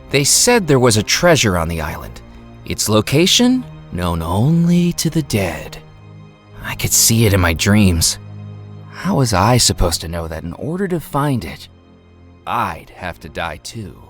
They said there was a treasure on the island. Its location, known only to the dead. I could see it in my dreams. How was I supposed to know that in order to find it, I'd have to die too?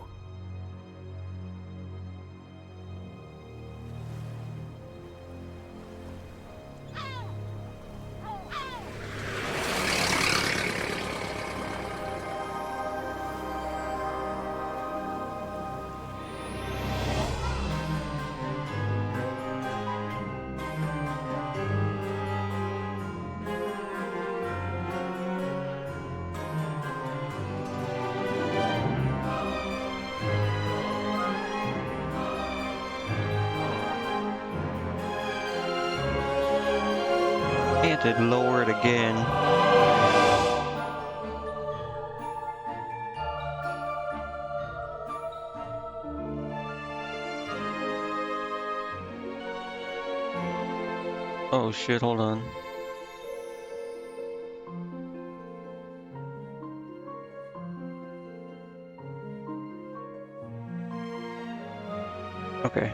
Can't lower it again. Oh shit, hold on. Okay.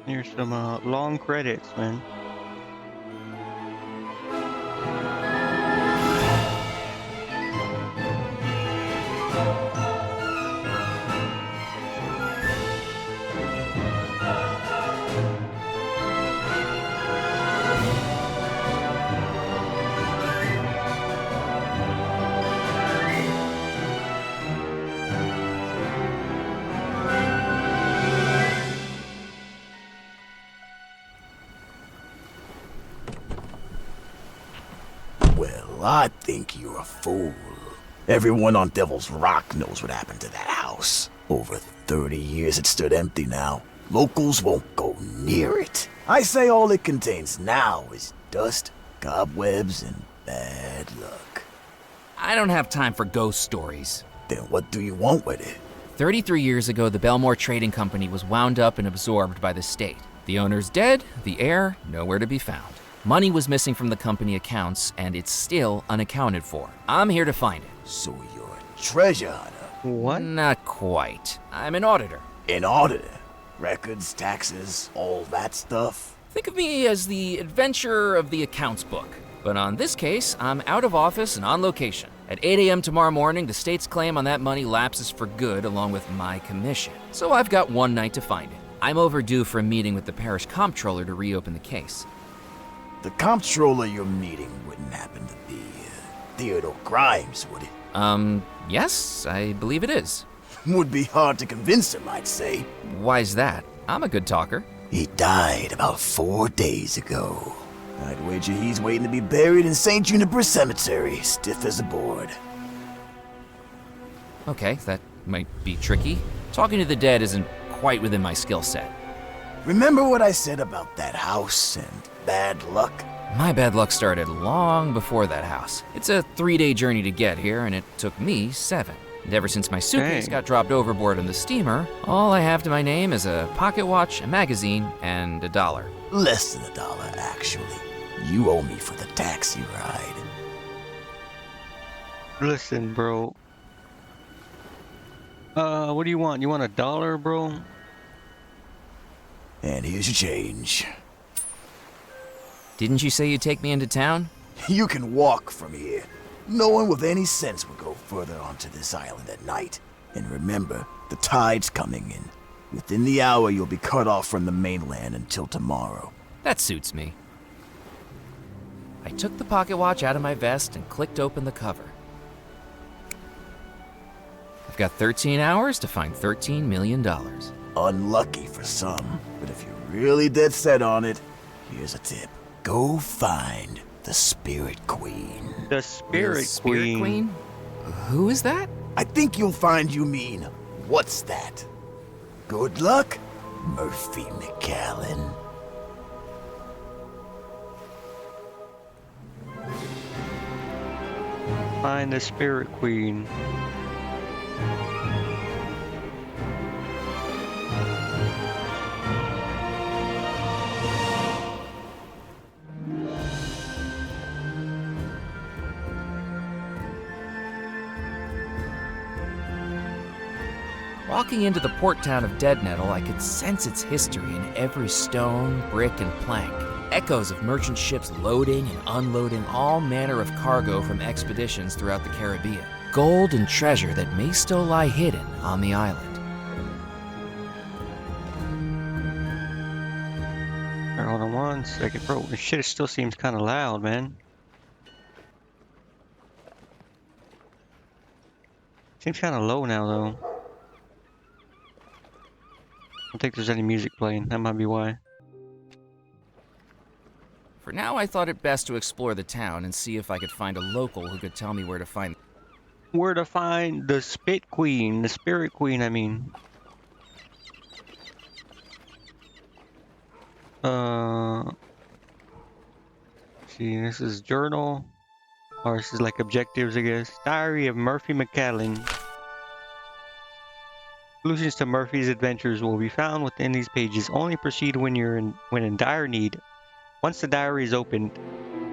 Here's some long credits, man. Well, I think you're a fool. Everyone on Devil's Rock knows what happened to that house. Over 30 years it stood empty now. Locals won't go near it. I say all it contains now is dust, cobwebs, and bad luck. I don't have time for ghost stories. Then what do you want with it? 33 years ago, the Belmore Trading Company was wound up and absorbed by the state. The owner's dead, the heir nowhere to be found. Money was missing from the company accounts, and it's still unaccounted for. I'm here to find it. So you're a treasure hunter? What? Not quite. I'm an auditor. An auditor? Records, taxes, all that stuff? Think of me as the adventurer of the accounts book. But on this case, I'm out of office and on location. At 8 a.m. tomorrow morning, the state's claim on that money lapses for good along with my commission. So I've got one night to find it. I'm overdue for a meeting with the parish comptroller to reopen the case. The comptroller you're meeting wouldn't happen to be Theodore Grimes, would it? Yes, I believe it is. Would be hard to convince him, I'd say. Why's that? I'm a good talker. He died about 4 days ago. I'd wager he's waiting to be buried in St. Juniper Cemetery, stiff as a board. Okay, that might be tricky. Talking to the dead isn't quite within my skill set. Remember what I said about that house and bad luck? My bad luck started long before that house. It's a 3-day journey to get here, and it took me 7. And ever since my suitcase got dropped overboard on the steamer, all I have to my name is a pocket watch, a magazine, and $1. Less than $1, actually. You owe me for the taxi ride. Listen, bro. What do you want? You want $1, bro? And here's your change. Didn't you say you'd take me into town? You can walk from here. No one with any sense would go further onto this island at night. And remember, the tide's coming in. Within the hour, you'll be cut off from the mainland until tomorrow. That suits me. I took the pocket watch out of my vest and clicked open the cover. I've got 13 hours to find $13 million. Unlucky for some, but if you're really dead set on it, here's a tip. Go find the Spirit Queen. The Spirit Queen? Who is that? I think you'll find you mean, what's that? Good luck, Murphy McAllen. Find the Spirit Queen. Walking into the port town of Deadnettle, I could sense its history in every stone, brick, and plank. Echoes of merchant ships loading and unloading all manner of cargo from expeditions throughout the Caribbean. Gold and treasure that may still lie hidden on the island. Alright, hold on 1 second, bro. This shit still seems kind of loud, man. Seems kind of low now, though. I don't think there's any music playing. That might be why. For now, I thought it best to explore the town and see if I could find a local who could tell me where to find. Where to find the Spit Queen, the Spirit Queen, I mean. See, this is journal, or this is like objectives, I guess. Diary of Murphy McAllen. Solutions to Murphy's adventures will be found within these pages. Only proceed when in dire need. Once the diary is opened,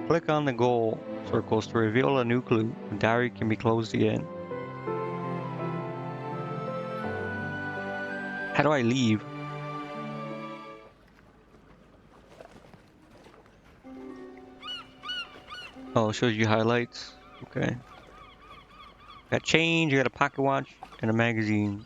click on the goal circles to reveal a new clue. The diary can be closed again. How do I leave? Oh, it shows you highlights. Okay. Got change, you got a pocket watch, and a magazine.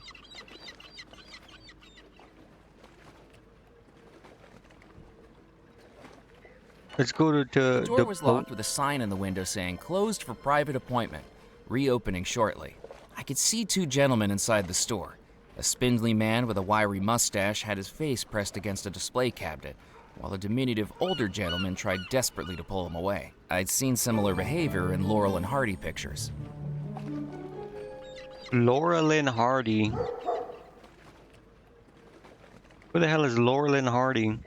Let's go to The door was locked with a sign in the window saying, "Closed for private appointment. Reopening shortly." I could see 2 gentlemen inside the store. A spindly man with a wiry mustache had his face pressed against a display cabinet, while a diminutive older gentleman tried desperately to pull him away. I'd seen similar behavior in Laurel and Hardy pictures. Laurel and Hardy. Who the hell is Laurel and Hardy?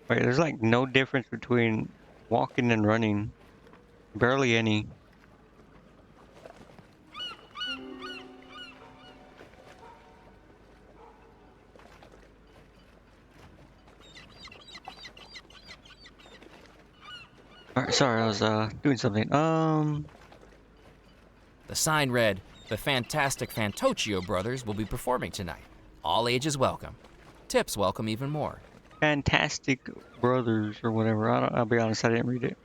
Wait, there's like no difference between walking and running. Barely any. Alright, sorry, I was doing something. The sign read, "The Fantastic Fantocchio Brothers will be performing tonight. All ages welcome. Tips welcome even more." Fantastic Brothers or whatever. I'll be honest, I didn't read it.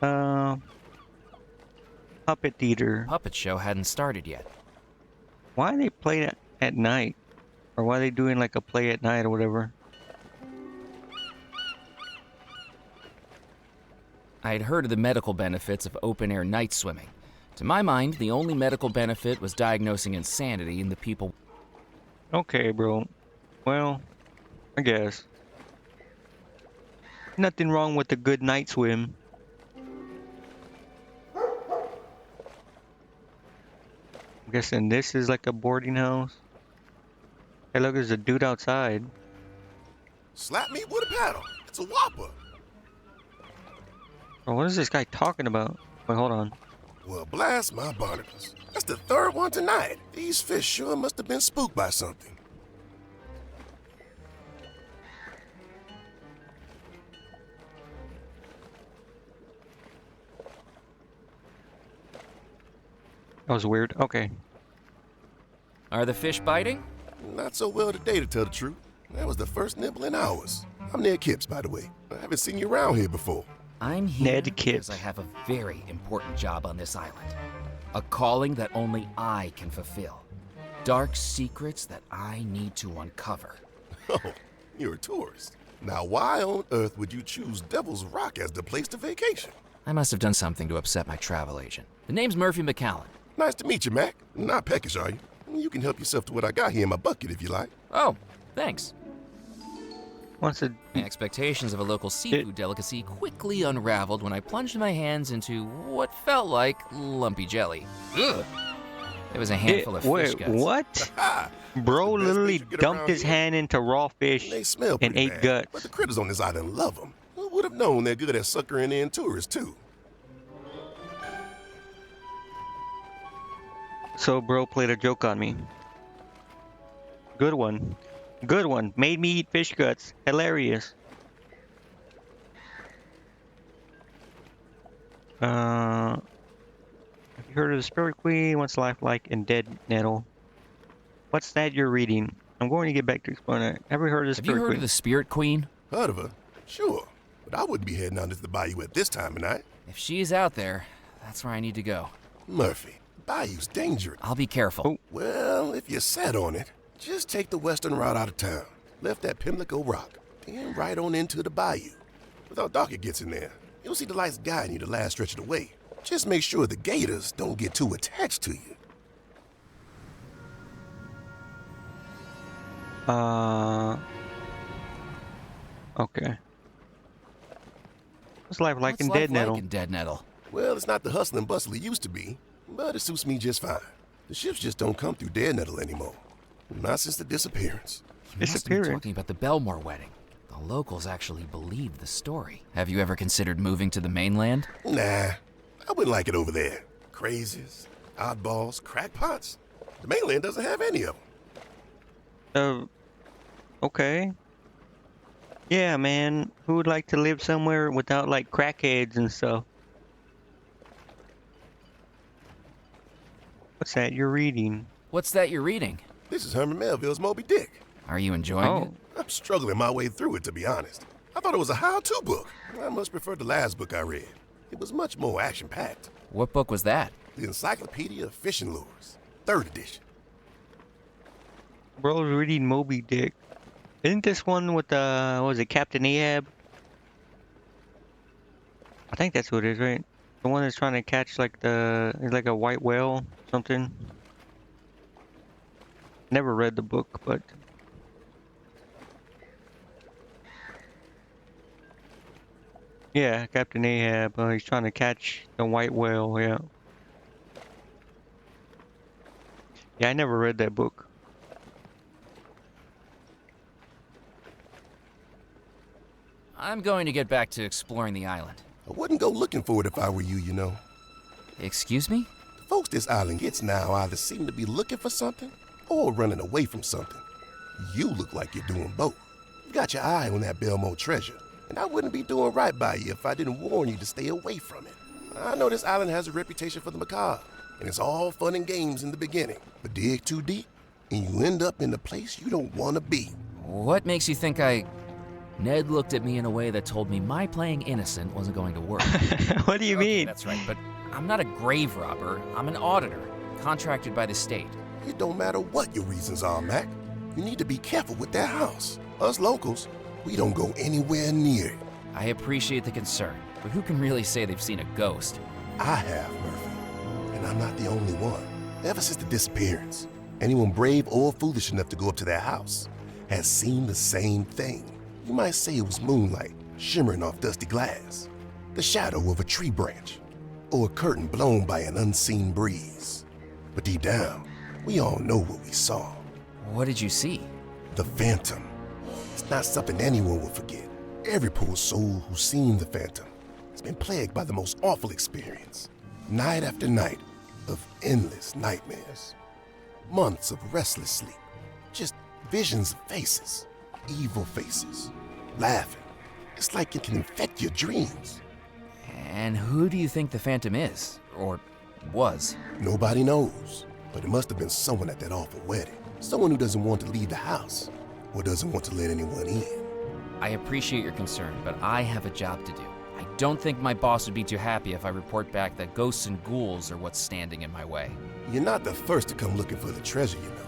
Puppet Theater. Puppet show hadn't started yet. Why are they playing at night? Or why are they doing like a play at night or whatever? I had heard of the medical benefits of open-air night swimming. To my mind, the only medical benefit was diagnosing insanity in the people. Okay, bro. Well, I guess. Nothing wrong with a good night swim. I'm guessing this is like a boarding house. Hey, look, there's a dude outside. Slap me with a paddle. It's a whopper. Oh, what is this guy talking about? Wait, hold on. Well, blast my barnacles. That's the 3rd one tonight. These fish sure must have been spooked by something. That was weird. Okay. Are the fish biting? Not so well today, to tell the truth. That was the first nibble in hours. I'm Ned Kipps, by the way. I haven't seen you around here before. I'm here Ned because Kipps. I have a very important job on this island. A calling that only I can fulfill. Dark secrets that I need to uncover. Oh, you're a tourist. Now, why on earth would you choose Devil's Rock as the place to vacation? I must have done something to upset my travel agent. The name's Murphy McAllen. Nice to meet you, Mac. Not peckish, are you? You can help yourself to what I got here in my bucket if you like. Oh, thanks. Wants to. My expectations of a local seafood delicacy quickly unraveled when I plunged my hands into what felt like lumpy jelly. Ugh. It was a handful of fish Wait, guts. what? Ah, Bro that's the best literally meat you get dumped around his here. hand into raw fish They smell and pretty ate bad, guts. but the critters on this island love them. Who would have known they're good at suckering in tourists, too? So bro played a joke on me. Good one. Good one. Made me eat fish guts. Hilarious. Have you heard of the Spirit Queen? What's life like in Dead Nettle? What's that you're reading? I'm going to get back to explain it. Have you heard of the Have you Spirit heard Queen? of the Spirit Queen? Heard of her? Sure. But I wouldn't be heading out into the bayou at this time of night. If she's out there, that's where I need to go. Murphy, the bayou's dangerous. I'll be careful. Oh. Well, if you sat on it, just take the western route out of town. Left at Pimlico Rock, then right on into the bayou. Without dark gets in there, you'll see the lights guiding you the last stretch of the way. Just make sure the gators don't get too attached to you. Okay. What's life like What's in life Dead Nettle? like in Dead Nettle? Well, it's not the hustle and bustle it used to be, but it suits me just fine. The ships just don't come through Dead Nettle anymore. Not since the disappearance. You must be Disappearance? talking about the Belmore wedding. The locals actually believe the story. Have you ever considered moving to the mainland? Nah, I wouldn't like it over there. Crazies, oddballs, crackpots. The mainland doesn't have any of them. Okay. Yeah, man. Who would like to live somewhere without like crackheads and stuff? What's that you're reading? What's that you're reading? This is Herman Melville's Moby Dick. Are you enjoying it? I'm struggling my way through it, to be honest. I thought it was a how-to book. I must prefer the last book I read. It was much more action-packed. What book was that? The Encyclopedia of Fishing Lures, 3rd edition. Bro's reading Moby Dick. Isn't this one with what was it, Captain Ahab? I think that's what it is, right? The one that's trying to catch like it's like a white whale, something. Never read the book, but yeah, Captain Ahab. He's trying to catch the white whale. Yeah. Yeah, I never read that book. I'm going to get back to exploring the island. I wouldn't go looking for it if I were you, you know. Excuse me? The folks this island gets now either seem to be looking for something or running away from something. You look like you're doing both. You got your eye on that Belmore treasure, and I wouldn't be doing right by you if I didn't warn you to stay away from it. I know this island has a reputation for the macabre, and it's all fun and games in the beginning, but dig too deep, and you end up in a place you don't want to be. What makes you think Ned looked at me in a way that told me my playing innocent wasn't going to work. What do you Okay, mean? that's right, but I'm not a grave robber. I'm an auditor, contracted by the state. It don't matter what your reasons are, Mac. You need to be careful with that house. Us locals, we don't go anywhere near it. I appreciate the concern, but who can really say they've seen a ghost? I have, Murphy, and I'm not the only one. Ever since the disappearance, anyone brave or foolish enough to go up to their house has seen the same thing. You might say it was moonlight shimmering off dusty glass, the shadow of a tree branch, or a curtain blown by an unseen breeze. But deep down, we all know what we saw. What did you see? The Phantom. It's not something anyone will forget. Every poor soul who's seen the Phantom has been plagued by the most awful experience. Night after night of endless nightmares. Months of restless sleep. Just visions of faces. Evil faces. Laughing. It's like it can infect your dreams. And who do you think the Phantom is? Or was? Nobody knows. But it must have been someone at that awful wedding. Someone who doesn't want to leave the house. Or doesn't want to let anyone in. I appreciate your concern, but I have a job to do. I don't think my boss would be too happy if I report back that ghosts and ghouls are what's standing in my way. You're not the first to come looking for the treasure, you know.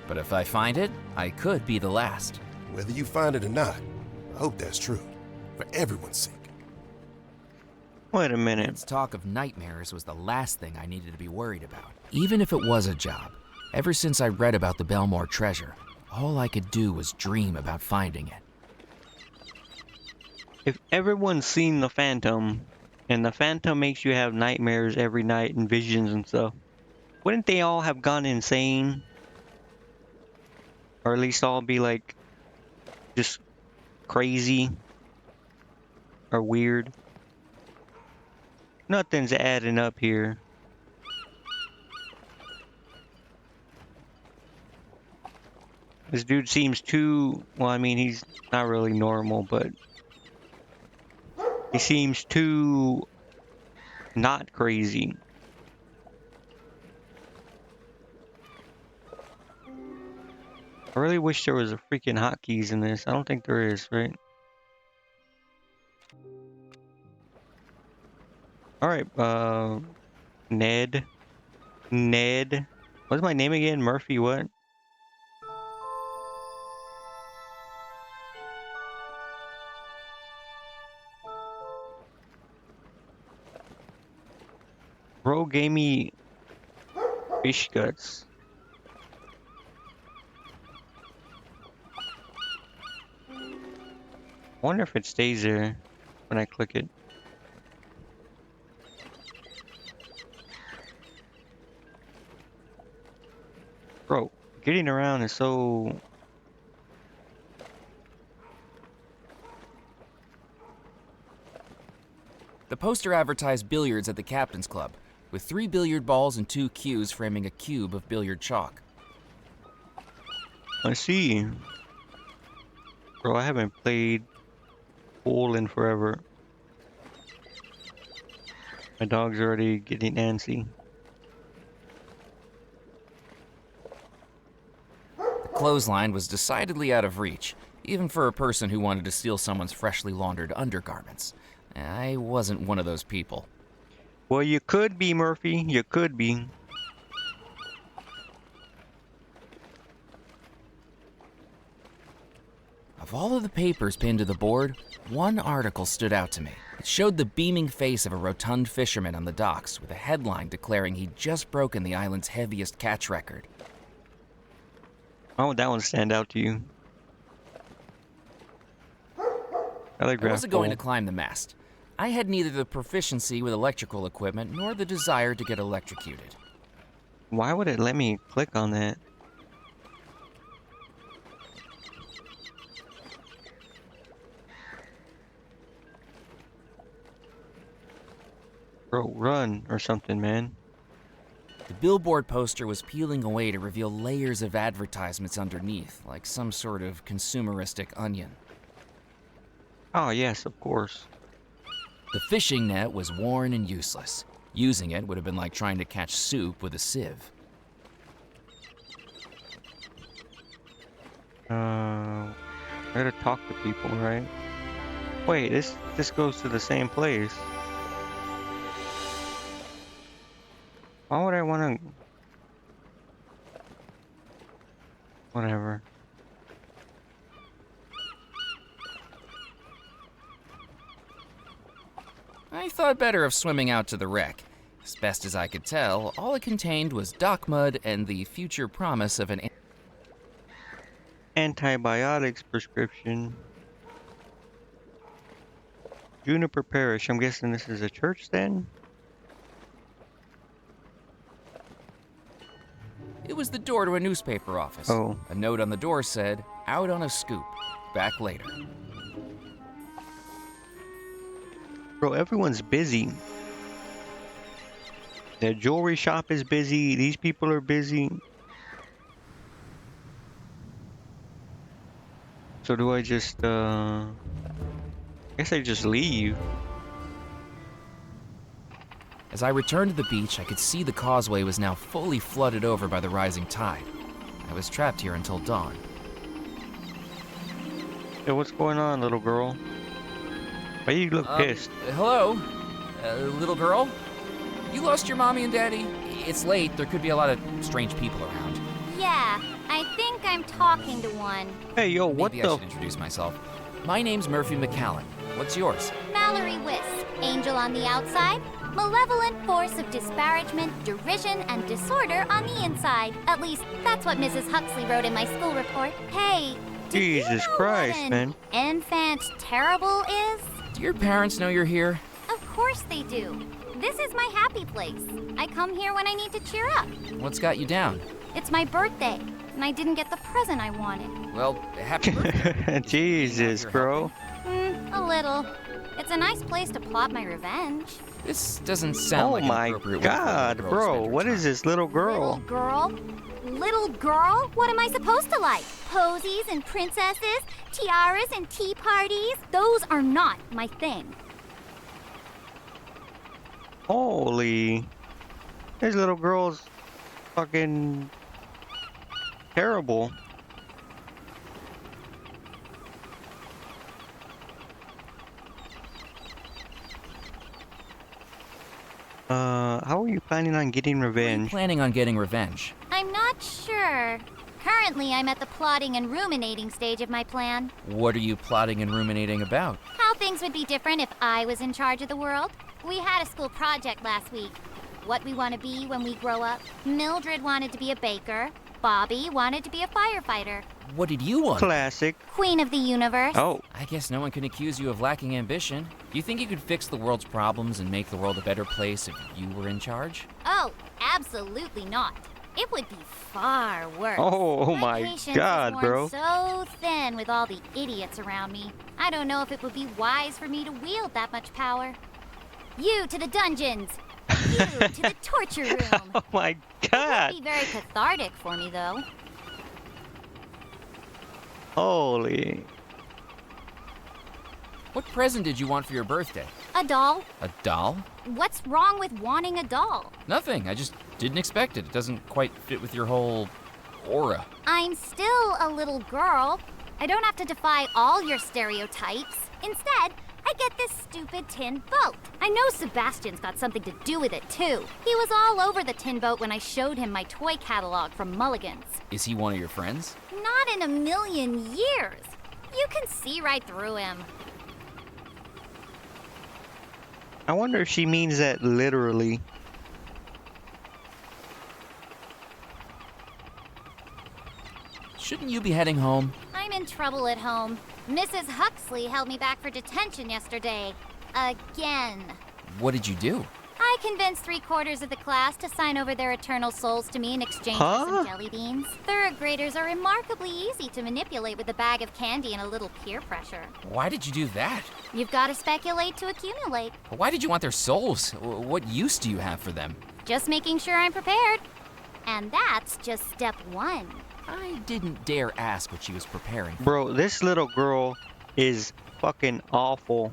But if I find it, I could be the last. Whether you find it or not, I hope that's true. For everyone's sake. Wait a minute. Ned's talk of nightmares was the last thing I needed to be worried about. Even if it was a job, ever since I read about the Belmore treasure, all I could do was dream about finding it. If everyone's seen the Phantom, and the Phantom makes you have nightmares every night and visions and stuff, Wouldn't they all have gone insane? Or at least all be like just crazy or weird? Nothing's adding up here. This dude seems too, well, I mean, he's not really normal, but he seems too not crazy. I really wish there was a freaking hotkeys in this. I don't think there is, right? Alright, Ned. What's my name again? Murphy what? Bro gave me fish guts. I wonder if it stays there when I click it. Bro, getting around is so... The poster advertised billiards at the Captain's Club, with 3 billiard balls and 2 cues framing a cube of billiard chalk. I see. Bro, I haven't played pool in forever. My dog's already getting antsy. The clothesline was decidedly out of reach, even for a person who wanted to steal someone's freshly laundered undergarments. I wasn't one of those people. Well, you could be, Murphy. You could be. Of all of the papers pinned to the board, one article stood out to me. It showed the beaming face of a rotund fisherman on the docks, with a headline declaring he'd just broken the island's heaviest catch record. Why would that one stand out to you? I wasn't going to climb the mast. I had neither the proficiency with electrical equipment nor the desire to get electrocuted. Why would it let me click on that? Bro, run or something, man. The billboard poster was peeling away to reveal layers of advertisements underneath, like some sort of consumeristic onion. Oh, yes, of course. The fishing net was worn and useless. Using it would have been like trying to catch soup with a sieve. I gotta talk to people, right? Wait, this goes to the same place. Why would I want to... Whatever. I thought better of swimming out to the wreck. As best as I could tell, all it contained was dock mud and the future promise of an... Antibiotics prescription. Juniper Parish. I'm guessing this is a church then? It was the door to a newspaper office. Oh. A note on the door said, "Out on a scoop. Back later." Bro, everyone's busy. The jewelry shop is busy. These people are busy. So do I just, I guess I just leave. As I returned to the beach, I could see the causeway was now fully flooded over by the rising tide. I was trapped here until dawn. Hey, what's going on, little girl? Why you look pissed? Hello? Little girl? You lost your mommy and daddy? It's late. There could be a lot of strange people around. Yeah, I think I'm talking to one. Hey, yo, what Maybe I the... should introduce myself. My name's Murphy McCallan. What's yours? Mallory Wisp, angel on the outside, malevolent force of disparagement, derision, and disorder on the inside. At least, that's what Mrs. Huxley wrote in my school report. Hey, do Jesus you know Christ, what an man. Enfant terrible is? Do your parents know you're here? Of course they do. This is my happy place. I come here when I need to cheer up. What's got you down? It's my birthday, and I didn't get the present I wanted. Well, happy birthday. Jesus, bro. A little. It's a nice place to plot my revenge. This doesn't sound like an my appropriate way for a God, little girl to bro. spend her What is time. this little girl? Little girl? Little girl? What am I supposed to like? Posies and princesses? Tiaras and tea parties? Those are not my thing. Holy. This little girl's fucking terrible. How are you planning on getting revenge? Planning on getting revenge. I'm not sure. Currently, I'm at the plotting and ruminating stage of my plan. What are you plotting and ruminating about? How things would be different if I was in charge of the world. We had a school project last week. What we want to be when we grow up. Mildred wanted to be a baker. Bobby wanted to be a firefighter. What did you want? Classic. Queen of the universe. Oh, I guess no one can accuse you of lacking ambition. Do you think you could fix the world's problems and make the world a better place if you were in charge? Oh, absolutely not. It would be far worse. oh my patience God, is bro. worn so thin with all the idiots around me. I don't know if it would be wise for me to wield that much power. You to the dungeons. You to the torture room. Oh my It God. would be very cathartic for me, though. Holy. What present did you want for your birthday? A doll? A doll? What's wrong with wanting a doll? Nothing. I just didn't expect it. It doesn't quite fit with your whole aura. I'm still a little girl. I don't have to defy all your stereotypes. Instead, I get this stupid tin boat. I know Sebastian's got something to do with it, too. He was all over the tin boat when I showed him my toy catalog from Mulligan's. Is he one of your friends? Not in a million years. You can see right through him. I wonder if she means that literally. Shouldn't you be heading home? I'm in trouble at home. Mrs. Huxley held me back for detention yesterday. Again. What did you do? I convinced 3/4 of the class to sign over their eternal souls to me in exchange for some jelly beans. Third graders are remarkably easy to manipulate with a bag of candy and a little peer pressure. Why did you do that? You've got to speculate to accumulate. Why did you want their souls? What use do you have for them? Just making sure I'm prepared. And that's just step one. I didn't dare ask what she was preparing for. Bro, this little girl is fucking awful.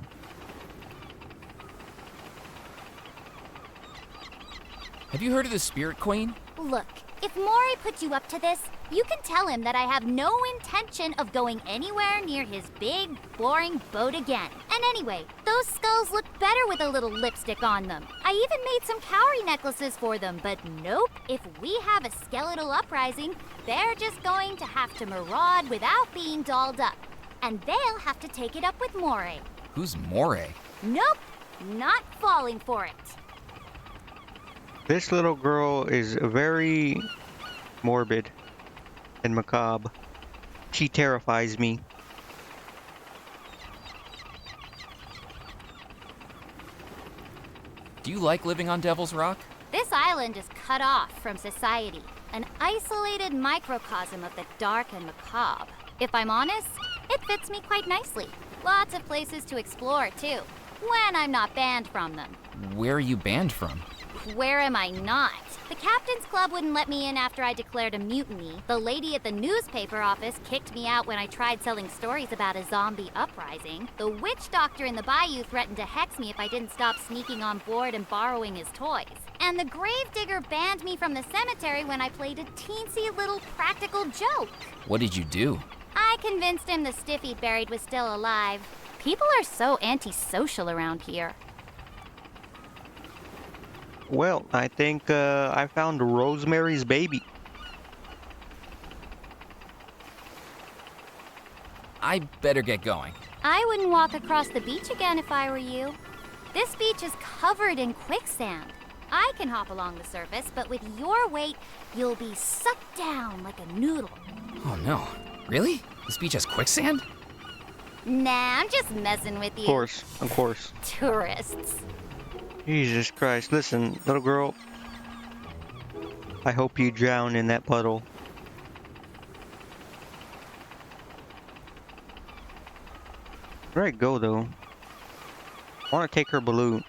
Have you heard of the Spirit Queen? Look, if Maury put you up to this, you can tell him that I have no intention of going anywhere near his big, boring boat again. And anyway, those skulls look better with a little lipstick on them. I even made some cowrie necklaces for them, but nope. If we have a skeletal uprising, they're just going to have to maraud without being dolled up. And they'll have to take it up with Maury. Who's Moray? Nope, not falling for it. This little girl is very morbid and macabre. She terrifies me. Do you like living on Devil's Rock? This island is cut off from society, an isolated microcosm of the dark and macabre. If I'm honest, it fits me quite nicely. Lots of places to explore, too, when I'm not banned from them. Where are you banned from? Where am I not? The Captain's Club wouldn't let me in after I declared a mutiny. The lady at the newspaper office kicked me out when I tried selling stories about a zombie uprising. The witch doctor in the bayou threatened to hex me if I didn't stop sneaking on board and borrowing his toys. And the gravedigger banned me from the cemetery when I played a teensy little practical joke. What did you do? I convinced him the stiff he buried was still alive. People are so antisocial around here. Well, I think I found Rosemary's Baby. I better get going. I wouldn't walk across the beach again if I were you. This beach is covered in quicksand. I can hop along the surface, but with your weight, you'll be sucked down like a noodle. Oh no. Really? This beach has quicksand? Nah, I'm just messing with you. Of course. Tourists. Jesus Christ. Listen, little girl. I hope you drown in that puddle. Where'd I go, though? I want to take her balloon.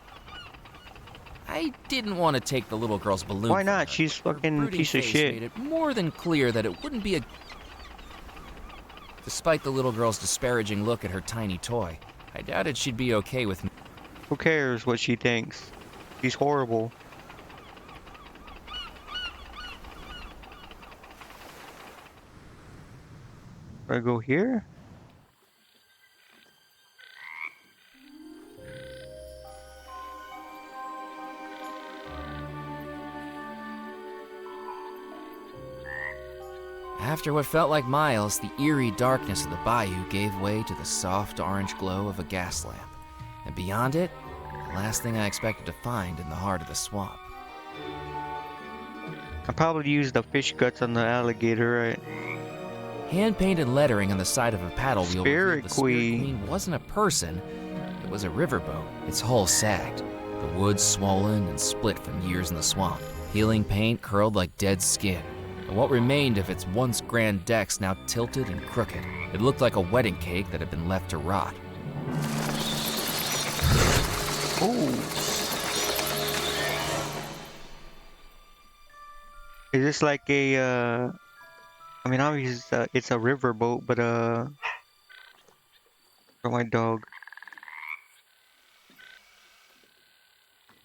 I didn't want to take the little girl's balloon. Why from not? her. She's Her fucking brooding piece of face shit. made it more than clear that it wouldn't be a... Despite the little girl's disparaging look at her tiny toy, I doubted she'd be okay with me. Who cares what she thinks? She's horrible. Do I go here? After what felt like miles, the eerie darkness of the bayou gave way to the soft orange glow of a gas lamp. And beyond it, the last thing I expected to find in the heart of the swamp. I probably used the fish guts on the alligator, right? Hand-painted lettering on the side of a paddle wheel Spirit revealed the Spirit Queen. Queen wasn't a person, it was a riverboat. Its hull sagged, the wood swollen and split from years in the swamp. Peeling paint curled like dead skin. And what remained of its once grand decks now tilted and crooked. It looked like a wedding cake that had been left to rot. Ooh. Is this like a, I mean, obviously it's a river boat, but, for my dog.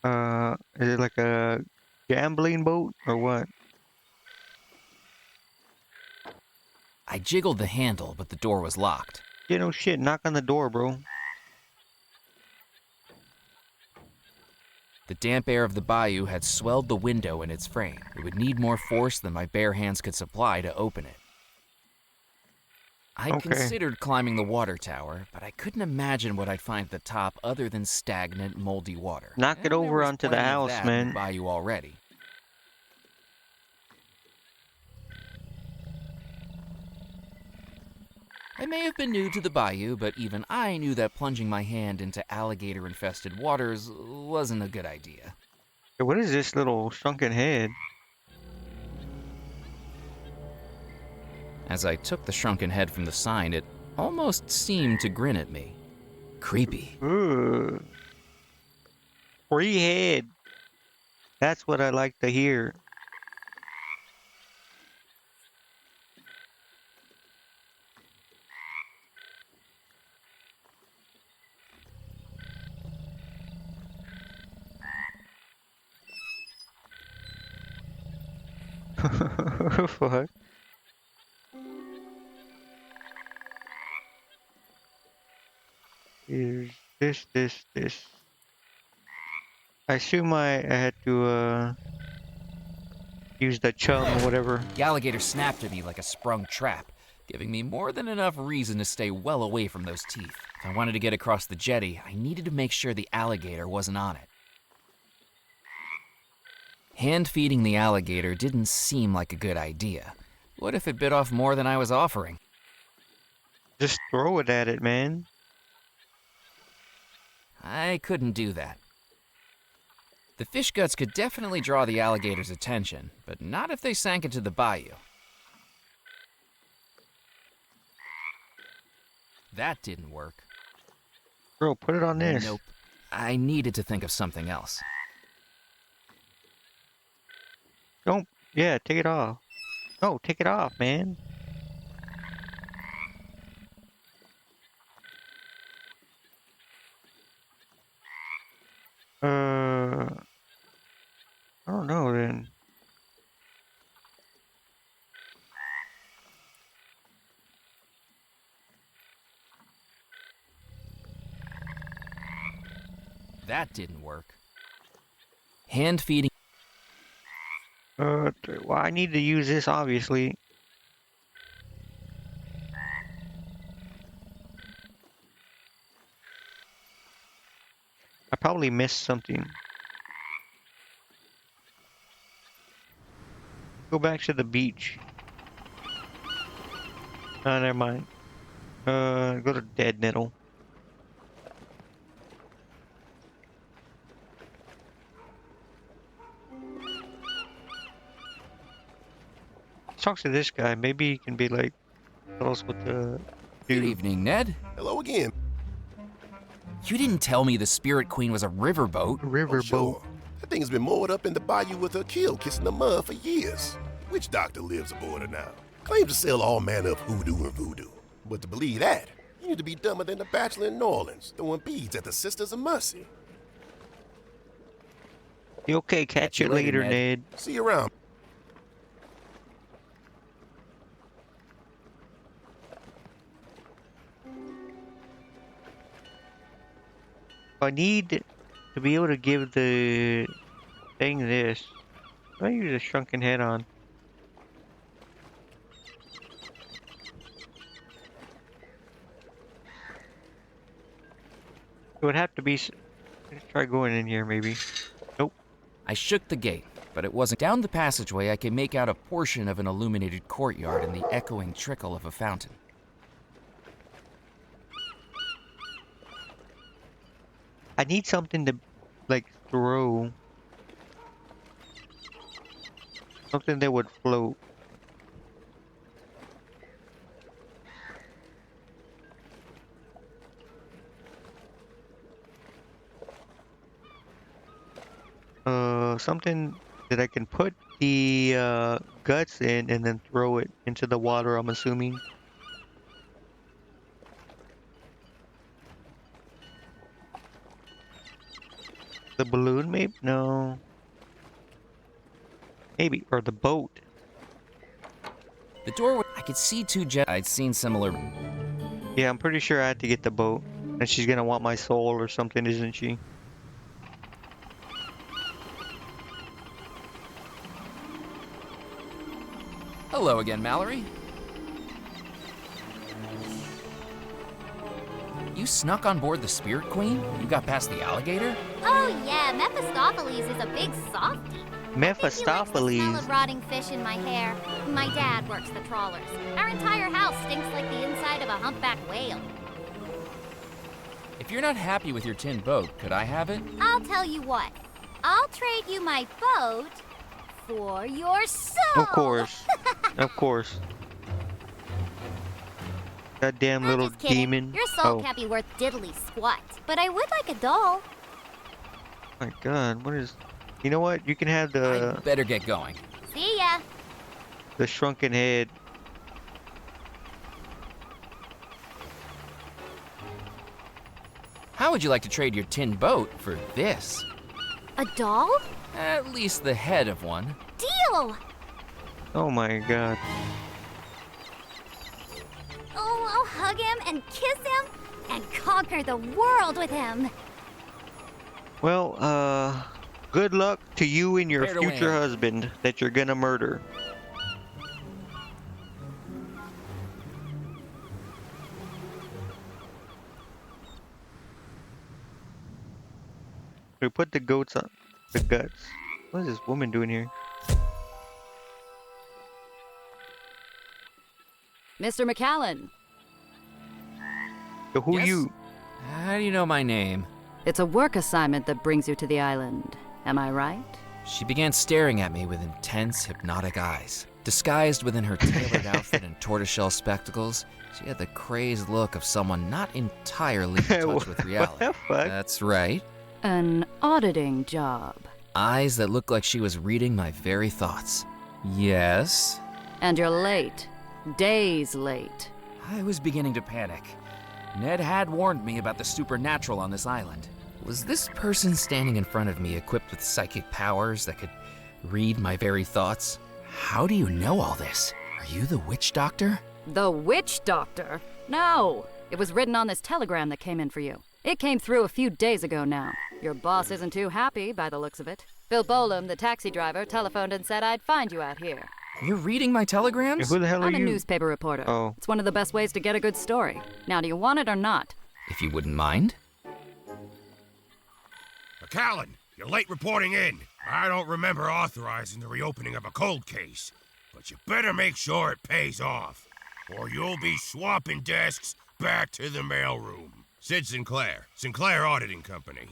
Is it like a gambling boat or what? I jiggled the handle, but the door was locked. Yeah, no shit. Knock on the door, bro. The damp air of the bayou had swelled the window in its frame. It would need more force than my bare hands could supply to open it. I Okay. considered climbing the water tower, but I couldn't imagine what I'd find at the top other than stagnant, moldy water. Knock it And there over was onto the plenty of house, that in man. the bayou already. I may have been new to the bayou, but even I knew that plunging my hand into alligator-infested waters wasn't a good idea. Hey, what is this little shrunken head? As I took the shrunken head from the sign, it almost seemed to grin at me. Creepy. Ooh. Free head. That's what I like to hear. Fuck. Is this. I assume I had to, use the chum or whatever. The alligator snapped at me like a sprung trap, giving me more than enough reason to stay well away from those teeth. If I wanted to get across the jetty, I needed to make sure the alligator wasn't on it. Hand-feeding the alligator didn't seem like a good idea. What if it bit off more than I was offering? Just throw it at it, man. I couldn't do that. The fish guts could definitely draw the alligator's attention, but not if they sank into the bayou. That didn't work. Bro, put it on this. Nope. I needed to think of something else. Don't. Yeah, take it off. No, take it off, man. I don't know then. That didn't work. Hand feeding. Well, I need to use this, obviously. I probably missed something. Go back to the beach. Oh, never mind. Go to Dead Nettle. talk to this guy. Maybe he can be like, tell us what to Good do. evening, Ned. Hello again. You didn't tell me the Spirit Queen was a riverboat. Oh, Riverboat. sure. That thing's been moored up in the bayou with her keel kissing the mud for years. Witch doctor lives aboard her now. Claims to sell all manner of hoodoo and voodoo. But to believe that, you need to be dumber than the bachelor in New Orleans, throwing beads at the Sisters of Mercy. You okay? Catch you later, Ned. See you around. I need to be able to give the thing this. I use a shrunken head on. It would have to be. Let's try going in here, maybe. Nope. I shook the gate, but it wasn't. Down the passageway, I could make out a portion of an illuminated courtyard and the echoing trickle of a fountain. I need something to, like, throw. Something that would float. Something that I can put the guts in and then throw it into the water, I'm assuming. The balloon, maybe? No. Maybe. Or the boat. The door, I could see two jets. I'd seen similar. Yeah, I'm pretty sure I had to get the boat. And she's gonna want my soul or something, isn't she? Hello again, Mallory. You snuck on board the Spirit Queen? You got past the alligator? Oh yeah, Mephistopheles is a big softie. Mephistopheles. He likes the smell of rotting fish in my hair. My dad works the trawlers. Our entire house stinks like the inside of a humpback whale. If you're not happy with your tin boat, could I have it? I'll tell you what. I'll trade you my boat for your soul. Of course. Of course. Goddamn I'm little just kidding. demon. Your soul Oh can't be worth diddly squat. But I would like a doll. my god, what is... You know what? You can have I better get going. See ya. the shrunken head. How would you like to trade your tin boat for this? A doll? At least the head of one. Deal! Oh my god. Oh, I'll hug him and kiss him and conquer the world with him. Well, good luck to you and your Prepare to future win. husband that you're gonna murder. We put the goats on the guts. What is this woman doing here? Mr. McAllen, So who Yes? you? How do you know my name? it's a work assignment that brings you to the island. Am I right? She began staring at me with intense, hypnotic eyes. Disguised within her tailored outfit and tortoiseshell spectacles, she had the crazed look of someone not entirely in touch with reality. What the fuck? That's right. An auditing job. Eyes that looked like she was reading my very thoughts. Yes? And you're late. Days late. I was beginning to panic. Ned had warned me about the supernatural on this island. Was this person standing in front of me equipped with psychic powers that could read my very thoughts? How do you know all this? Are you the witch doctor? The witch doctor? No. It was written on this telegram that came in for you. It came through a few days ago now. Your boss isn't too happy by the looks of it. Bill Bolam, the taxi driver, telephoned and said I'd find you out here. You're reading my telegrams? Who the hell are I'm a you? newspaper reporter. Oh. It's one of the best ways to get a good story. Now, do you want it or not? If you wouldn't mind. McAllen, you're late reporting in. I don't remember authorizing the reopening of a cold case, but you better make sure it pays off, or you'll be swapping desks back to the mailroom. Sid Sinclair, Sinclair Auditing Company.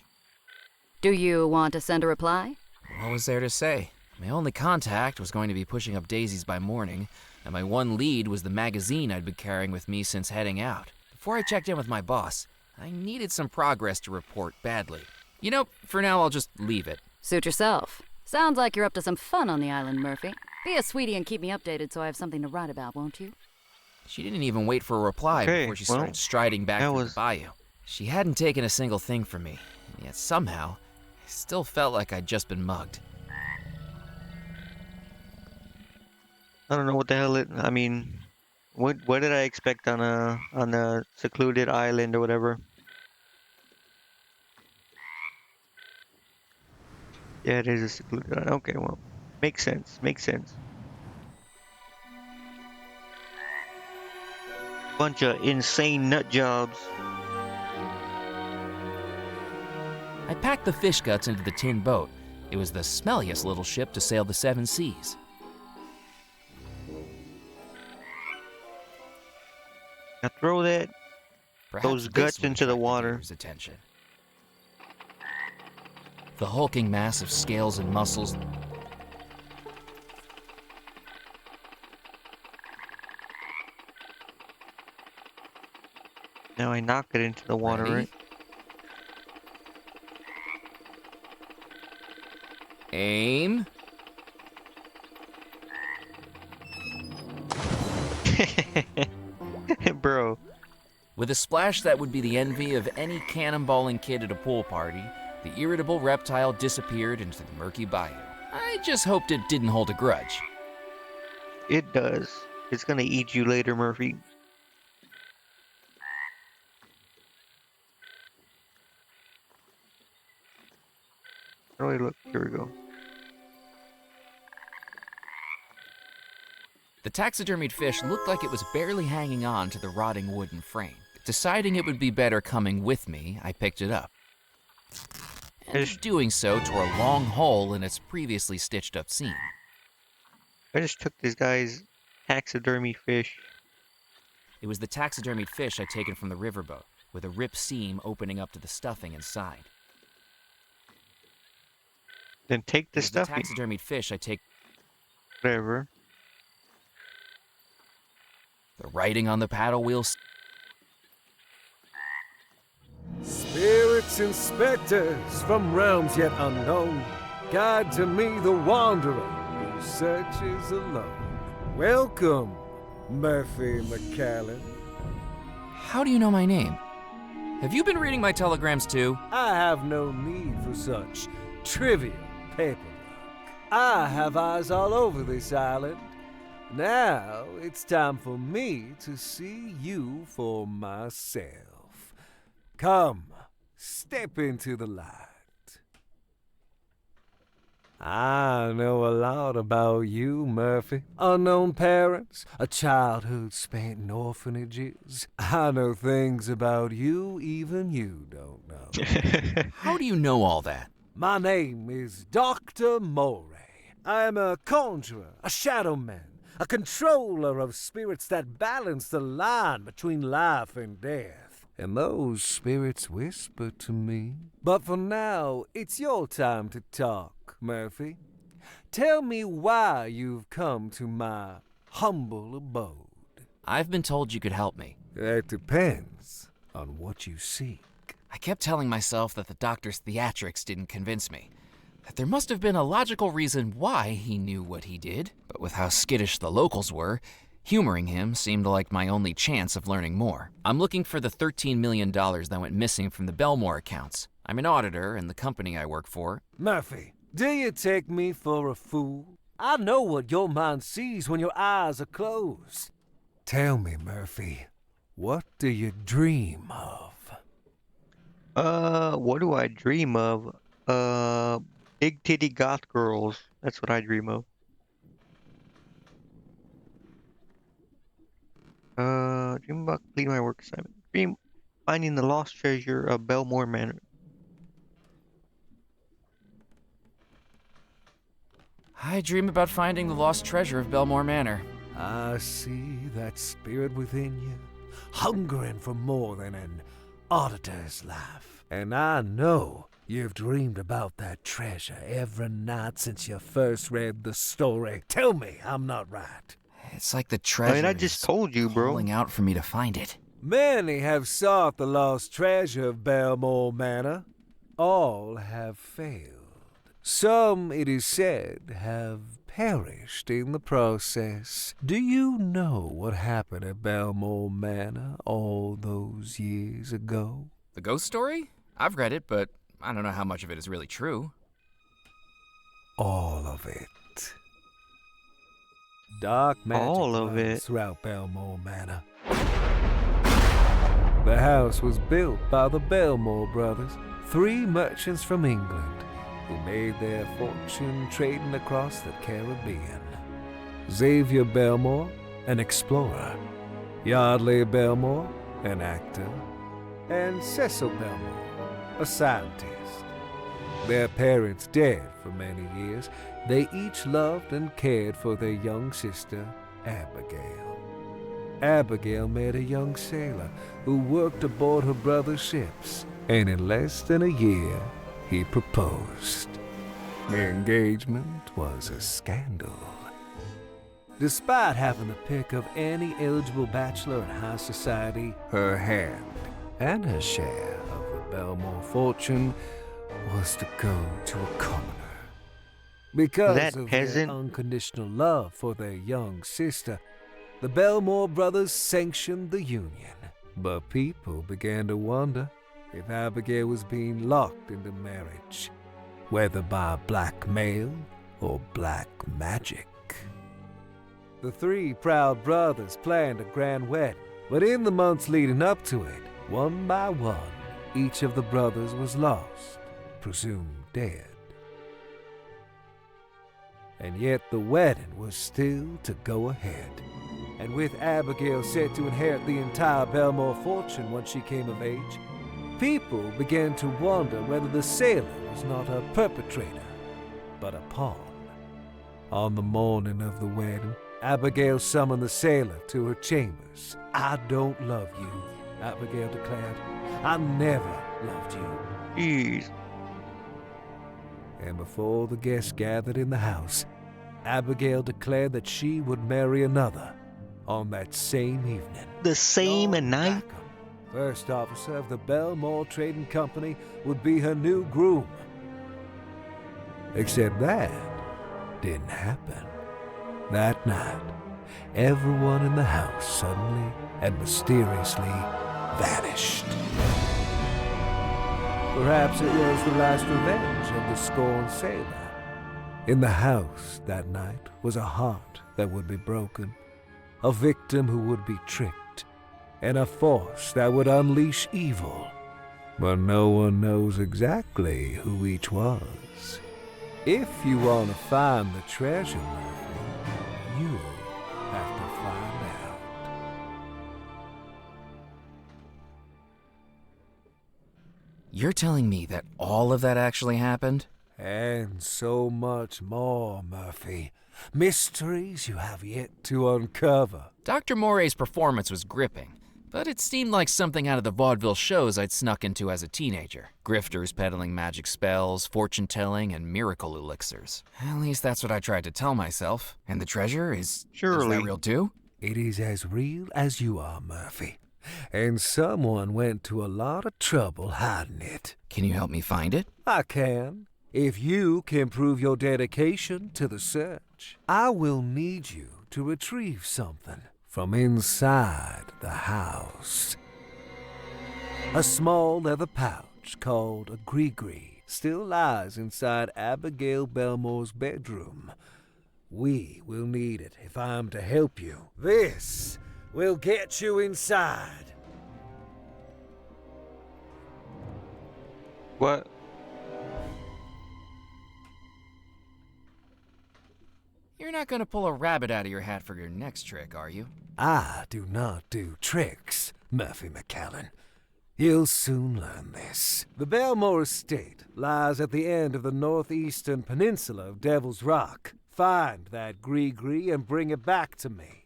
Do you want to send a reply? What was there to say? My only contact was going to be pushing up daisies by morning, and my one lead was the magazine I'd been carrying with me since heading out. Before I checked in with my boss, I needed some progress to report badly. You know, for now I'll just leave it. Suit yourself. Sounds like you're up to some fun on the island, Murphy. Be a sweetie and keep me updated so I have something to write about, won't you? She didn't even wait for a reply before she started striding back through the bayou. She hadn't taken a single thing from me, and yet somehow, I still felt like I'd just been mugged. I don't know what the hell I mean, what did I expect on a secluded island or whatever? Yeah, it is a secluded island. Okay, well, makes sense. Bunch of insane nut jobs. I packed the fish guts into the tin boat. It was the smelliest little ship to sail the 7 seas. Now throw those Perhaps guts this would into the attract water. viewer's attention. The hulking mass of scales and muscles. Now I knock it into the water, Ready? right? Aim. Bro. With a splash that would be the envy of any cannonballing kid at a pool party, the irritable reptile disappeared into the murky bayou. I just hoped it didn't hold a grudge. It does. It's gonna eat you later, Murphy. Oh, wait, look. Here we go. The taxidermied fish looked like it was barely hanging on to the rotting wooden frame. Deciding it would be better coming with me, I picked it up. And doing so tore a long hole in its previously stitched up seam. I just took this guy's taxidermy fish. It was the taxidermied fish I'd taken from the riverboat, with a ripped seam opening up to the stuffing inside. Then take the It was the stuffing. taxidermied fish I take. Whatever. The writing on the paddle wheels. Spirits and specters from realms yet unknown, guide to me the wanderer who searches alone. Welcome, Murphy McCallan. How do you know my name? Have you been reading my telegrams too? I have no need for such trivial paperwork. I have eyes all over this island. Now it's time for me to see you for myself. Come, step into the light. I know a lot about you, Murphy. Unknown parents, a childhood spent in orphanages. I know things about you even you don't know. How do you know all that? My name is Dr. Moray. I am a conjurer, a shadow man, a controller of spirits that balance the line between life and death. And those spirits whisper to me. But for now, it's your time to talk, Murphy. Tell me why you've come to my humble abode. I've been told you could help me. That depends on what you seek. I kept telling myself that the doctor's theatrics didn't convince me. That there must have been a logical reason why he knew what he did. But with how skittish the locals were, humoring him seemed like my only chance of learning more. I'm looking for the $13 million that went missing from the Belmore accounts. I'm an auditor in the company I work for. Murphy, do you take me for a fool? I know what your mind sees when your eyes are closed. Tell me, Murphy, what do you dream of? What do I dream of? Big titty goth girls. That's what I dream of. Dream about completing my work assignment. Dream finding the lost treasure of Belmore Manor. I dream about finding the lost treasure of Belmore Manor. I see that spirit within you, hungering for more than an auditor's life. And I know You've dreamed about that treasure every night since you first read the story. Tell me I'm not right. It's like the treasure I just is told you, bro. calling out for me to find it. Many have sought the lost treasure of Belmore Manor. All have failed. Some, it is said, have perished in the process. Do you know what happened at Belmore Manor all those years ago? The ghost story? I've read it, but I don't know how much of it is really true. All of it. Dark magic All of runs it. throughout Belmore Manor. The house was built by the Belmore brothers, 3 merchants from England who made their fortune trading across the Caribbean. Xavier Belmore, an explorer, Yardley Belmore, an actor, and Cecil Belmore, a scientist. Their parents dead for many years, they each loved and cared for their young sister, Abigail. Abigail met a young sailor who worked aboard her brother's ships, and in less than a year, he proposed. The engagement was a scandal. Despite having the pick of any eligible bachelor in high society, her hand and her share of the Belmore fortune was to go to a commoner. Because That of peasant. their unconditional love for their young sister, the Belmore brothers sanctioned the union. But people began to wonder if Abigail was being locked into marriage, whether by blackmail or black magic. The 3 proud brothers planned a grand wedding, but in the months leading up to it, one by one, each of the brothers was lost, presumed dead. And yet the wedding was still to go ahead. And with Abigail set to inherit the entire Belmore fortune once she came of age, people began to wonder whether the sailor was not a perpetrator, but a pawn. On the morning of the wedding, Abigail summoned the sailor to her chambers. "I don't love you," Abigail declared. "I never loved you." Jeez. And before the guests gathered in the house, Abigail declared that she would marry another on that same evening. The same John night? Rackham, first officer of the Belmore Trading Company, would be her new groom. Except that didn't happen. That night, everyone in the house suddenly and mysteriously vanished. Perhaps it was the last revenge of the scorned sailor. In the house that night was a heart that would be broken, a victim who would be tricked, and a force that would unleash evil. But no one knows exactly who each was. If you want to find the treasure, Murphy, you'll have to find out. You're telling me that all of that actually happened? And so much more, Murphy. Mysteries you have yet to uncover. Dr. Morey's performance was gripping, but it seemed like something out of the vaudeville shows I'd snuck into as a teenager. Grifters peddling magic spells, fortune-telling, and miracle elixirs. At least that's what I tried to tell myself. And the treasure is Surely. that real too? It is as real as you are, Murphy. And someone went to a lot of trouble hiding it. Can you help me find it? I can. If you can prove your dedication to the search, I will need you to retrieve something from inside the house. A small leather pouch called a gree-gree still lies inside Abigail Belmore's bedroom. We will need it if I am to help you. This will get you inside. What? You're not gonna pull a rabbit out of your hat for your next trick, are you? I do not do tricks, Murphy McCallan. You'll soon learn this. The Belmore estate lies at the end of the northeastern peninsula of Devil's Rock. Find that gree-gree and bring it back to me.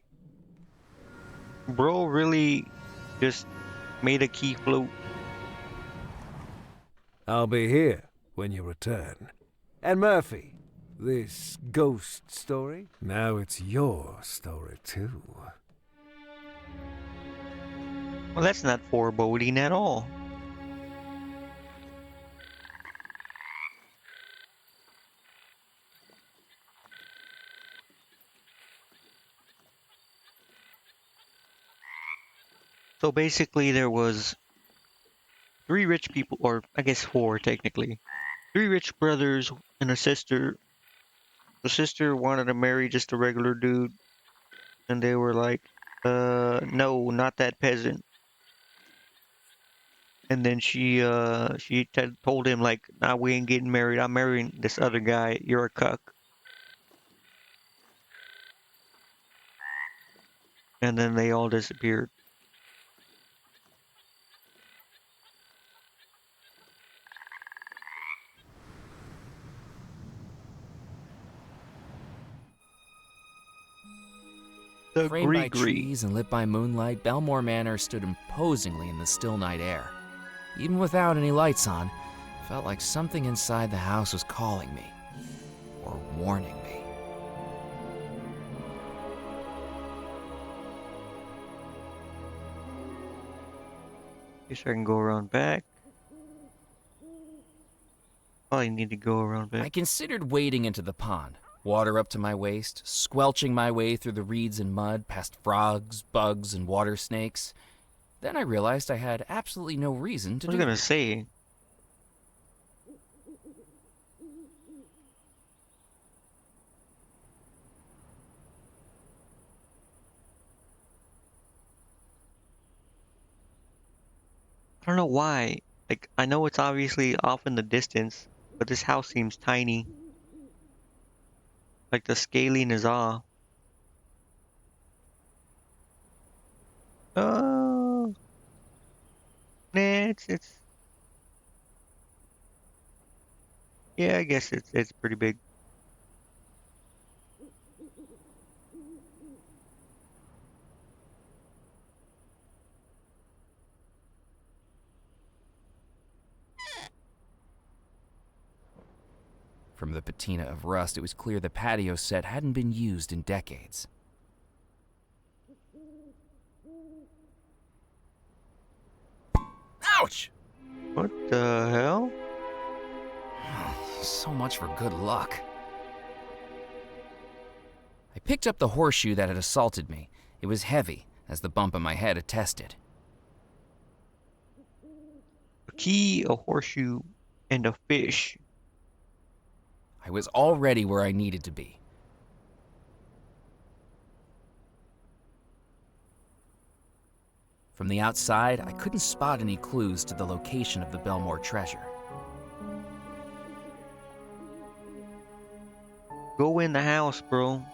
Bro really just made a key float. I'll be here when you return. And Murphy, this ghost story, now it's your story too. Well, that's not foreboding at all. So basically there was 3 rich people, or I guess 4 technically. 3 rich brothers and a sister. The sister wanted to marry just a regular dude, and they were like, no, not that peasant. And then she told him like, nah, we ain't getting married. I'm marrying this other guy. You're a cuck. And then they all disappeared. The Framed by Gree-Gree. trees and lit by moonlight, Belmore Manor stood imposingly in the still night air. Even without any lights on, it felt like something inside the house was calling me, or warning me. Guess I can go around back. Probably need to go around I back. considered wading into the pond, water up to my waist, squelching my way through the reeds and mud, past frogs, bugs, and water snakes. Then I realized I had absolutely no reason to I was do gonna that. say, I don't know why. Like, I know it's obviously off in the distance, but this house seems tiny. Like the scaling is off. Oh, nah, it's yeah, I guess it's pretty big. From the patina of rust, it was clear the patio set hadn't been used in decades. Ouch! What the hell? So much for good luck. I picked up the horseshoe that had assaulted me. It was heavy, as the bump on my head attested. A key, a horseshoe, and a fish. I was already where I needed to be. From the outside, I couldn't spot any clues to the location of the Belmore treasure. Go in the house, bro.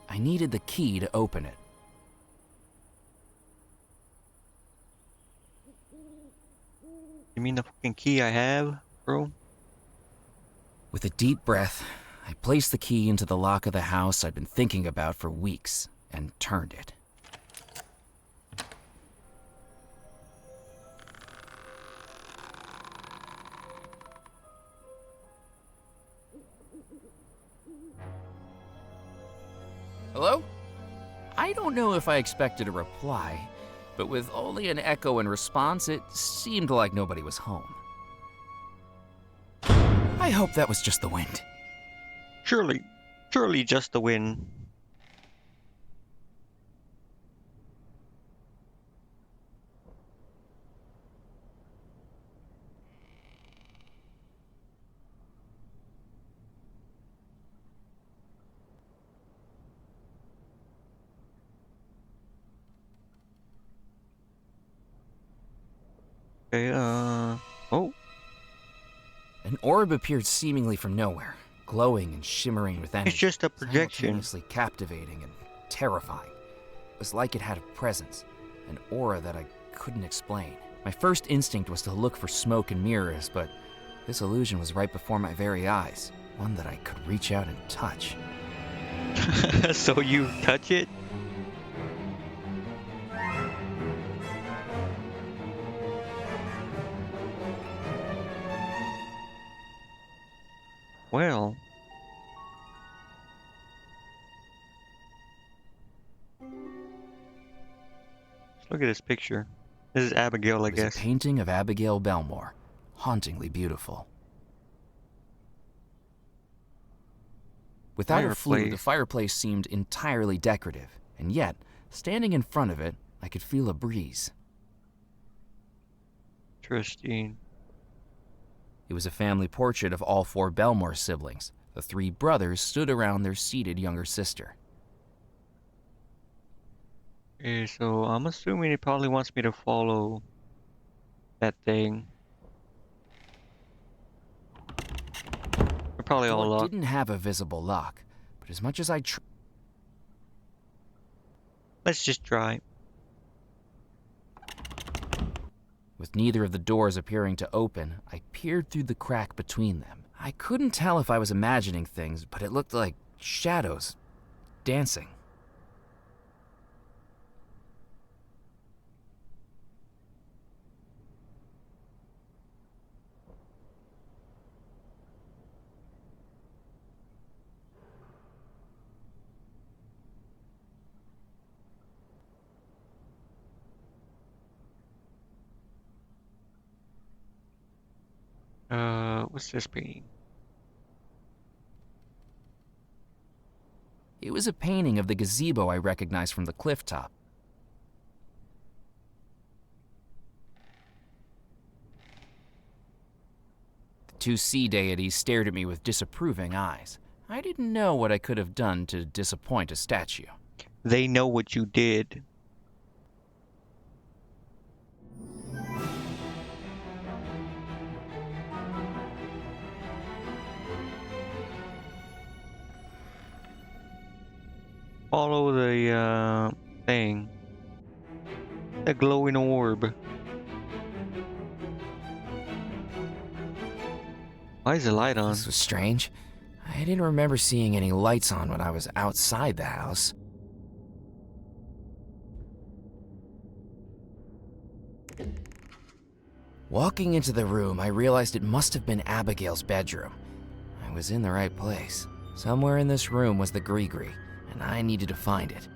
I needed the key to open it. You mean the fucking key I have, bro? With a deep breath, I placed the key into the lock of the house I'd been thinking about for weeks and turned it. Hello? I don't know if I expected a reply, but with only an echo in response, it seemed like nobody was home. I hope that was just the wind. Surely just the wind. Okay, oh, An orb appeared seemingly from nowhere, glowing and shimmering with energy. it's just a projection. Simultaneously captivating and terrifying. It was like it had a presence, an aura that I couldn't explain. My first instinct was to look for smoke and mirrors, but this illusion was right before my very eyes, one that I could reach out and touch. So you touch it? Well. Let's look at this picture. This is Abigail, I It was a guess. painting of Abigail Belmore, hauntingly beautiful. Without a flue, the fireplace seemed entirely decorative, and yet, standing in front of it, I could feel a breeze. Interesting. It was a family portrait of all 4 Belmore siblings. The 3 brothers stood around their seated younger sister. Okay, so I'm assuming it probably wants me to follow that thing. We're probably The all door locked. didn't have a visible lock, but as much as I Let's just try. With neither of the doors appearing to open, I peered through the crack between them. I couldn't tell if I was imagining things, but it looked like shadows dancing. What's this painting? It was a painting of the gazebo I recognized from the cliff top. The 2 sea deities stared at me with disapproving eyes. I didn't know what I could have done to disappoint a statue. They know what you did. Follow the thing. The glowing orb. Why is the light on? This was strange. I didn't remember seeing any lights on when I was outside the house. Walking into the room, I realized it must have been Abigail's bedroom. I was in the right place. Somewhere in this room was the Gree-Gree, and I needed to find it.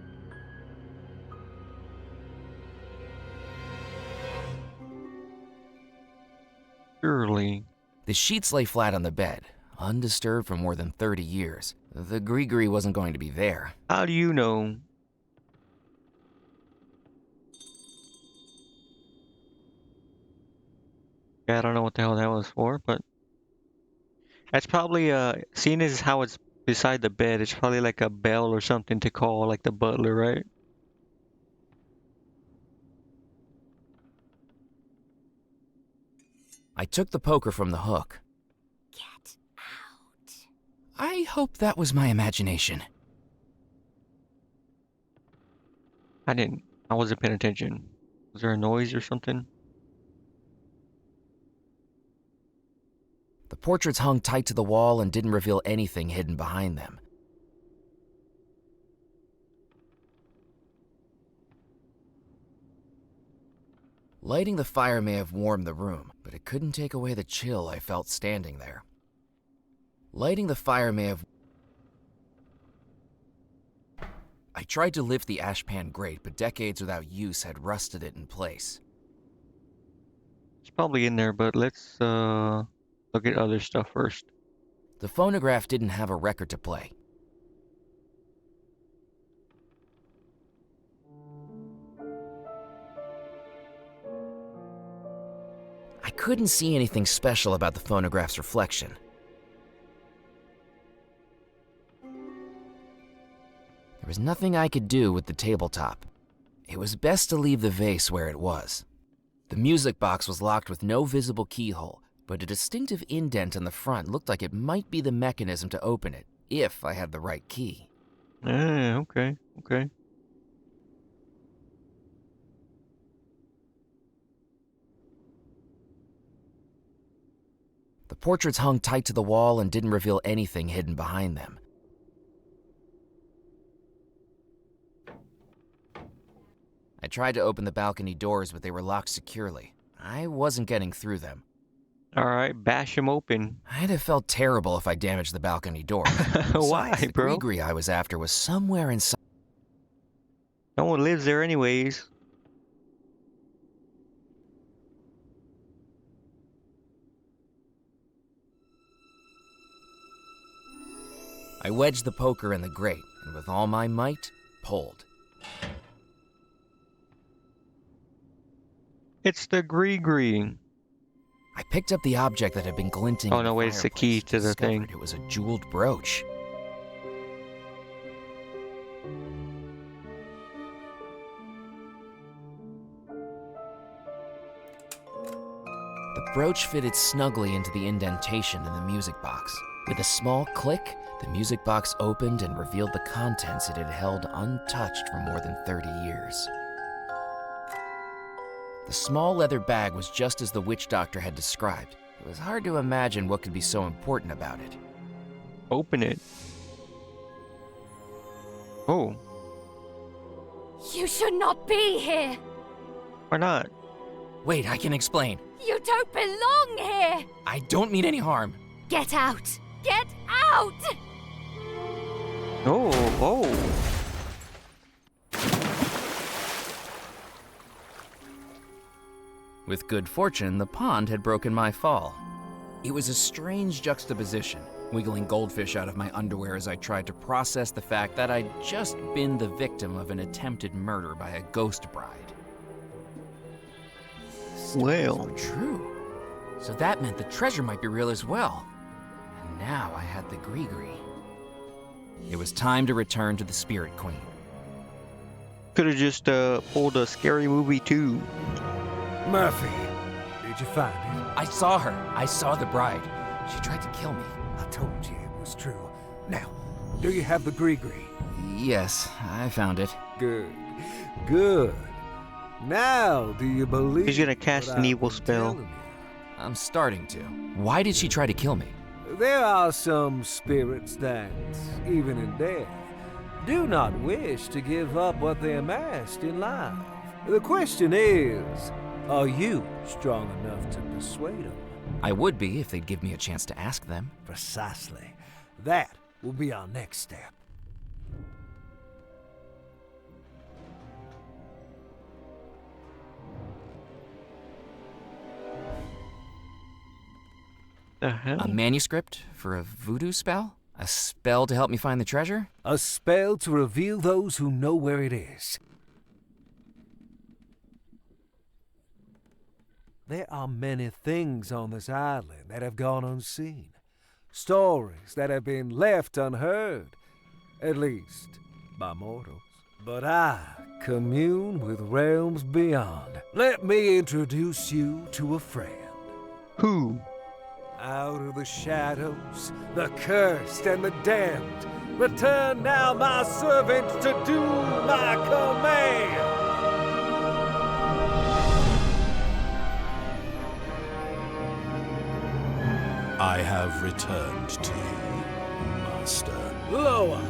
Surely. The sheets lay flat on the bed, undisturbed for more than 30 years. The Gree-Gree wasn't going to be there. How do you know? Yeah, I don't know what the hell that was for, but that's probably seeing as how it's beside the bed, it's probably like a bell or something to call like the butler, right? I took the poker from the hook. Get out. I hope that was my imagination. I wasn't paying attention. Was there a noise or something? The portraits hung tight to the wall and didn't reveal anything hidden behind them. Lighting the fire may have warmed the room, but it couldn't take away the chill I felt standing there. Lighting the fire may have... I tried to lift the ashpan grate, but decades without use had rusted it in place. It's probably in there, but let's look at other stuff first. The phonograph didn't have a record to play. I couldn't see anything special about the phonograph's reflection. There was nothing I could do with the tabletop. It was best to leave the vase where it was. The music box was locked with no visible keyhole, but a distinctive indent on the front looked like it might be the mechanism to open it, if I had the right key. Okay. The portraits hung tight to the wall and didn't reveal anything hidden behind them. I tried to open the balcony doors, but they were locked securely. I wasn't getting through them. Alright, bash him open. I'd have felt terrible if I damaged the balcony door. Why, Besides, the bro? gree I was after was somewhere inside. No one lives there anyways. I wedged the poker in the grate, and with all my might, pulled. It's the gree. I picked up the object that had been glinting. Oh in no, the wait, it's the key fireplace to and the thing. discovered it was a jeweled brooch. The brooch fitted snugly into the indentation in the music box. With a small click, the music box opened and revealed the contents it had held untouched for more than 30 years. The small leather bag was just as the witch doctor had described. It was hard to imagine what could be so important about it. Open it. Oh, You should not be here. why not? Wait, I can explain. You don't belong here. I don't mean any harm. Get out. Get out. Oh. With good fortune, the pond had broken my fall. It was a strange juxtaposition, wiggling goldfish out of my underwear as I tried to process the fact that I'd just been the victim of an attempted murder by a ghost bride. Well. True. So that meant the treasure might be real as well. And now I had the gree. It was time to return to the Spirit Queen. Could have just pulled a scary movie too. Murphy, did you find it? I saw her. I saw the bride. She tried to kill me. I told you it was true. Now, do you have the gree? Yes, I found it. Good. Now, do you believe He's gonna cast what an I've evil been spell. telling you? I'm starting to. Why did she try to kill me? There are some spirits that, even in death, do not wish to give up what they amassed in life. The question is, are you strong enough to persuade them? I would be if they'd give me a chance to ask them. Precisely. That will be our next step. The hell? A manuscript for a voodoo spell? A spell to help me find the treasure? A spell to reveal those who know where it is. There are many things on this island that have gone unseen. Stories that have been left unheard, at least by mortals. But I commune with realms beyond. Let me introduce you to a friend. Who? Out of the shadows, the cursed and the damned, return now, my servants, to do my command! I have returned to you, Master. Loa,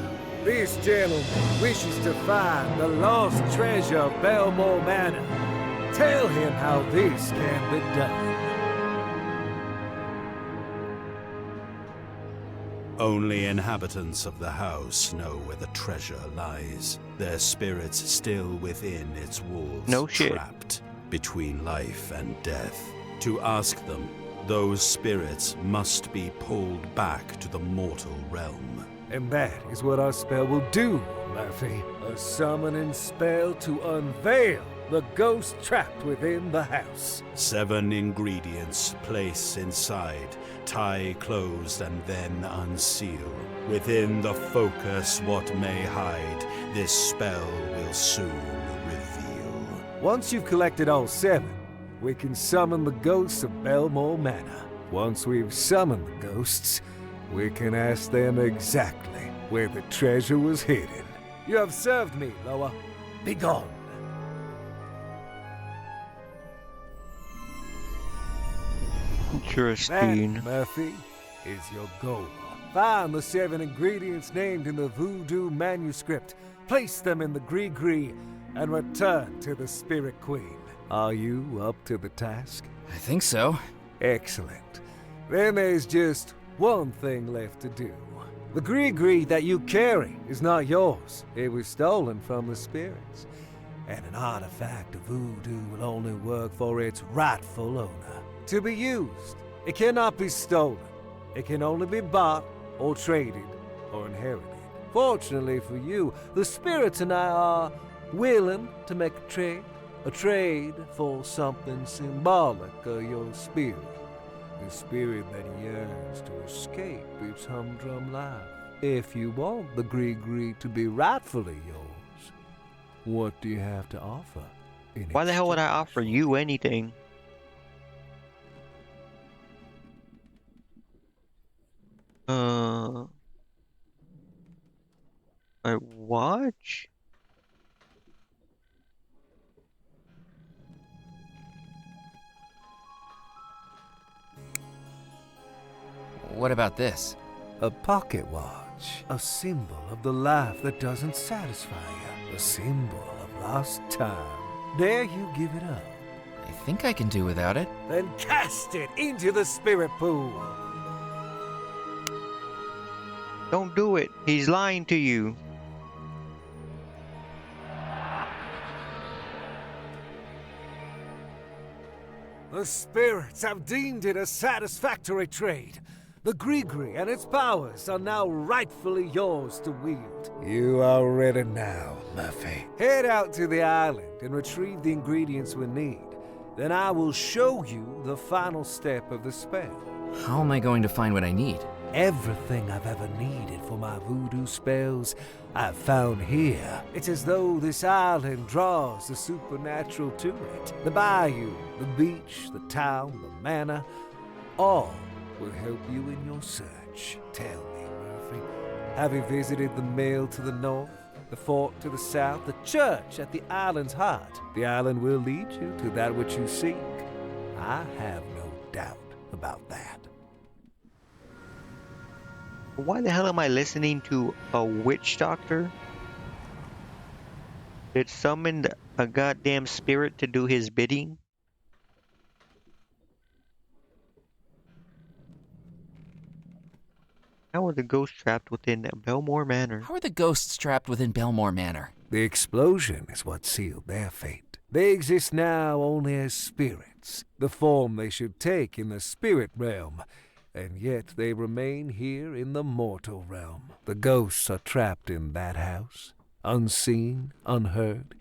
this gentleman wishes to find the lost treasure of Belmore Manor. Tell him how this can be done. Only inhabitants of the house know where the treasure lies. Their spirits still within its walls, No shit. trapped between life and death. To ask them, those spirits must be pulled back to the mortal realm. And that is what our spell will do, Murphy. A summoning spell to unveil the ghost trapped within the house. 7 ingredients place inside, tie closed and then unseal. Within the focus what may hide, this spell will soon reveal. Once you've collected all 7, we can summon the ghosts of Belmore Manor. Once we've summoned the ghosts, we can ask them exactly where the treasure was hidden. You have served me, Loa. Be gone. Interesting. That, Murphy, is your goal. Find the 7 ingredients named in the voodoo manuscript, place them in the gree, and return to the Spirit Queen. Are you up to the task? I think so. Excellent. Then there's just one thing left to do. The gree that you carry is not yours. It was stolen from the spirits. And an artifact of voodoo will only work for its rightful owner. To be used, it cannot be stolen. It can only be bought or traded or inherited. Fortunately for you, the spirits and I are willing to make a trade for something symbolic of your spirit. The spirit that yearns to escape its humdrum life. If you want the gree to be rightfully yours, what do you have to offer? Why the hell would I offer you anything? A watch? What about this? A pocket watch, a symbol of the life that doesn't satisfy you, a symbol of lost time. Dare you give it up? I think I can do without it. Then cast it into the spirit pool. Don't do it. He's lying to you. The spirits have deemed it a satisfactory trade. The gree and its powers are now rightfully yours to wield. You are ready now, Murphy. Head out to the island and retrieve the ingredients we need. Then I will show you the final step of the spell. How am I going to find what I need? Everything I've ever needed for my voodoo spells, I've found here. It's as though this island draws the supernatural to it. The bayou, the beach, the town, the manor, all will help you in your search. Tell me, Murphy, have you visited the mill to the north, the fort to the south, the church at the island's heart? The island will lead you to that which you seek. I have no doubt about that. Why the hell am I listening to a witch doctor? It summoned a goddamn spirit to do his bidding? How are the ghosts trapped within Belmore Manor? How are the ghosts trapped within Belmore Manor? The explosion is what sealed their fate. They exist now only as spirits, the form they should take in the spirit realm, and yet they remain here in the mortal realm. The ghosts are trapped in that house, unseen, unheard,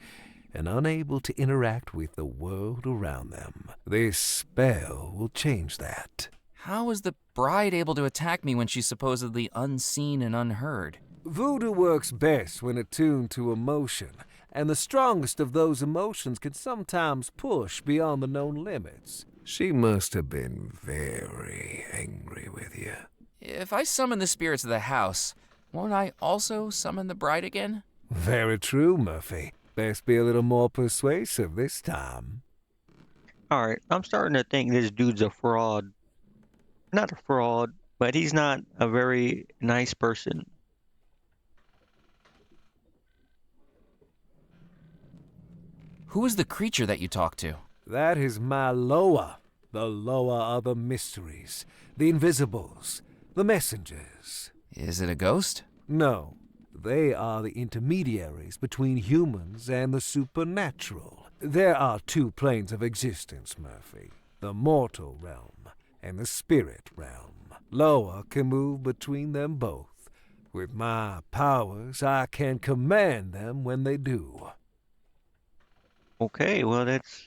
and unable to interact with the world around them. This spell will change that. How is the bride able to attack me when she's supposedly unseen and unheard? Voodoo works best when attuned to emotion, and the strongest of those emotions can sometimes push beyond the known limits. She must have been very angry with you. If I summon the spirits of the house, won't I also summon the bride again? Very true, Murphy. Best be a little more persuasive this time. Alright, I'm starting to think this dude's a fraud. Not a fraud, but he's not a very nice person. Who is the creature that you talked to? That is my Loa, the Loa of the mysteries, the invisibles, the messengers. Is it a ghost? No, they are the intermediaries between humans and the supernatural. There are two planes of existence, Murphy, the mortal realm and the spirit realm. Loa can move between them both. With my powers, I can command them when they do. Okay, well that's...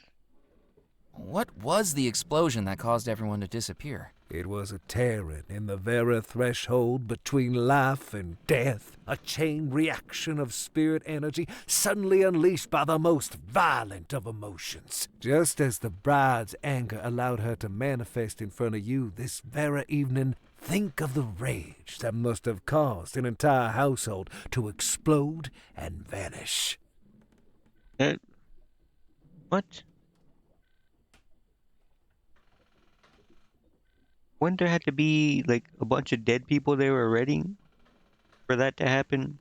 What was the explosion that caused everyone to disappear? It was a tearing in the very threshold between life and death, a chain reaction of spirit energy suddenly unleashed by the most violent of emotions. Just as the bride's anger allowed her to manifest in front of you this very evening, think of the rage that must have caused an entire household to explode and vanish. What? Wouldn't there have to be, like, a bunch of dead people there already for that to happen?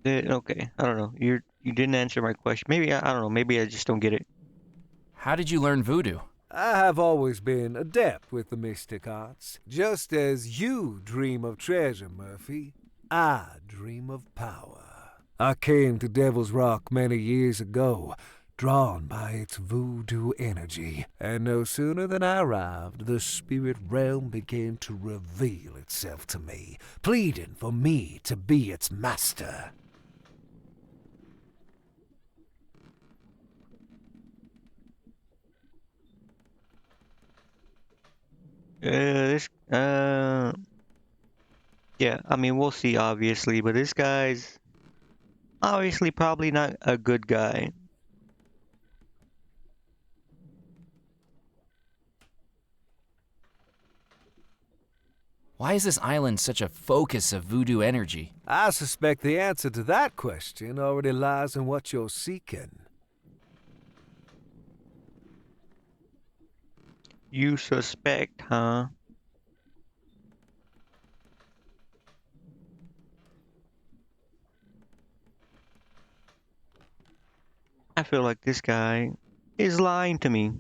Okay, I don't know. You didn't answer my question. Maybe I don't know. Maybe I just don't get it. How did you learn voodoo? I have always been adept with the mystic arts. Just as you dream of treasure, Murphy, I dream of power. I came to Devil's Rock many years ago, drawn by its voodoo energy, and no sooner than I arrived, the spirit realm began to reveal itself to me, pleading for me to be its master. This yeah. I mean, we'll see, obviously, but this guy's obviously probably not a good guy. Why is this island such a focus of voodoo energy? I suspect the answer to that question already lies in what you're seeking. You suspect, huh? I feel like this guy is lying to me.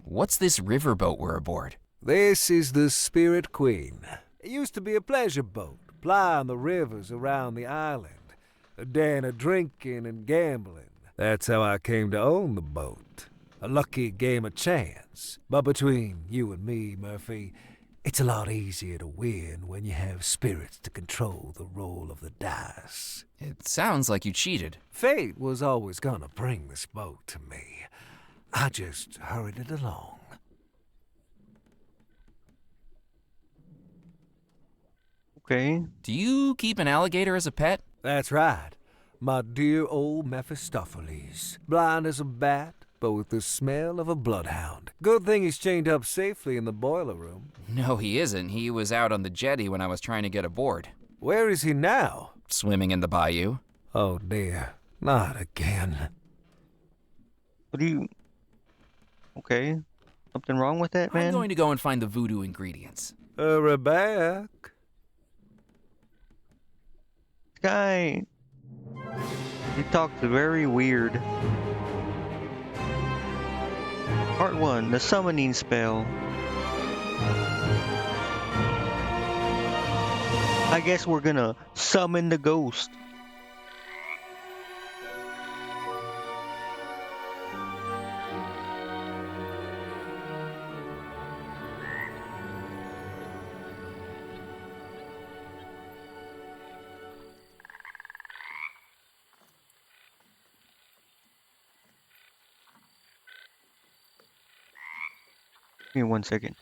What's this riverboat we're aboard? This is the Spirit Queen. It used to be a pleasure boat, plying the rivers around the island, a den of drinking and gambling. That's how I came to own the boat. A lucky game of chance. But between you and me, Murphy, it's a lot easier to win when you have spirits to control the roll of the dice. It sounds like you cheated. Fate was always gonna bring this boat to me. I just hurried it along. Okay. Do you keep an alligator as a pet? That's right. My dear old Mephistopheles. Blind as a bat, but with the smell of a bloodhound. Good thing he's chained up safely in the boiler room. No, he isn't. He was out on the jetty when I was trying to get aboard. Where is he now? Swimming in the bayou. Oh dear, not again. What do you... Okay. Something wrong with that, man? I'm going to go and find the voodoo ingredients. Hurry back. This guy... He talks very weird. Part 1, the summoning spell. I guess we're gonna summon the ghost. Give me 1 second.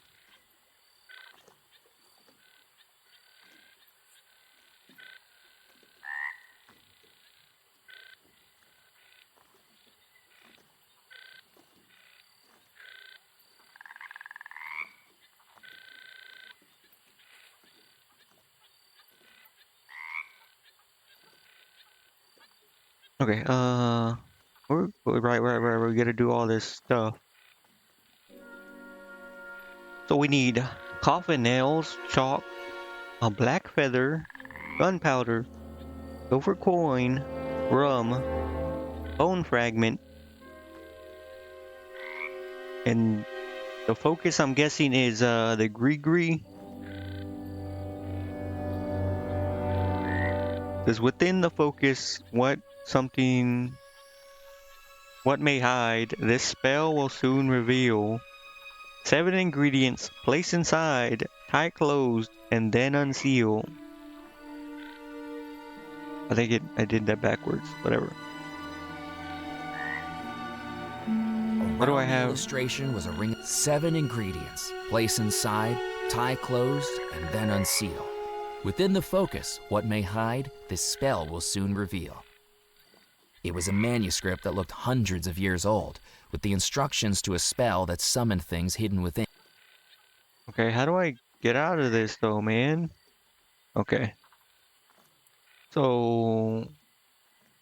Okay, right. We gotta do all this stuff. So we need coffin nails, chalk, a black feather, gunpowder, silver coin, rum, bone fragment, and the focus I'm guessing is the gree. Because within the focus, what may hide, this spell will soon reveal. 7 ingredients, place inside, tie closed, and then unseal. I did that backwards, whatever. What do I have? The illustration was a ring of 7 ingredients. Place inside, tie closed, and then unseal. Within the focus, what may hide, this spell will soon reveal. It was a manuscript that looked hundreds of years old, with the instructions to a spell that summoned things hidden within. Okay, how do I get out of this though, man? Okay. So,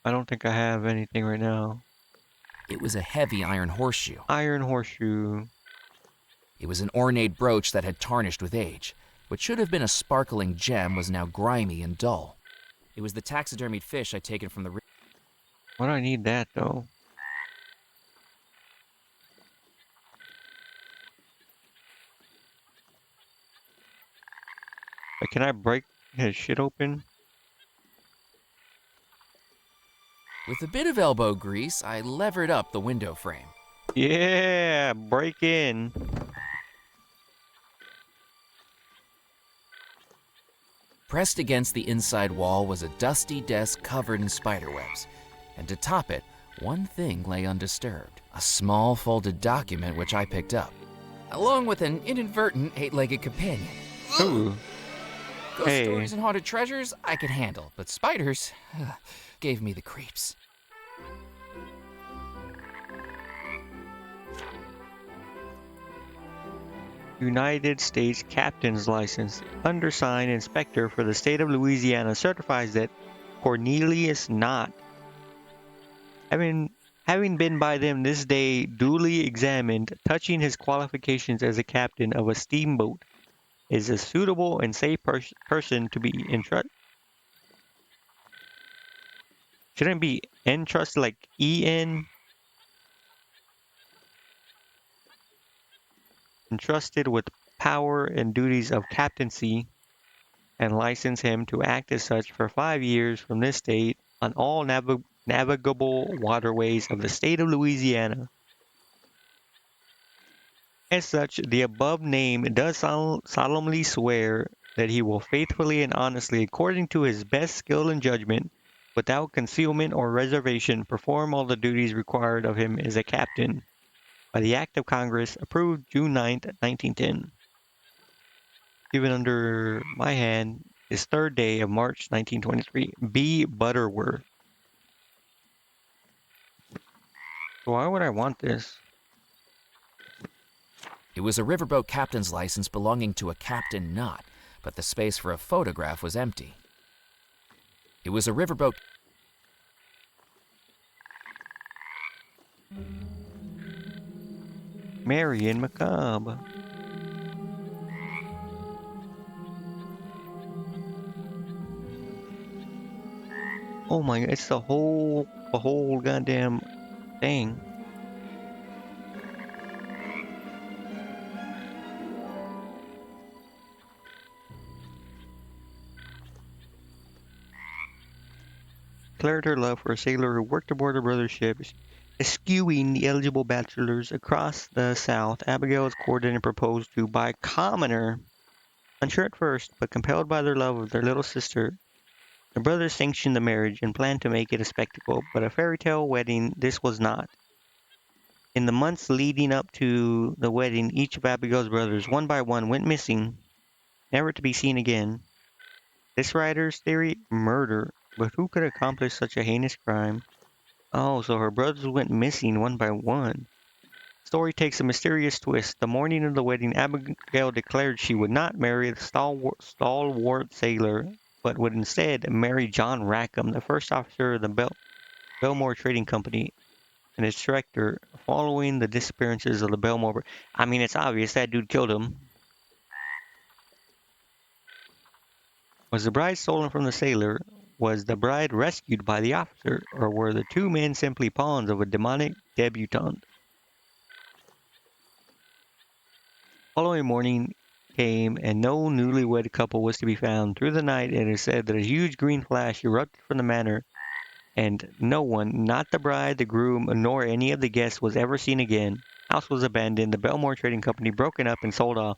I don't think I have anything right now. It was a heavy iron horseshoe. Iron horseshoe. It was an ornate brooch that had tarnished with age, What should have been a sparkling gem was now grimy and dull. It was the taxidermied fish I'd taken from the Why do I need that though? Like, can I break his shit open? With a bit of elbow grease, I levered up the window frame. Yeah, break in. Pressed against the inside wall was a dusty desk covered in spiderwebs, and to top it, one thing lay undisturbed, a small folded document which I picked up, along with an inadvertent 8-legged companion. Ooh. Ghost Hey. stories and haunted treasures I could handle, but spiders gave me the creeps. United States Captain's License. Undersigned Inspector for the State of Louisiana certifies that Cornelius Knott, having been by them this day duly examined, touching his qualifications as a captain of a steamboat, is a suitable and safe person to be entrusted. Shouldn't it be entrusted like EN? Entrusted with power and duties of captaincy, and license him to act as such for 5 years from this date on all navigable waterways of the state of Louisiana. As such, the above name does solemnly swear that he will faithfully and honestly, according to his best skill and judgment, without concealment or reservation, perform all the duties required of him as a captain, by the Act of Congress approved June 9th, 1910. Given under my hand is 3rd day of March 1923. B. Butterworth. Why would I want this? It was a riverboat captain's license belonging to a Captain Knott, but the space for a photograph was empty. It was a riverboat. Marion Macabre. Oh my, it's the whole goddamn thing. Declared her love for a sailor who worked aboard her brother's ship, eschewing the eligible bachelors across the South. Abigail was courted and proposed to by commoner. Unsure at first, but compelled by their love of their little sister, the brothers sanctioned the marriage and planned to make it a spectacle, but a fairy tale wedding this was not. In the months leading up to the wedding, each of Abigail's brothers, one by one, went missing, never to be seen again. This writer's theory? Murder. But who could accomplish such a heinous crime? Oh, so her brothers went missing one by one. Story takes a mysterious twist. The morning of the wedding, Abigail declared she would not marry the stalwart sailor, but would instead marry John Rackham, the first officer of the Belmore Trading Company and its director, following the disappearances of the Belmore. I mean, it's obvious that dude killed him. Was the bride stolen from the sailor? Was the bride rescued by the officer? Or were the two men simply pawns of a demonic debutante? Following morning came, and no newlywed couple was to be found. Through the night, it is said that a huge green flash erupted from the manor, and no one, not the bride, the groom, nor any of the guests, was ever seen again. House was abandoned, the Belmore Trading Company broken up and sold off.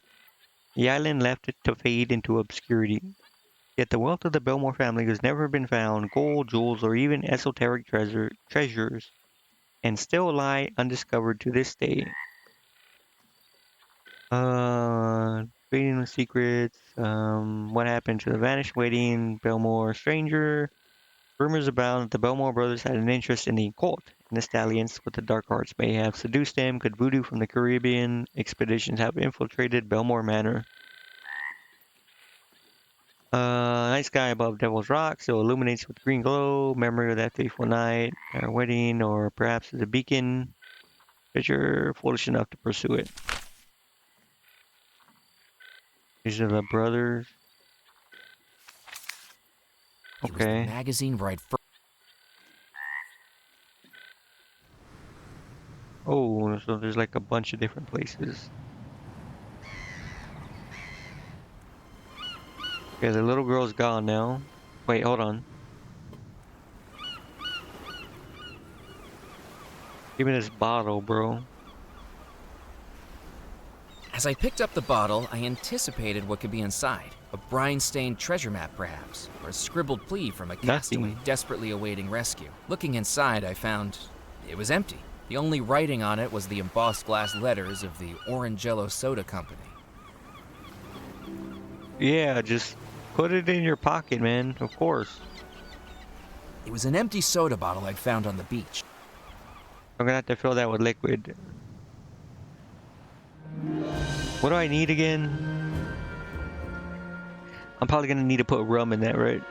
The island left it to fade into obscurity. Yet the wealth of the Belmore family has never been found, gold, jewels, or even esoteric treasures, and still lie undiscovered to this day. Trading with secrets, what happened to the vanished wedding, Belmore stranger. Rumors abound that the Belmore brothers had an interest in the occult, and this dalliance with the dark arts may have seduced them. Could voodoo from the Caribbean expeditions have infiltrated Belmore Manor? Night sky above Devil's Rock still illuminates with green glow. Memory of that fateful night, our wedding, or perhaps as a beacon. But you're foolish enough to pursue it. These are the brothers. It was the Okay. magazine where I'd first. Oh, so there's like a bunch of different places. Okay, the little girl's gone now. Wait, hold on. Give me this bottle, bro. As I picked up the bottle, I anticipated what could be inside. A brine-stained treasure map, perhaps, or a scribbled plea from a castaway Nothing. desperately awaiting rescue. Looking inside, I found it was empty. The only writing on it was the embossed glass letters of the Orangello Soda Company. Yeah, just put it in your pocket, man. Of course. It was an empty soda bottle I'd found on the beach. I'm gonna have to fill that with liquid. What do I need again? I'm probably gonna need to put rum in that, right?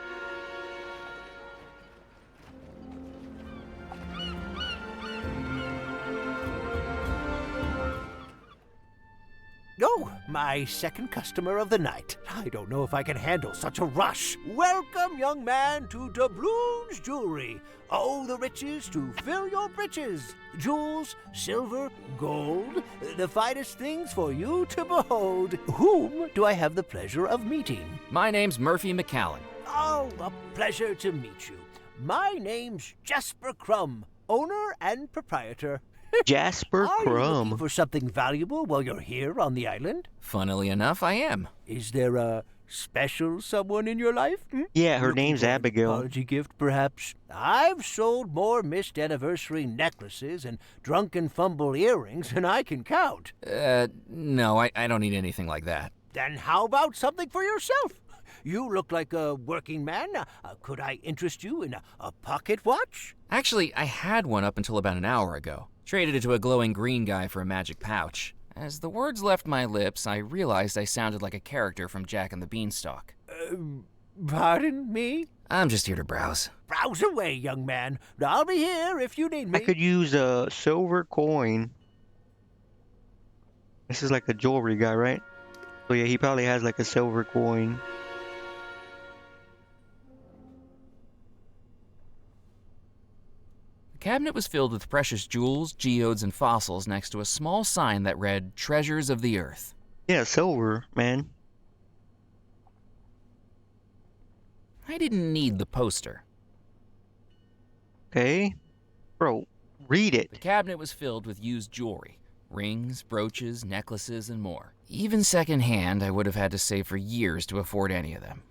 Oh, my second customer of the night. I don't know if I can handle such a rush. Welcome, young man, to Doubloon's Jewelry. Oh, the riches to fill your breeches. Jewels, silver, gold, the finest things for you to behold. Whom do I have the pleasure of meeting? My name's Murphy McCallan. Oh, a pleasure to meet you. My name's Jasper Crumb, owner and proprietor. Jasper Are you looking Crumb. for something valuable while you're here on the island? Funnily enough, I am. Is there a special someone in your life? Yeah, her Looking name's for an Abigail. apology gift, perhaps? I've sold more missed anniversary necklaces and drunken fumble earrings than I can count. No, I don't need anything like that. Then how about something for yourself? You look like a working man. Could I interest you in a pocket watch? Actually, I had one up until about an hour ago. Traded it to a glowing green guy for a magic pouch. As the words left my lips, I realized I sounded like a character from Jack and the Beanstalk. Pardon me? I'm just here to browse. Browse away, young man. I'll be here if you need me. I could use a silver coin. This is like a jewelry guy, right? So yeah, he probably has like a silver coin. The cabinet was filled with precious jewels, geodes, and fossils next to a small sign that read, Treasures of the Earth. Yeah, silver, man. I didn't need the poster. Okay. Bro, read The it. cabinet was filled with used jewelry. Rings, brooches, necklaces, and more. Even secondhand, I would have had to save for years to afford any of them.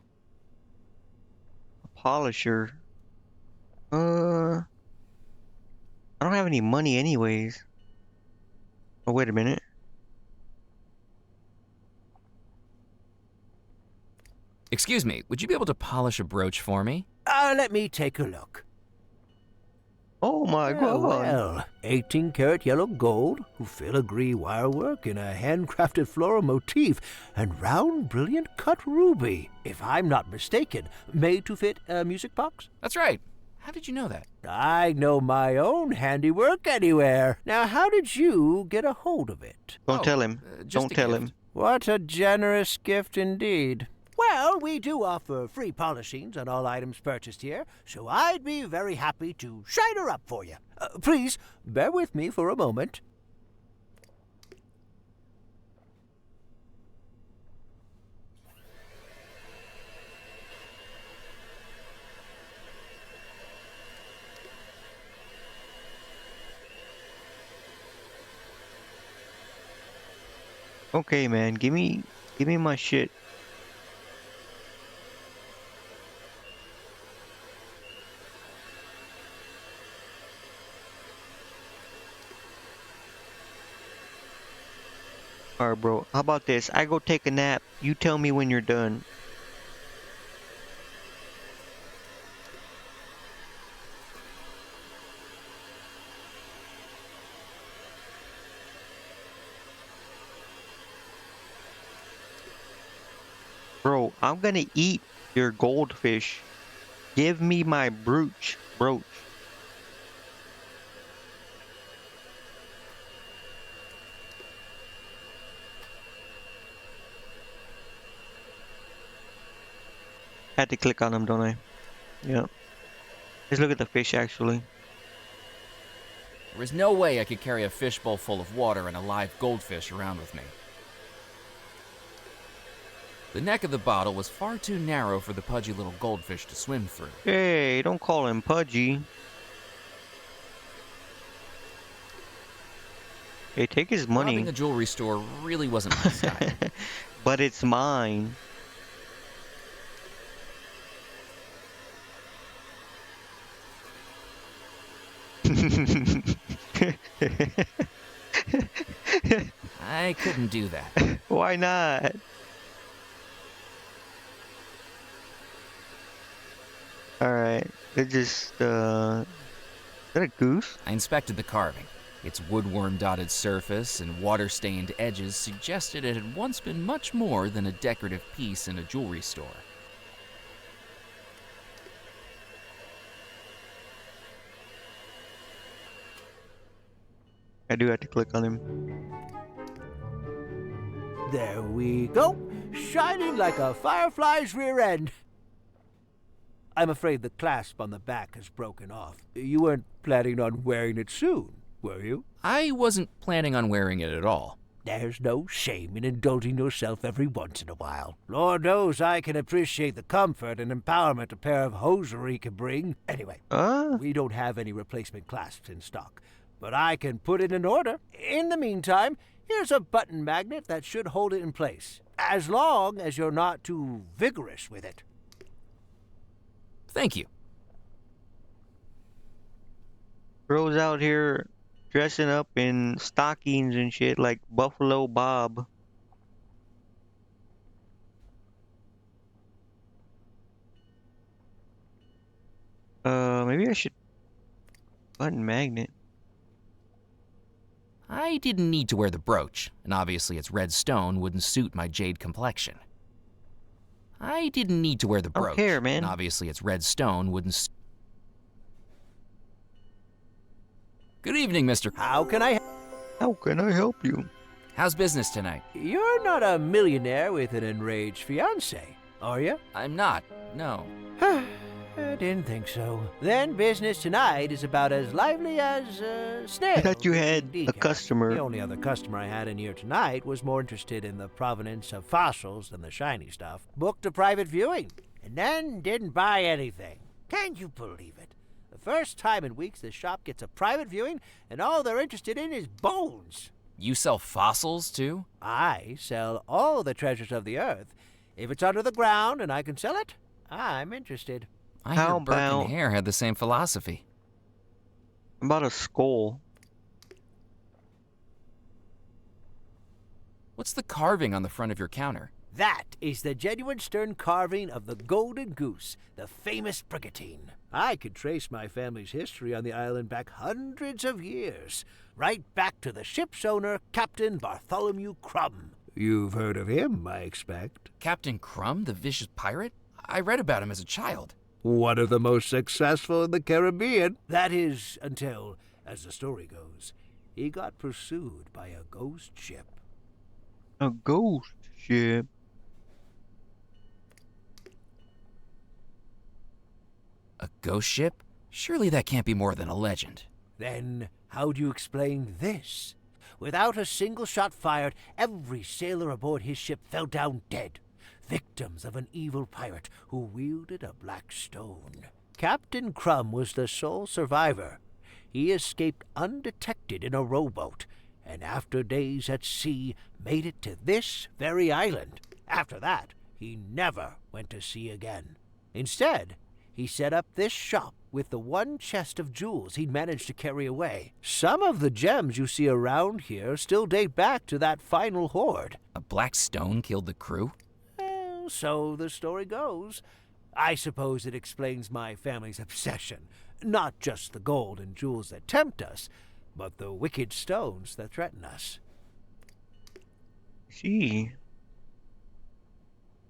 A polisher. I don't have any money anyways. Oh, wait a minute. Excuse me, would you be able to polish a brooch for me? Let me take a look. Oh my god. Well, 18-karat yellow gold, filigree wirework in a handcrafted floral motif, and round, brilliant cut ruby. If I'm not mistaken, made to fit a music box? That's right. How did you know that? I know my own handiwork anywhere. Now, how did you get a hold of it? Don't tell him. Just Don't a tell gift. him. What a generous gift indeed. Well, we do offer free polishings on all items purchased here, so I'd be very happy to shine her up for you. Please, bear with me for a moment. Okay, man. Give me my shit. Alright, bro. How about this? I go take a nap. You tell me when you're done. Bro, I'm gonna eat your goldfish. Give me my brooch. Had to click on them, don't I? Yeah. Let's look at the fish, actually. There is no way I could carry a fishbowl full of water and a live goldfish around with me. The neck of the bottle was far too narrow for the pudgy little goldfish to swim through. Hey, don't call him pudgy. Hey, take his money. Robbing a jewelry store really wasn't my style. But it's mine. I couldn't do that. Why not? Alright, it just, is that a goose? I inspected the carving. Its woodworm-dotted surface and water-stained edges suggested it had once been much more than a decorative piece in a jewelry store. I do have to click on him. There we go. Shining like a firefly's rear end. I'm afraid the clasp on the back has broken off. You weren't planning on wearing it soon, were you? I wasn't planning on wearing it at all. There's no shame in indulging yourself every once in a while. Lord knows I can appreciate the comfort and empowerment a pair of hosiery can bring. Anyway, we don't have any replacement clasps in stock, but I can put it in order. In the meantime, here's a button magnet that should hold it in place, as long as you're not too vigorous with it. Thank you. Bro's out here dressing up in stockings and shit like Buffalo Bob. Maybe I should button magnet. I didn't need to wear the brooch, and obviously its red stone wouldn't suit my jade complexion. I didn't need to wear the brooch, care, man. and obviously its red stone wouldn't Good evening, Mr. How can I help you? How's business tonight? You're not a millionaire with an enraged fiancé, are you? I'm not, no. I didn't think so. Then business tonight is about as lively as snails. I thought you had in a decaf. customer. The only other customer I had in here tonight was more interested in the provenance of fossils than the shiny stuff. Booked a private viewing, and then didn't buy anything. Can you believe it? The first time in weeks this shop gets a private viewing, and all they're interested in is bones. You sell fossils, too? I sell all the treasures of the earth. If it's under the ground and I can sell it, I'm interested. I How hear Burke about- and Hare had the same philosophy. About a skull. What's the carving on the front of your counter? That is the genuine stern carving of the golden goose, the famous brigantine. I could trace my family's history on the island back hundreds of years, right back to the ship's owner, Captain Bartholomew Crumb. You've heard of him, I expect. Captain Crumb, the vicious pirate? I read about him as a child. One of the most successful in the Caribbean. That is, until, as the story goes, he got pursued by a ghost ship. A ghost ship. A ghost ship? Surely that can't be more than a legend. Then how do you explain this? Without a single shot fired, every sailor aboard his ship fell down dead, victims of an evil pirate who wielded a black stone. Captain Crumb was the sole survivor. He escaped undetected in a rowboat, and after days at sea, made it to this very island. After that, he never went to sea again. Instead, he set up this shop with the one chest of jewels he'd managed to carry away. Some of the gems you see around here still date back to that final hoard. A black stone killed the crew? Well, so the story goes. I suppose it explains my family's obsession. Not just the gold and jewels that tempt us, but the wicked stones that threaten us. Gee.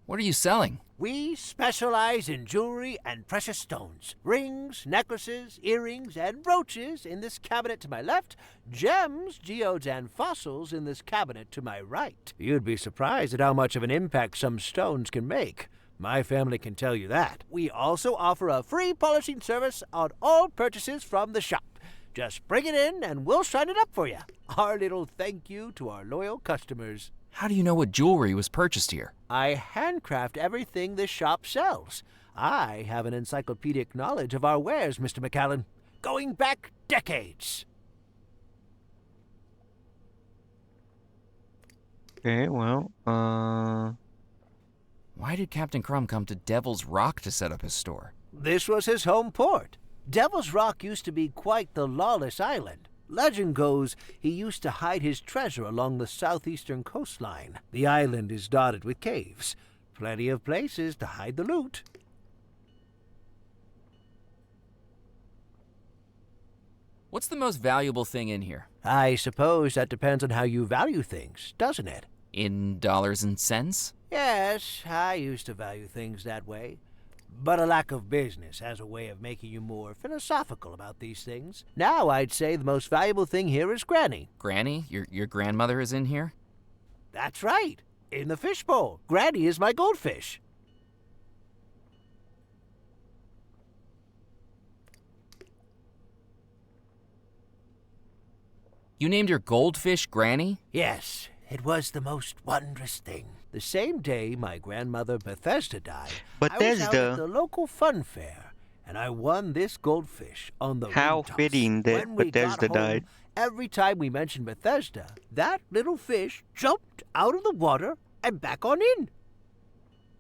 What are you selling? We specialize in jewelry and precious stones. Rings, necklaces, earrings, and brooches in this cabinet to my left. Gems, geodes, and fossils in this cabinet to my right. You'd be surprised at how much of an impact some stones can make. My family can tell you that. We also offer a free polishing service on all purchases from the shop. Just bring it in and we'll shine it up for you. Our little thank you to our loyal customers. How do you know what jewelry was purchased here? I handcraft everything this shop sells. I have an encyclopedic knowledge of our wares, Mr. McAllen, going back decades. Okay, well, Why did Captain Crumb come to Devil's Rock to set up his store? This was his home port. Devil's Rock used to be quite the lawless island. Legend goes he used to hide his treasure along the southeastern coastline. The island is dotted with caves. Plenty of places to hide the loot. What's the most valuable thing in here? I suppose that depends on how you value things, doesn't it? In dollars and cents? Yes, I used to value things that way. But a lack of business has a way of making you more philosophical about these things. Now I'd say the most valuable thing here is Granny. Granny? Your grandmother is in here? That's right. In the fishbowl. Granny is my goldfish. You named your goldfish Granny? Yes, it was the most wondrous thing. The same day my grandmother Bethesda died, I was out at the local fun fair, and I won this goldfish on the how ring toss. fitting that When we Bethesda got home, died. every time we mentioned Bethesda, that little fish jumped out of the water and back on in.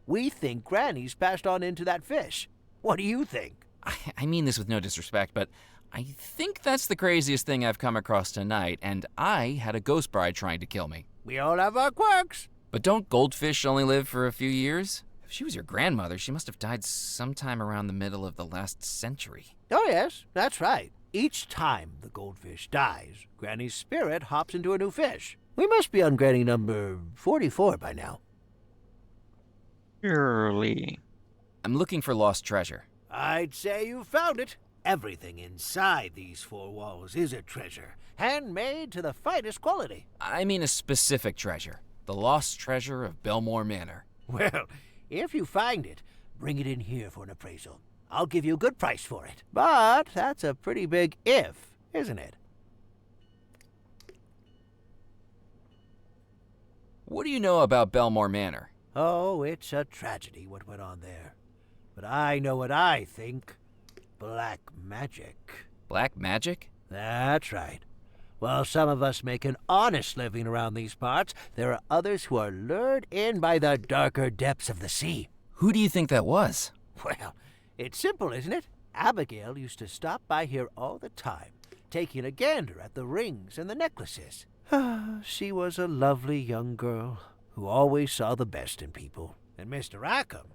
We think Granny's passed on into that fish. What do you think? I mean this with no disrespect, but I think that's the craziest thing I've come across tonight, and I had a ghost bride trying to kill me. We all have our quirks. But don't goldfish only live for a few years? If she was your grandmother, she must have died sometime around the middle of the last century. Oh, yes, that's right. Each time the goldfish dies, Granny's spirit hops into a new fish. We must be on Granny number 44 by now. Surely. I'm looking for lost treasure. I'd say you found it. Everything inside these four walls is a treasure, handmade to the finest quality. I mean a specific treasure. The lost treasure of Belmore Manor. Well, if you find it, bring it in here for an appraisal. I'll give you a good price for it. But that's a pretty big if, isn't it? What do you know about Belmore Manor? Oh, it's a tragedy what went on there. But I know what I think. Black magic. Black magic? That's right. While some of us make an honest living around these parts, there are others who are lured in by the darker depths of the sea. Who do you think that was? Well, it's simple, isn't it? Abigail used to stop by here all the time, taking a gander at the rings and the necklaces. She was a lovely young girl who always saw the best in people. And Mr. Rackham,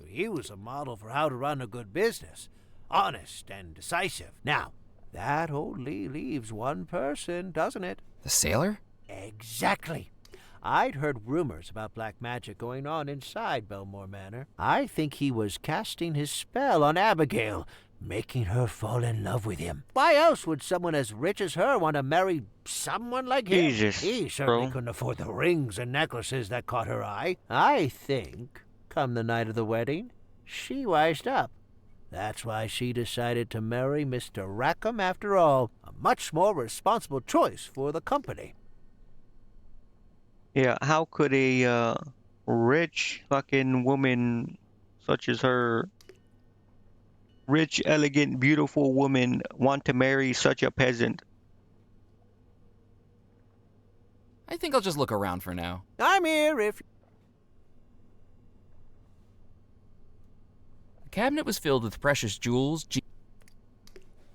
he was a model for how to run a good business. Honest and decisive. Now, that only leaves one person, doesn't it? The sailor? Exactly. I'd heard rumors about black magic going on inside Belmore Manor. I think he was casting his spell on Abigail, making her fall in love with him. Why else would someone as rich as her want to marry someone like him? Jesus, He certainly bro. couldn't afford the rings and necklaces that caught her eye. I think, come the night of the wedding, she wised up. That's why she decided to marry Mr. Rackham after all. A much more responsible choice for the company. Yeah, how could a rich fucking woman such as her, rich, elegant, beautiful woman, want to marry such a peasant? I think I'll just look around for now. I'm here if... The cabinet was filled with precious jewels.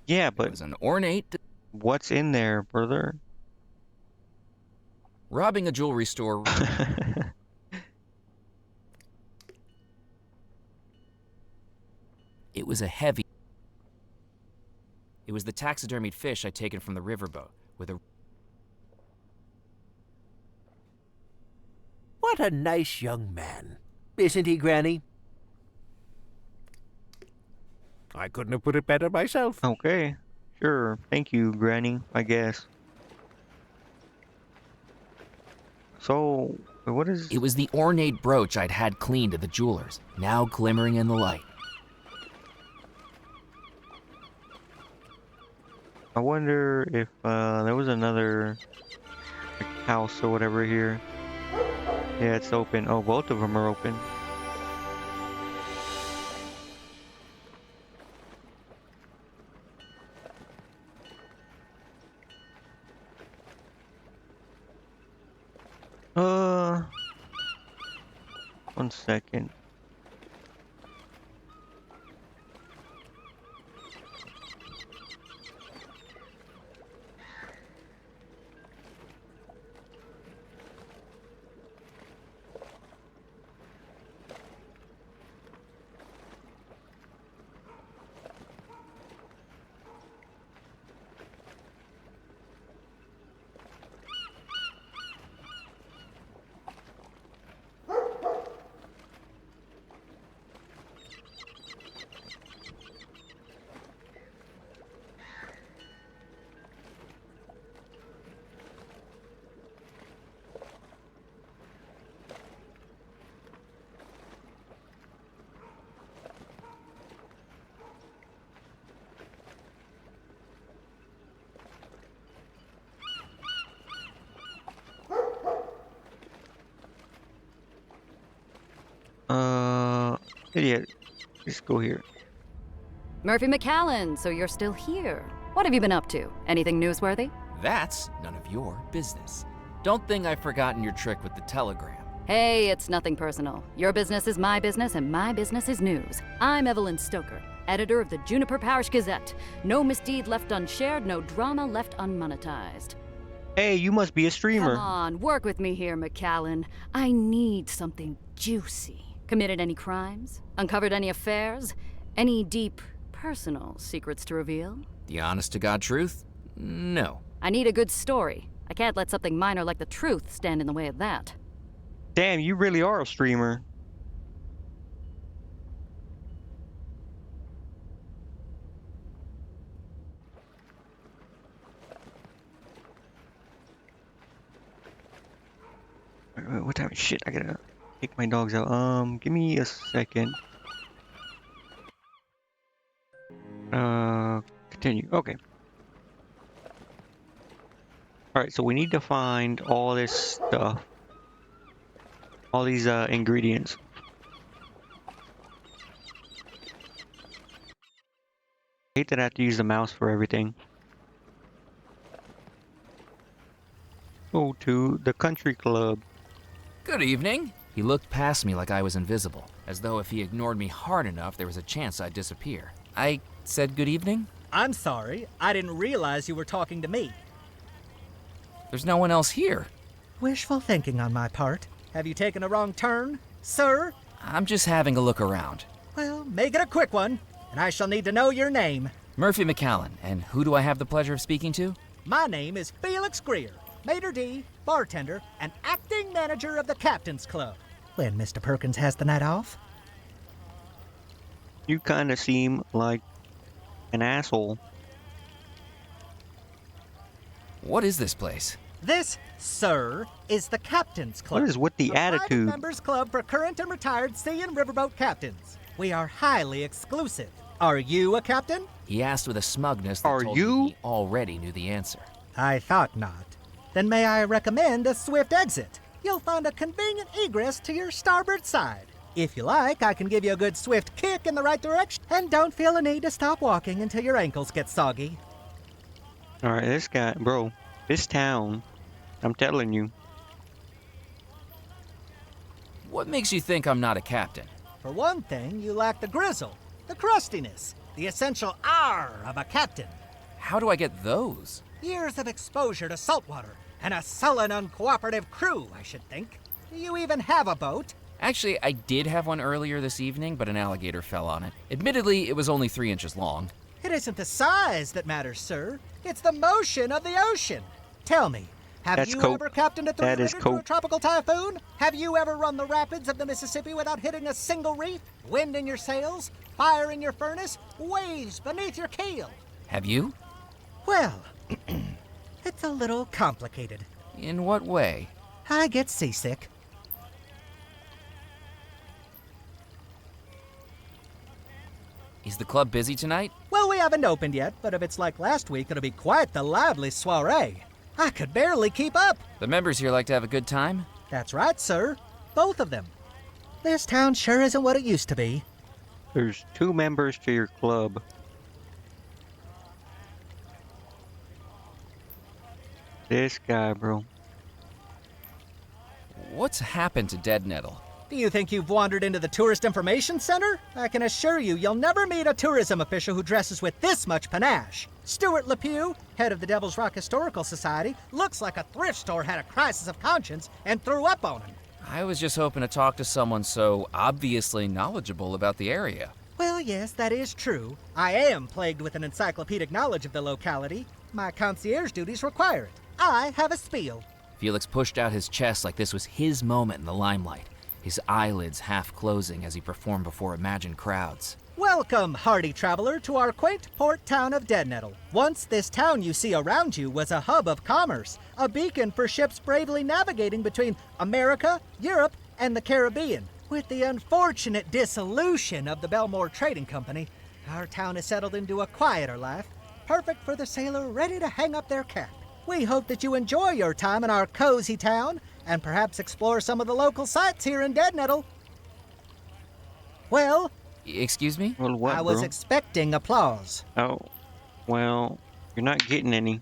Yeah, It but was an ornate... what's in there, brother? Robbing a jewelry store... It was a heavy... It was the taxidermied fish I'd taken from the riverboat, with a... What a nice young man. Isn't he, Granny? I couldn't have put it better myself. Okay, sure. Thank you, Granny, I guess. So, Wait, what is... It was the ornate brooch I'd had cleaned at the jeweler's, now glimmering in the light. I wonder if there was another house or whatever here. Yeah, it's open. Oh, both of them are open. One second. Idiot. Just go here. Murphy McCallan, so you're still here. What have you been up to? Anything newsworthy? That's none of your business. Don't think I've forgotten your trick with the telegram. Hey, it's nothing personal. Your business is my business, and my business is news. I'm Evelyn Stoker, editor of the Juniper Parish Gazette. No misdeed left unshared, no drama left unmonetized. Hey, you must be a streamer. Come on, work with me here, McCallan. I need something juicy. Committed any crimes? Uncovered any affairs? Any deep, personal secrets to reveal? The honest-to-God truth? No. I need a good story. I can't let something minor like the truth stand in the way of that. Damn, you really are a streamer. Wait, what time? Shit, I gotta take my dogs out. Give me a second. Continue. Okay. Alright, so we need to find all this stuff. All these ingredients. I hate that I have to use the mouse for everything. Go to the country club. Good evening. He looked past me like I was invisible, as though if he ignored me hard enough, there was a chance I'd disappear. I said good evening? I'm sorry. I didn't realize you were talking to me. There's no one else here. Wishful thinking on my part. Have you taken a wrong turn, sir? I'm just having a look around. Well, make it a quick one, and I shall need to know your name. Murphy McCallan, and who do I have the pleasure of speaking to? My name is Felix Greer, maitre d', bartender, and acting manager of the Captain's Club. When Mr. Perkins has the night off? You kind of seem like an asshole. What is this place? This, sir, is the Captain's Club. What is with the a private attitude? members club for current and retired sea and riverboat captains. We are highly exclusive. Are you a captain? He asked with a smugness that Are told you? me he already knew the answer. I thought not. Then may I recommend a swift exit? You'll find a convenient egress to your starboard side. If you like, I can give you a good swift kick in the right direction, and don't feel a need to stop walking until your ankles get soggy. Alright, this guy, bro, this town, I'm telling you. What makes you think I'm not a captain? For one thing, you lack the grizzle, the crustiness, the essential R of a captain. How do I get those? Years of exposure to saltwater, and a sullen, uncooperative crew, I should think. Do you even have a boat? Actually, I did have one earlier this evening, but an alligator fell on it. Admittedly, it was only 3 inches long. It isn't the size that matters, sir. It's the motion of the ocean. Tell me, have That's you coke. ever captained a That is three-rigger through a coke. tropical typhoon? Have you ever run the rapids of the Mississippi without hitting a single reef? Wind in your sails, fire in your furnace, waves beneath your keel. Have you? Well, it's a little complicated. In what way? I get seasick. Is the club busy tonight? Well, we haven't opened yet, but if it's like last week, it'll be quite the lively soiree. I could barely keep up. The members here like to have a good time? That's right, sir. Both of them. This town sure isn't what it used to be. There's 2 members to your club. This guy, bro. What's happened to Dead Nettle? Do you think you've wandered into the Tourist Information Center? I can assure you, you'll never meet a tourism official who dresses with this much panache. Stuart LePew, head of the Devil's Rock Historical Society, looks like a thrift store had a crisis of conscience and threw up on him. I was just hoping to talk to someone so obviously knowledgeable about the area. Well, yes, that is true. I am plagued with an encyclopedic knowledge of the locality. My concierge duties require it. I have a spiel. Felix pushed out his chest like this was his moment in the limelight, his eyelids half closing as he performed before imagined crowds. Welcome, hardy traveler, to our quaint port town of Dead Nettle. Once this town you see around you was a hub of commerce, a beacon for ships bravely navigating between America, Europe, and the Caribbean. With the unfortunate dissolution of the Belmore Trading Company, our town has settled into a quieter life, perfect for the sailor ready to hang up their cap. We hope that you enjoy your time in our cozy town and perhaps explore some of the local sites here in Dead Nettle. Well, Excuse me? Well, what, I was bro? expecting applause. Oh, well, you're not getting any.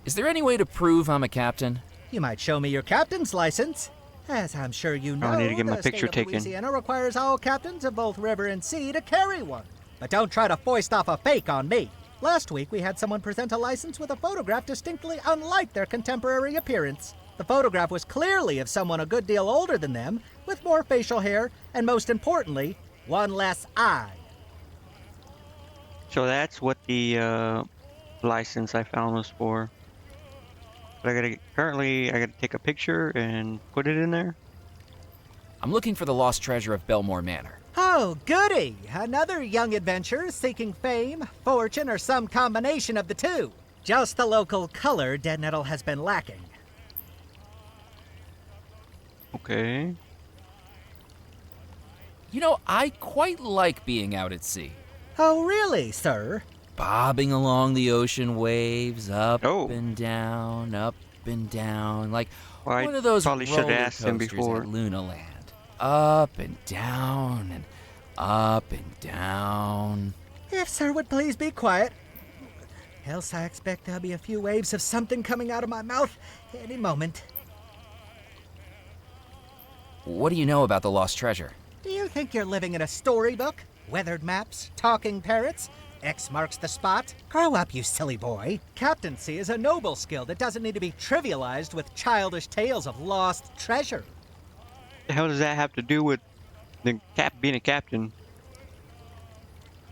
Is there any way to prove I'm a captain? You might show me your captain's license. As I'm sure you know, I need to get my the picture state of taken. Louisiana requires all captains of both river and sea to carry one. But don't try to foist off a fake on me. Last week, we had someone present a license with a photograph distinctly unlike their contemporary appearance. The photograph was clearly of someone a good deal older than them, with more facial hair, and most importantly, one less eye. So that's what the license I found was for. But I gotta take a picture and put it in there. I'm looking for the lost treasure of Belmore Manor. Oh, goody! Another young adventurer seeking fame, fortune, or some combination of the two. Just the local color Dead Nettle has been lacking. Okay. You know, I quite like being out at sea. Oh, really, sir? Bobbing along the ocean waves, up Oh. and down, like Well, I one of those probably should roller have asked him coasters before. at Lunaland. Up and down and up and down. If sir would please be quiet. Else I expect there'll be a few waves of something coming out of my mouth any moment. What do you know about the lost treasure? Do you think you're living in a storybook? Weathered maps, talking parrots, X marks the spot? Grow up, you silly boy. Captaincy is a noble skill that doesn't need to be trivialized with childish tales of lost treasure. The hell does that have to do with being a captain?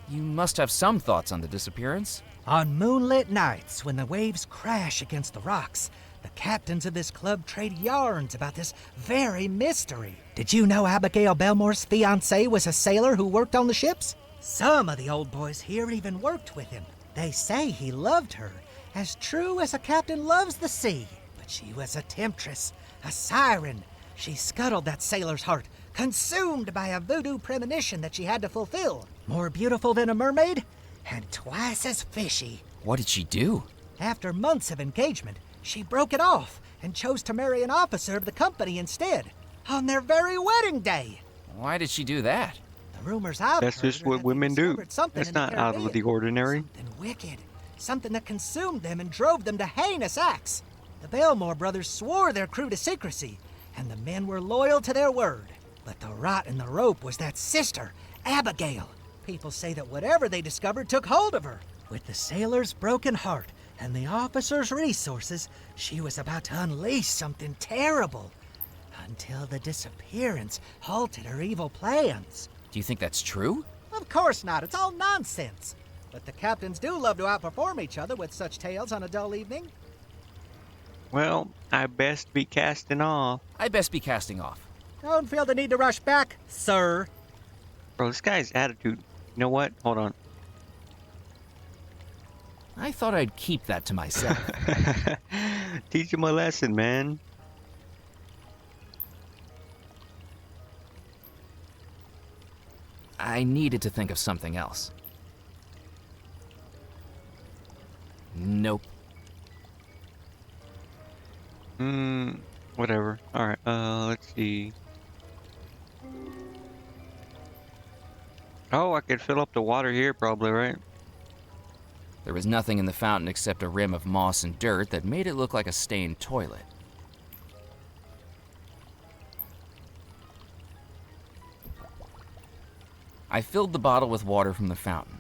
You must have some thoughts on the disappearance. On moonlit nights, when the waves crash against the rocks, the captains of this club trade yarns about this very mystery. Did you know Abigail Belmore's fiancé was a sailor who worked on the ships? Some of the old boys here even worked with him. They say he loved her, as true as a captain loves the sea. But she was a temptress, a siren. She scuttled that sailor's heart, consumed by a voodoo premonition that she had to fulfill. More beautiful than a mermaid, and twice as fishy. What did she do? After months of engagement, she broke it off and chose to marry an officer of the company instead, on their very wedding day. Why did she do that? The rumors I've That's heard just are what that they women do. discovered something That's in the not out of Caribbean. the ordinary. Something wicked, something that consumed them and drove them to heinous acts. The Belmore brothers swore their crew to secrecy, and the men were loyal to their word. But the rot in the rope was that sister, Abigail. People say that whatever they discovered took hold of her. With the sailor's broken heart and the officer's resources, she was about to unleash something terrible. Until the disappearance halted her evil plans. Do you think that's true? Of course not. It's all nonsense. But the captains do love to outperform each other with such tales on a dull evening. Well, I best be casting off. I best be casting off. Don't feel the need to rush back, sir. Bro, this guy's attitude. You know what? Hold on. I thought I'd keep that to myself. Teach him a lesson, man. I needed to think of something else. Nope. Whatever. Alright, let's see. Oh, I could fill up the water here probably, right? There was nothing in the fountain except a rim of moss and dirt that made it look like a stained toilet. I filled the bottle with water from the fountain.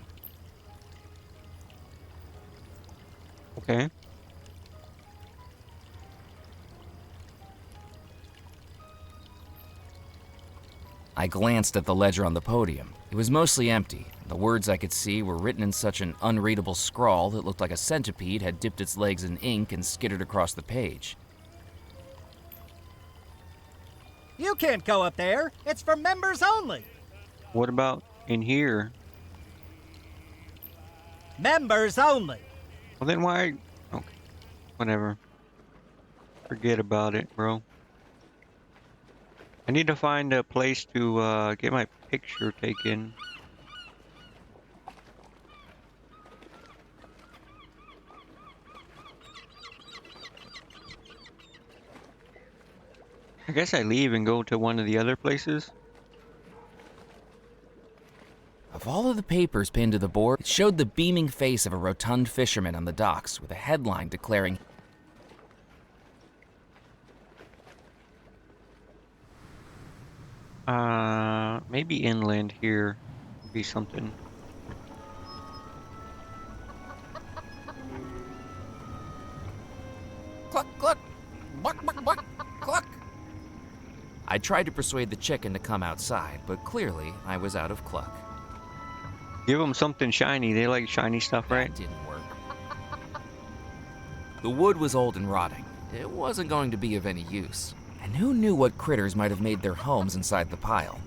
Okay. I glanced at the ledger on the podium. It was mostly empty. The words I could see were written in such an unreadable scrawl that looked like a centipede had dipped its legs in ink and skittered across the page. You can't go up there. It's for members only. What about in here? Members only. Well, then why? Okay. Whatever. Forget about it, bro. I need to find a place to get my picture taken. I guess I leave and go to one of the other places. Of all of the papers pinned to the board, it showed the beaming face of a rotund fisherman on the docks with a headline declaring, maybe inland here would be something. "Cluck, cluck, buck, buck, buck, cluck." I tried to persuade the chicken to come outside, but clearly I was out of cluck. Give them something shiny. They like shiny stuff, right? That didn't work. The wood was old and rotting. It wasn't going to be of any use. And who knew what critters might have made their homes inside the pile?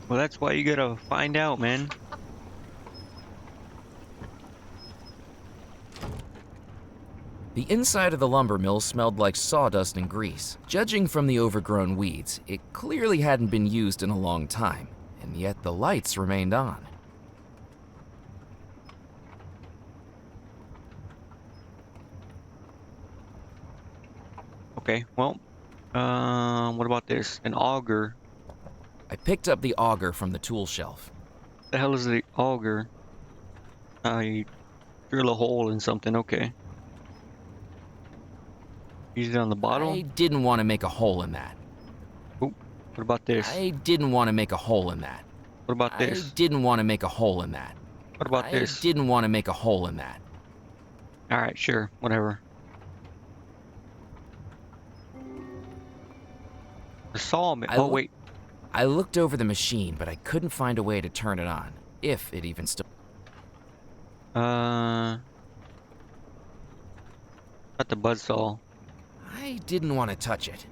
Well, that's why you gotta find out, man. The inside of the lumber mill smelled like sawdust and grease. Judging from the overgrown weeds, it clearly hadn't been used in a long time, and yet the lights remained on. Okay, well, what about this? An auger. I picked up the auger from the tool shelf. What the hell is the auger? You drill a hole in something, okay. Use it on the bottle? I didn't want to make a hole in that. Oop, what about this? I didn't want to make a hole in that. What about this? I didn't want to make a hole in that. What about this? I didn't want to make a hole in that. Alright, sure, whatever. The sawmill. Oh, wait. I looked over the machine, but I couldn't find a way to turn it on, if it even still. Not the buzzsaw. I didn't want to touch it.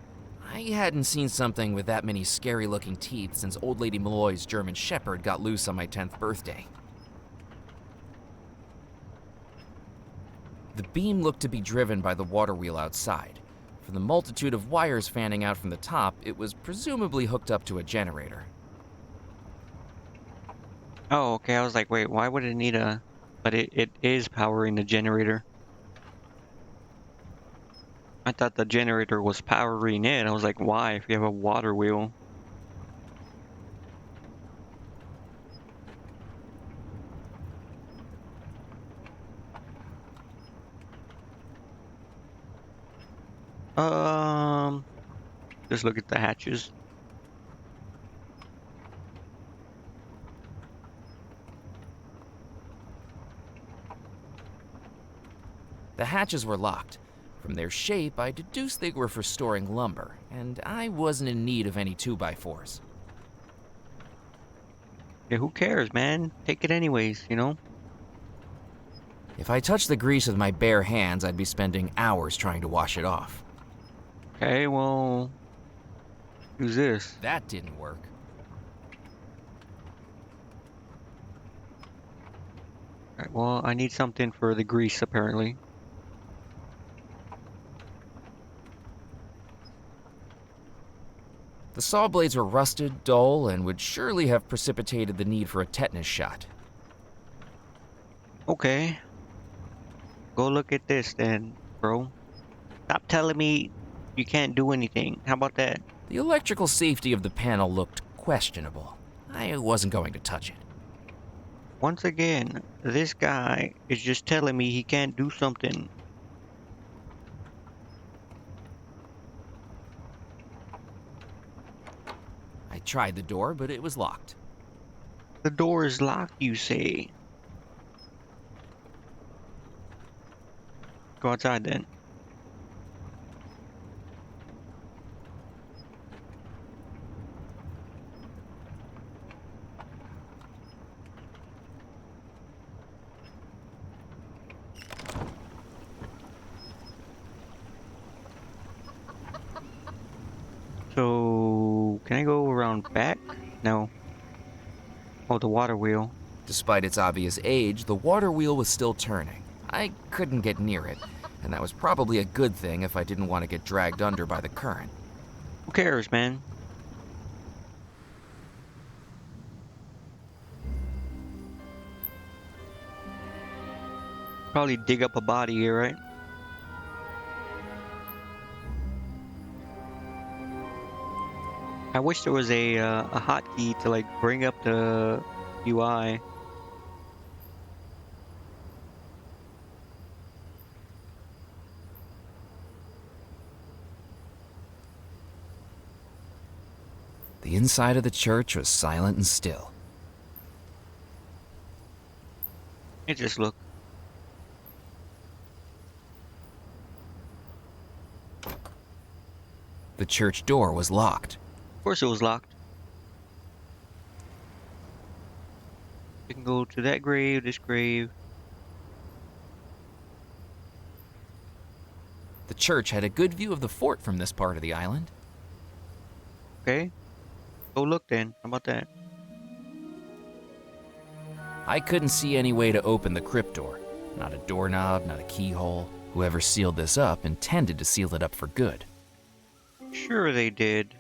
I hadn't seen something with that many scary-looking teeth since Old Lady Malloy's German Shepherd got loose on my 10th birthday. The beam looked to be driven by the water wheel outside. From the multitude of wires fanning out from the top, it was presumably hooked up to a generator. Oh, okay, I was like, wait, why would it need a... But it is powering the generator. I thought the generator was powering it. I was like, why, if you have a water wheel? Just look at the hatches. The hatches were locked. From their shape, I deduced they were for storing lumber, and I wasn't in need of any 2x4s. Yeah, who cares, man? Take it anyways, you know? If I touched the grease with my bare hands, I'd be spending hours trying to wash it off. Okay, well... Who's this? That didn't work. Alright, well, I need something for the grease, apparently. The saw blades were rusted, dull, and would surely have precipitated the need for a tetanus shot. Okay. Go look at this then, bro. Stop telling me you can't do anything. How about that? The electrical safety of the panel looked questionable. I wasn't going to touch it. Once again, this guy is just telling me he can't do something. I tried the door, but it was locked. The door is locked, you say? Go outside then. So, can I go around back? No. Oh, the water wheel. Despite its obvious age, the water wheel was still turning. I couldn't get near it, and that was probably a good thing if I didn't want to get dragged under by the current. Who cares, man? Probably dig up a body here, right? I wish there was a hotkey to like bring up the UI. The inside of the church was silent and still. It just look. The church door was locked. Of course it was locked. You can go to that grave, this grave. The church had a good view of the fort from this part of the island. Okay. Go look then. How about that? I couldn't see any way to open the crypt door. Not a doorknob, not a keyhole. Whoever sealed this up intended to seal it up for good. Sure they did.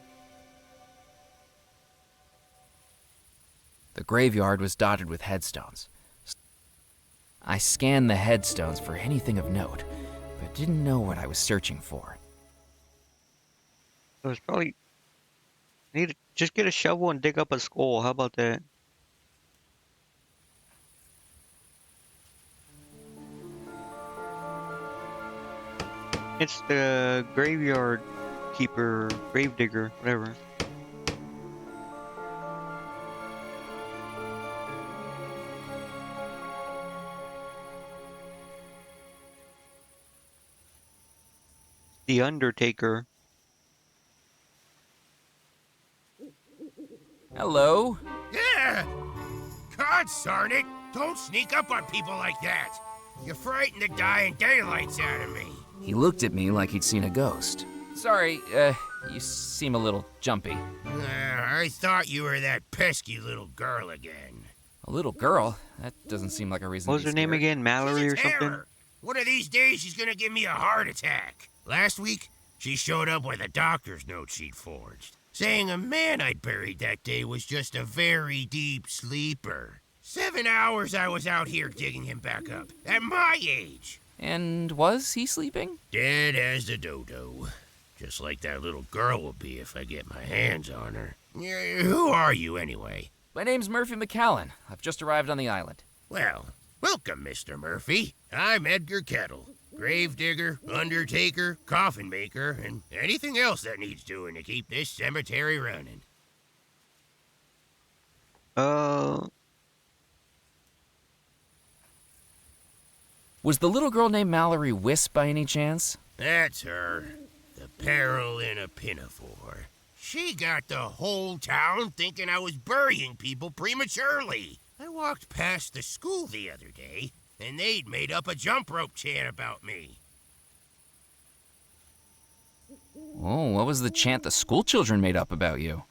The graveyard was dotted with headstones. I scanned the headstones for anything of note, but didn't know what I was searching for. It was probably... Need to just get a shovel and dig up a skull. How about that? It's the graveyard keeper, grave digger, whatever. The Undertaker. Hello? Yeah! God darn it! Don't sneak up on people like that! You frighten the dying daylights out of me. He looked at me like he'd seen a ghost. Sorry, you seem a little jumpy. I thought you were that pesky little girl again. A little girl? That doesn't seem like a reason What to was be her name scared. again? Mallory or something? Terror. One of these days she's gonna give me a heart attack. Last week, she showed up with a doctor's note she'd forged, saying a man I'd buried that day was just a very deep sleeper. 7 hours I was out here digging him back up, at my age. And was he sleeping? Dead as a dodo. Just like that little girl will be if I get my hands on her. Who are you, anyway? My name's Murphy McCallan. I've just arrived on the island. Well, welcome, Mr. Murphy. I'm Edgar Kettle. Gravedigger, undertaker, coffin maker, and anything else that needs doing to keep this cemetery running. Was the little girl named Mallory Wisp by any chance? That's her. The peril in a pinafore. She got the whole town thinking I was burying people prematurely. I walked past the school the other day, and they'd made up a jump rope chant about me. Oh, what was the chant the school children made up about you?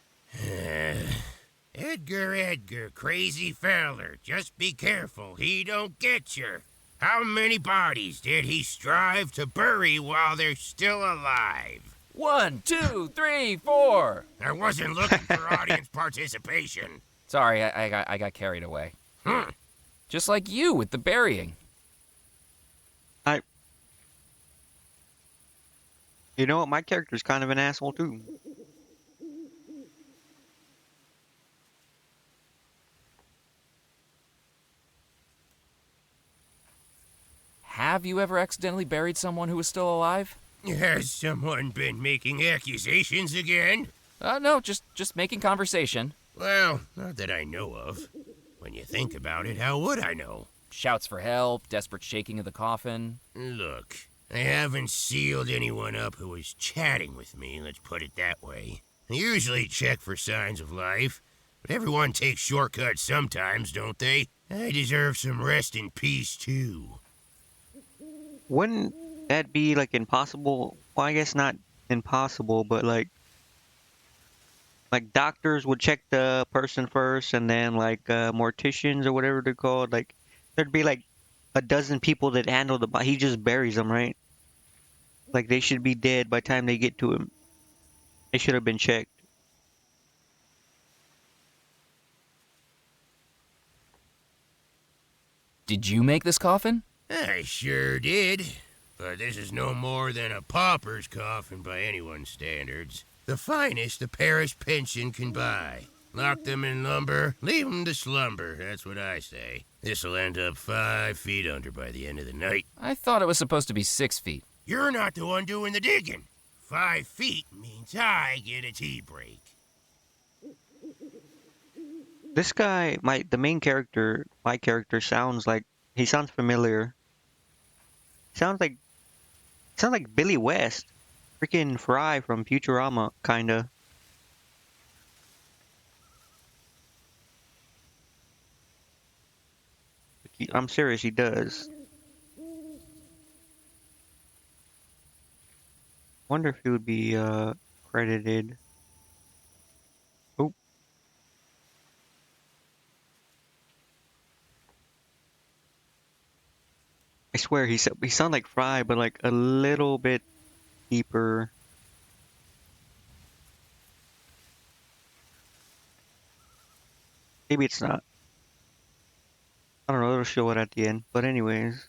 Edgar, crazy feller, just be careful he don't get you. How many bodies did he strive to bury while they're still alive? 1, 2, 3, 4. I wasn't looking for audience participation. Sorry, I got carried away. Just like you with the burying. You know what? My character's kind of an asshole too. Have you ever accidentally buried someone who was still alive? Has someone been making accusations again? No, just making conversation. Well, not that I know of. When you think about it, how would I know? Shouts for help, desperate shaking of the coffin. Look, I haven't sealed anyone up who was chatting with me, let's put it that way. I usually check for signs of life, but everyone takes shortcuts sometimes, don't they? I deserve some rest in peace, too. Wouldn't that be like impossible? Well, I guess not impossible, but like doctors would check the person first, and then like morticians or whatever they're called, like there'd be like a dozen people that handle the body. He just buries them, right? Like they should be dead by the time they get to him. They should have been checked. Did you make this coffin? I sure did. But this is no more than a pauper's coffin by anyone's standards. The finest the parish pension can buy. Lock them in lumber, leave them to slumber, that's what I say. This'll end up 5 feet under by the end of the night. I thought it was supposed to be 6 feet. You're not the one doing the digging. 5 feet means I get a tea break. This guy, the main character, my character sounds familiar. Sounds like Billy West, freaking Fry from Futurama, kinda. I'm serious, he does. Wonder if he would be credited. Oh. I swear he sound like Fry, but like a little bit deeper. Maybe it's not. I don't know, it'll show it at the end. But anyways.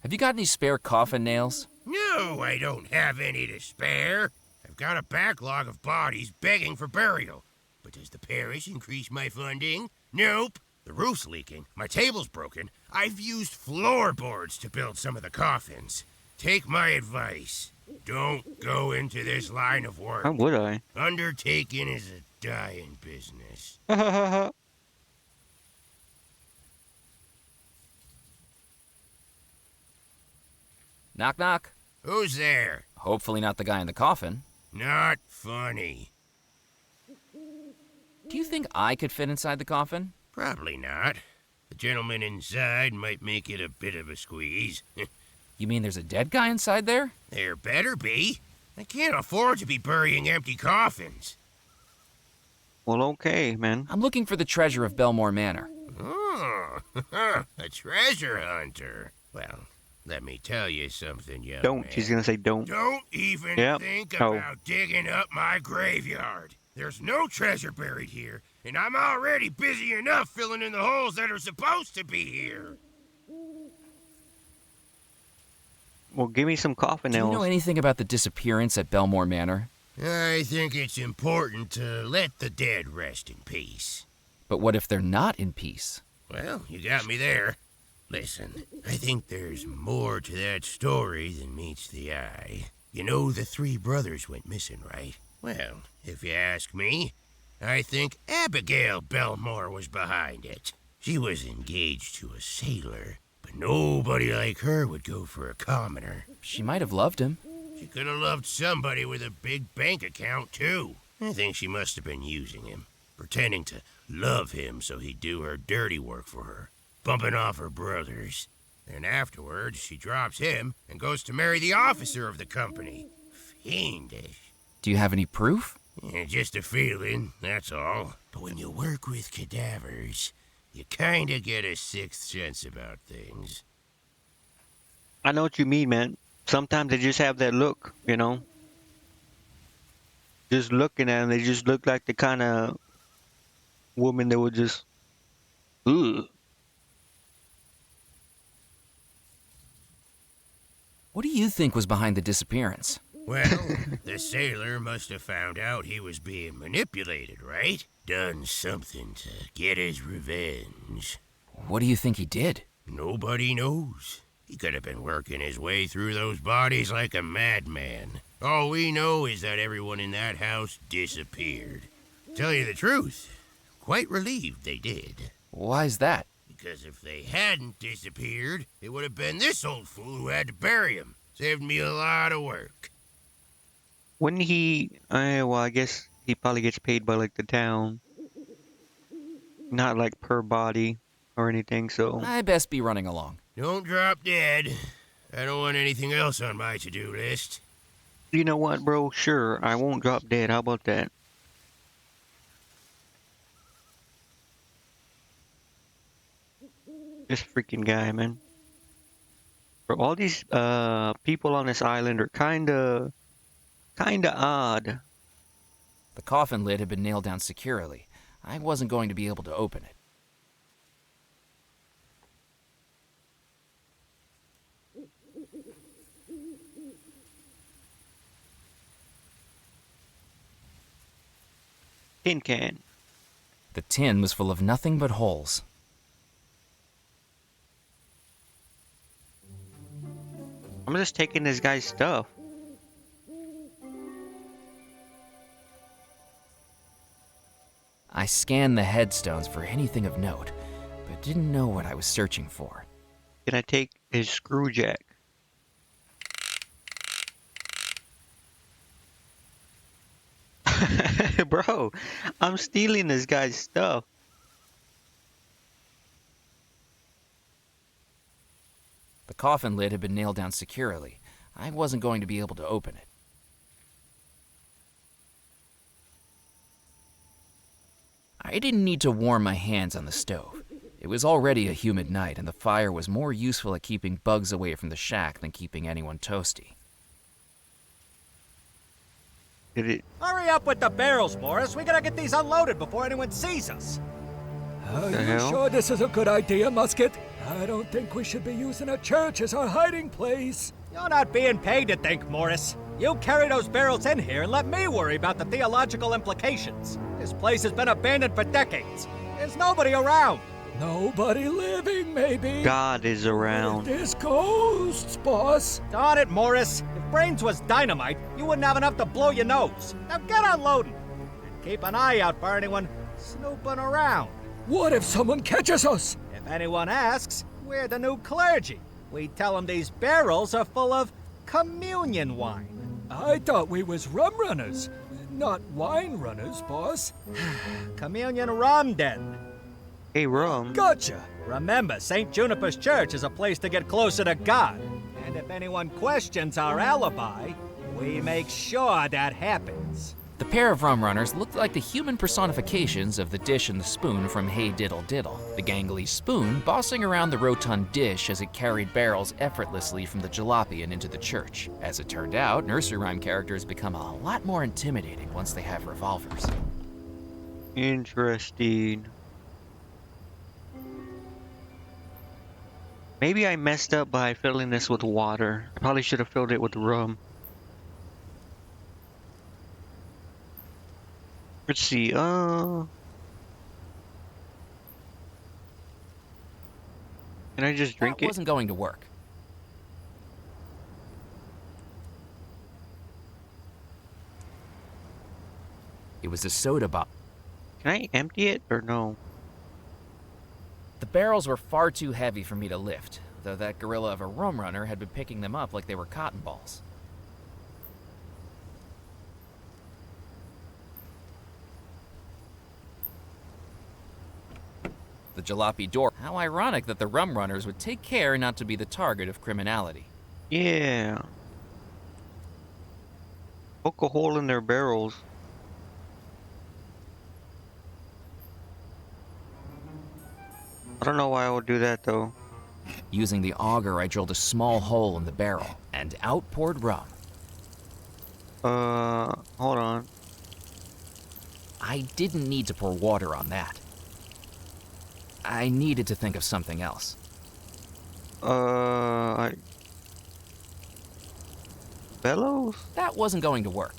Have you got any spare coffin nails? No, I don't have any to spare. I've got a backlog of bodies begging for burial. But does the parish increase my funding? Nope. The roof's leaking, my table's broken. I've used floorboards to build some of the coffins. Take my advice. Don't go into this line of work. How would I? Undertaking is a dying business. Knock, knock. Who's there? Hopefully not the guy in the coffin. Not funny. Do you think I could fit inside the coffin? Probably not. The gentleman inside might make it a bit of a squeeze. You mean there's a dead guy inside there? There better be. I can't afford to be burying empty coffins. Well, okay, man. I'm looking for the treasure of Belmore Manor. Oh, a treasure hunter. Well, let me tell you something, young Don't. man. She's gonna say don't. Don't even think No. about digging up my graveyard. There's no treasure buried here, and I'm already busy enough filling in the holes that are supposed to be here. Well, give me some coffin Do nails. you know anything about the disappearance at Belmore Manor? I think it's important to let the dead rest in peace. But what if they're not in peace? Well, you got me there. Listen, I think there's more to that story than meets the eye. You know the 3 brothers went missing, right? Well, if you ask me, I think Abigail Belmore was behind it. She was engaged to a sailor, but nobody like her would go for a commoner. She might have loved him. She could have loved somebody with a big bank account, too. I think she must have been using him, pretending to love him so he'd do her dirty work for her, bumping off her brothers. Then afterwards, she drops him and goes to marry the officer of the company. Fiendish. Do you have any proof? Yeah, just a feeling, that's all. But when you work with cadavers, you kinda get a 6th sense about things. I know what you mean, man. Sometimes they just have that look, you know? Just looking at them, they just look like the kind of woman that would just, ugh. What do you think was behind the disappearance? Well, the sailor must have found out he was being manipulated, right? Done something to get his revenge. What do you think he did? Nobody knows. He could have been working his way through those bodies like a madman. All we know is that everyone in that house disappeared. Tell you the truth, quite relieved they did. Why's that? Because if they hadn't disappeared, it would have been this old fool who had to bury him. Saved me a lot of work. Wouldn't he, well, I guess he probably gets paid by like the town. Not like per body or anything, so. I best be running along. Don't drop dead. I don't want anything else on my to-do list. You know what, bro? Sure, I won't drop dead. How about that? This freaking guy, man. Bro, all these people on this island are kinda odd. The coffin lid had been nailed down securely. I wasn't going to be able to open it. Tin can. The tin was full of nothing but holes. I'm just taking this guy's stuff. I scanned the headstones for anything of note, but didn't know what I was searching for. Can I take his screw jack? Bro, I'm stealing this guy's stuff. The coffin lid had been nailed down securely. I wasn't going to be able to open it. I didn't need to warm my hands on the stove. It was already a humid night, and the fire was more useful at keeping bugs away from the shack than keeping anyone toasty. Hurry up with the barrels, Morris. We gotta get these unloaded before anyone sees us. Are you sure this is a good idea, Musket? I don't think we should be using a church as our hiding place. You're not being paid to think, Morris. You carry those barrels in here and let me worry about the theological implications. This place has been abandoned for decades. There's nobody around. Nobody living, maybe. God is around. There's ghosts, boss. Darn it, Morris. If brains was dynamite, you wouldn't have enough to blow your nose. Now get unloading. And keep an eye out for anyone snooping around. What if someone catches us? If anyone asks, we're the new clergy. We tell them these barrels are full of communion wine. I thought we was rum runners, not wine runners, boss. Communion rum, then. Hey, rum. Gotcha. Remember, St. Juniper's Church is a place to get closer to God. And if anyone questions our alibi, we make sure that happens. The pair of rum runners looked like the human personifications of the dish and the spoon from Hey Diddle Diddle. The gangly spoon bossing around the rotund dish as it carried barrels effortlessly from the jalopy and into the church. As it turned out, nursery rhyme characters become a lot more intimidating once they have revolvers. Interesting. Maybe I messed up by filling this with water. I probably should have filled it with rum. Let's see, Can I just drink it? That wasn't going to work. It was a soda bottle. Can I empty it or no? The barrels were far too heavy for me to lift, though that gorilla of a rum runner had been picking them up like they were cotton balls. The jalopy door. How ironic that the rum runners would take care not to be the target of criminality. Yeah. Poke a hole in their barrels. I don't know why I would do that though. Using the auger, I drilled a small hole in the barrel. and out poured rum. Hold on. I didn't need to pour water on that. I needed to think of something else. Bellows? That wasn't going to work.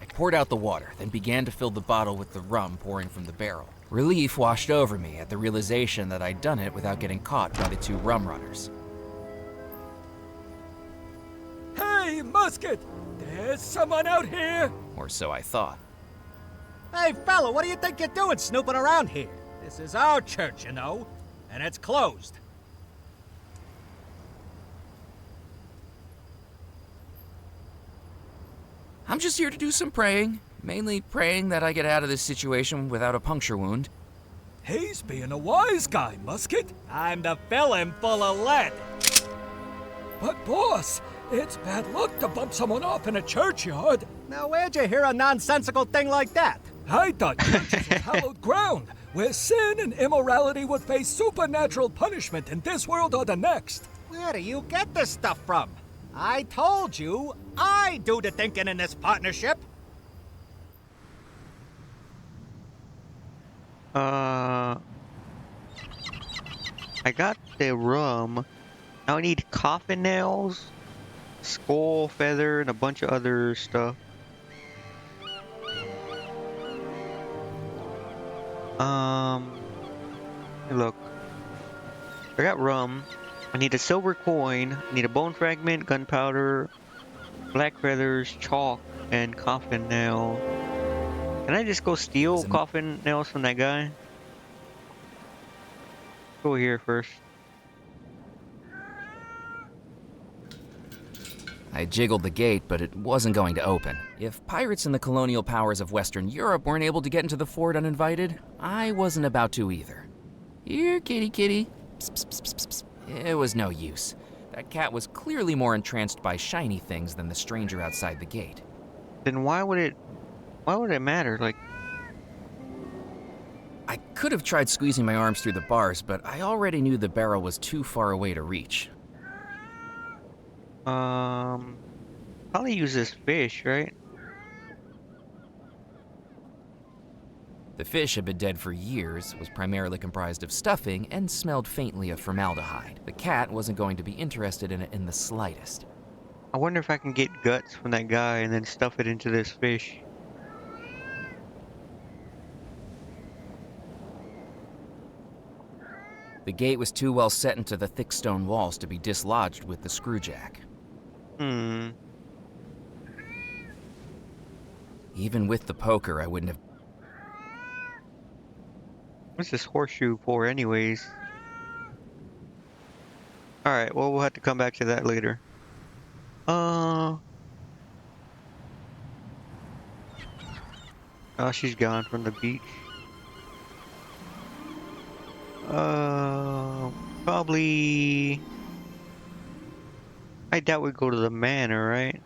I poured out the water, then began to fill the bottle with the rum pouring from the barrel. Relief washed over me at the realization that I'd done it without getting caught by the two rum runners. Hey, Musket! There's someone out here! Or so I thought. Hey, fella, what do you think you're doing snooping around here? This is our church, you know, and it's closed. I'm just here to do some praying. Mainly praying that I get out of this situation without a puncture wound. He's being a wise guy, Musket. Time to fill him full of lead. But boss, it's bad luck to bump someone off in a churchyard. Now, where'd you hear a nonsensical thing like that? I thought churches were hallowed ground, where sin and immorality would face supernatural punishment in this world or the next. Where do you get this stuff from? I told you, I do the thinking in this partnership. I got the rum. Now I need coffin nails, skull feather, and a bunch of other stuff. Look. I got rum. I need a silver coin. I need a bone fragment, gunpowder, black feathers, chalk, and coffin nail. Can I just go steal coffin nails from that guy? Go here first. I jiggled the gate, but it wasn't going to open. If pirates and the colonial powers of Western Europe weren't able to get into the fort uninvited, I wasn't about to either. Here, kitty kitty. Psst, psst, psst, psst, psst. It was no use. That cat was clearly more entranced by shiny things than the stranger outside the gate. Then why would it matter? Like, I could have tried squeezing my arms through the bars, but I already knew the barrel was too far away to reach. Probably use this fish, right? The fish had been dead for years, was primarily comprised of stuffing, and smelled faintly of formaldehyde. The cat wasn't going to be interested in it in the slightest. I wonder if I can get guts from that guy and then stuff it into this fish. The gate was too well set into the thick stone walls to be dislodged with the screwjack. Even with the poker, I wouldn't have... What's this horseshoe for anyways? Alright, well, we'll have to come back to that later. Oh, she's gone from the beach. Probably... I doubt we'd go to the manor, right?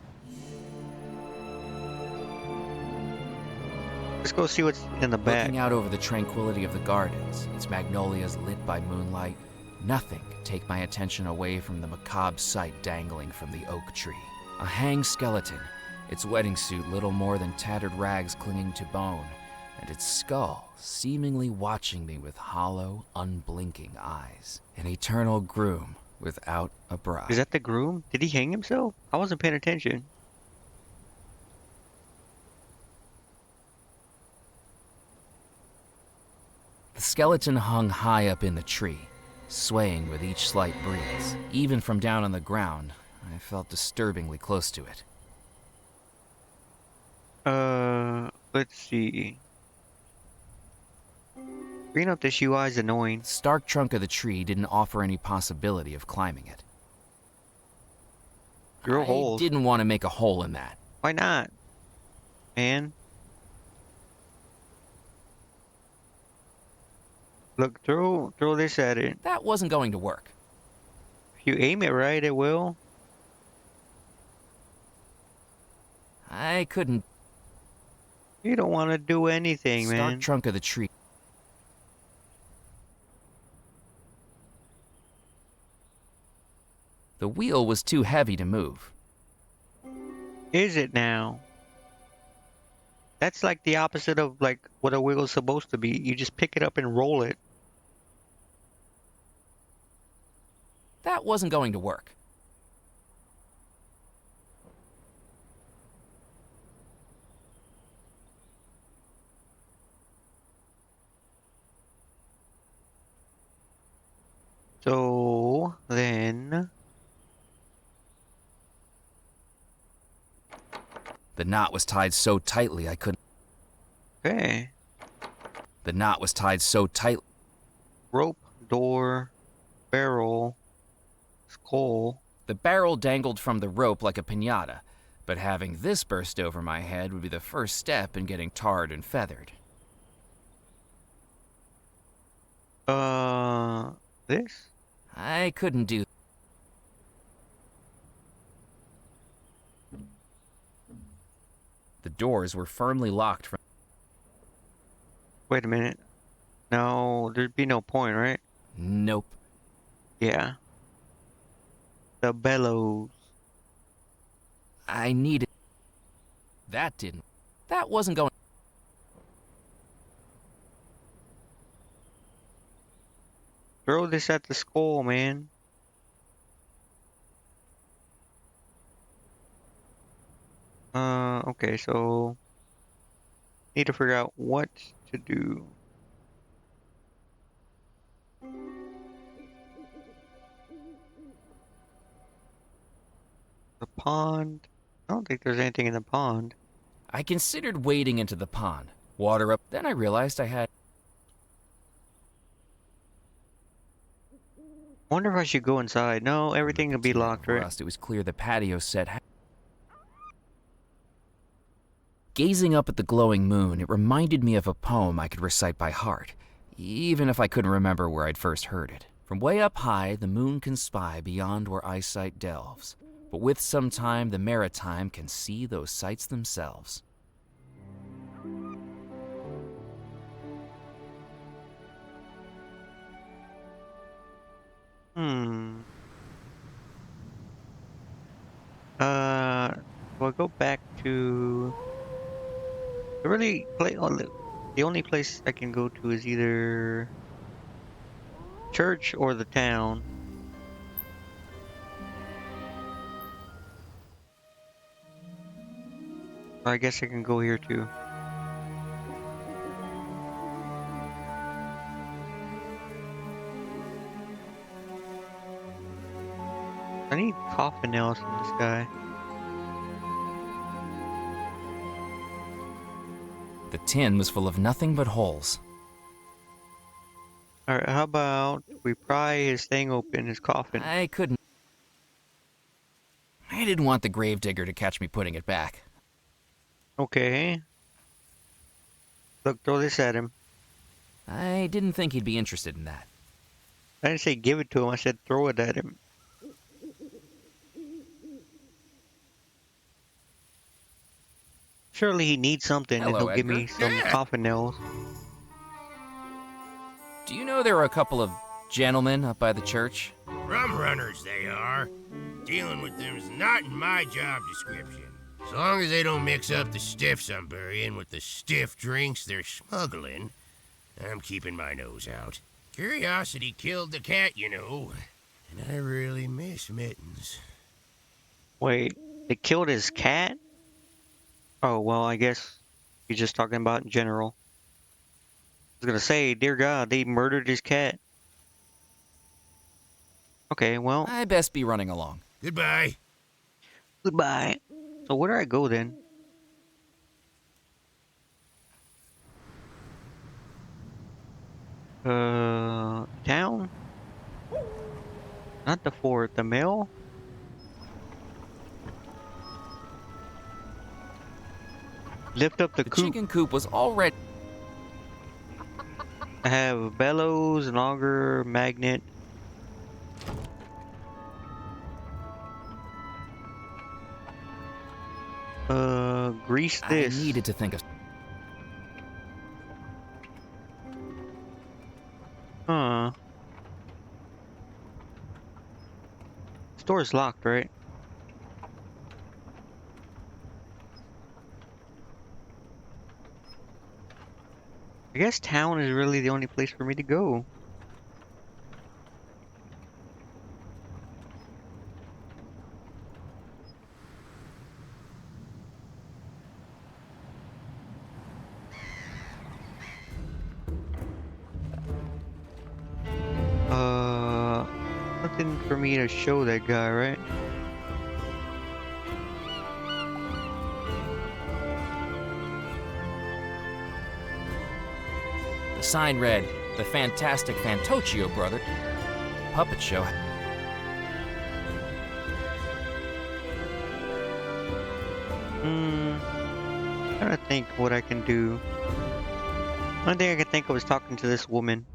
Let's go see what's in the back. Looking out over the tranquility of the gardens, its magnolias lit by moonlight, nothing could take my attention away from the macabre sight dangling from the oak tree. A hanged skeleton, its wedding suit little more than tattered rags clinging to bone, and its skull seemingly watching me with hollow, unblinking eyes. An eternal groom without a bride. Is that the groom? Did he hang himself? I wasn't paying attention. The skeleton hung high up in the tree, swaying with each slight breeze. Even from down on the ground, I felt disturbingly close to it. Let's see. Green up this UI is annoying. The stark trunk of the tree didn't offer any possibility of climbing it. Drill holes. I didn't want to make a hole in that. Why not? Man. Look, throw this at it. That wasn't going to work. If you aim it right, it will. I couldn't. You don't want to do anything, man. Stark trunk of the tree. The wheel was too heavy to move. Is it now? That's like the opposite of like what a wheel is supposed to be. You just pick it up and roll it. That wasn't going to work. So then, The knot was tied so tightly I couldn't. okay, The knot was tied so tightly. rope, door, barrel, skull. The barrel dangled from the rope like a piñata, but having this burst over my head would be the first step in getting tarred and feathered. This? I couldn't do. The doors were firmly locked from. Wait a minute. No, there'd be no point, right? Nope. Yeah. The bellows. I needed. That didn't. That wasn't going. Throw this at the skull, man. Okay, so need to figure out what to do. The pond. I don't think there's anything in the pond. I considered wading into the pond, water up. Then I realized I had. Wonder if I should go inside. No, everything will be locked, right? It was clear the patio set. Gazing up at the glowing moon, it reminded me of a poem I could recite by heart, even if I couldn't remember where I'd first heard it. From way up high, the moon can spy beyond where eyesight delves, but with some time, the maritime can see those sights themselves. Do I go back to the only place I can go to is either church or the town. Or I guess I can go here too. I need coffin nails from this guy. The tin was full of nothing but holes. Alright, how about we pry his thing open, his coffin? I couldn't. I didn't want the gravedigger to catch me putting it back. Okay. Look, throw this at him. I didn't think he'd be interested in that. I didn't say give it to him, I said throw it at him. Surely he needs something and Hello, he'll give me Edgar. some coffin nails. Do you know there are a couple of gentlemen up by the church? Rum runners, they are. Dealing with them's not in my job description. As long as they don't mix up the stiffs I'm burying with the stiff drinks they're smuggling, I'm keeping my nose out. Curiosity killed the cat, you know, and I really miss Mittens. Wait, they killed his cat? Oh, well, I guess he's just talking about in general. I was gonna say, dear God, they murdered his cat. Okay, well. I best be running along. Goodbye. Goodbye. So where do I go then? Town? Not the fort, the mill? Lift up the coop. Chicken coop was already. I have bellows, an auger, magnet. Grease this. I needed to think of. door's locked, right? I guess town is really the only place for me to go. Nothing for me to show that guy, right? The sign read, "The Fantastic Fantoccio Brother Puppet Show." Trying to think what I can do. One thing I could think of is talking to this woman.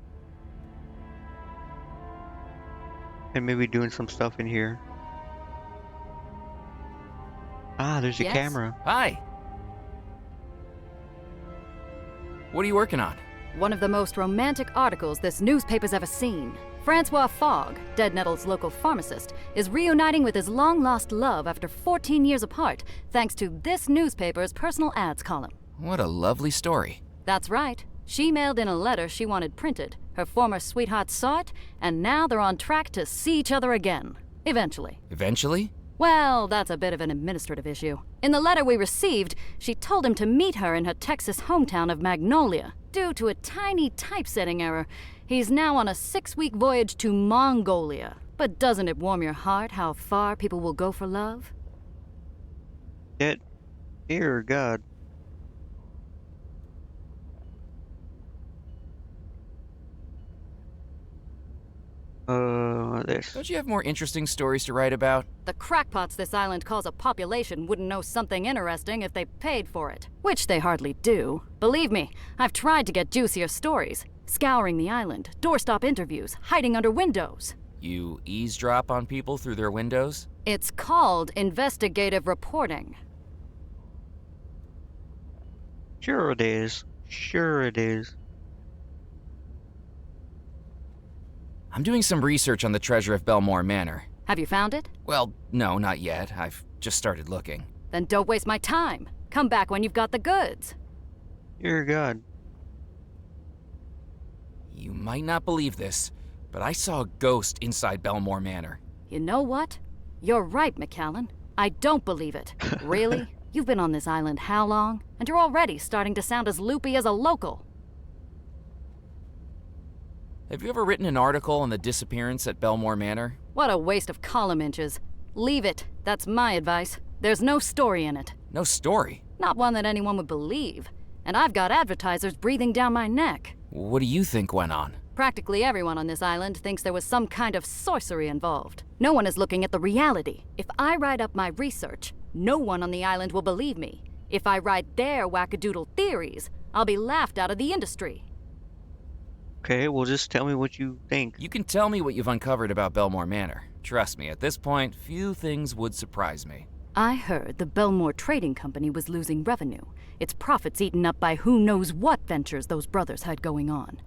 And maybe doing some stuff in here. Ah, there's your Yes? camera. Hi. What are you working on? One of the most romantic articles this newspaper's ever seen. Francois Fogg, Dead Nettle's local pharmacist, is reuniting with his long-lost love after 14 years apart, thanks to this newspaper's personal ads column. What a lovely story. That's right. She mailed in a letter she wanted printed. Her former sweetheart saw it, and now they're on track to see each other again. Eventually. Eventually? Well, that's a bit of an administrative issue. In the letter we received, she told him to meet her in her Texas hometown of Magnolia. Due to a tiny typesetting error, he's now on a 6-week voyage to Mongolia. But doesn't it warm your heart how far people will go for love? Yet, dear God. This. Don't you have more interesting stories to write about? The crackpots this island calls a population wouldn't know something interesting if they paid for it. Which they hardly do. Believe me, I've tried to get juicier stories. Scouring the island, doorstop interviews, hiding under windows. You eavesdrop on people through their windows? It's called investigative reporting. Sure it is. Sure it is. I'm doing some research on the treasure of Belmore Manor. Have you found it? Well, no, not yet. I've just started looking. Then don't waste my time. Come back when you've got the goods. Dear God. You might not believe this, but I saw a ghost inside Belmore Manor. You know what? You're right, McCallan. I don't believe it. Really? You've been on this island how long? And you're already starting to sound as loopy as a local. Have you ever written an article on the disappearance at Belmore Manor? What a waste of column inches. Leave it. That's my advice. There's no story in it. No story? Not one that anyone would believe. And I've got advertisers breathing down my neck. What do you think went on? Practically everyone on this island thinks there was some kind of sorcery involved. No one is looking at the reality. If I write up my research, no one on the island will believe me. If I write their wackadoodle theories, I'll be laughed out of the industry. Okay, well just tell me what you think. You can tell me what you've uncovered about Belmore Manor. Trust me, at this point, few things would surprise me. I heard the Belmore Trading Company was losing revenue. Its profits eaten up by who knows what ventures those brothers had going on.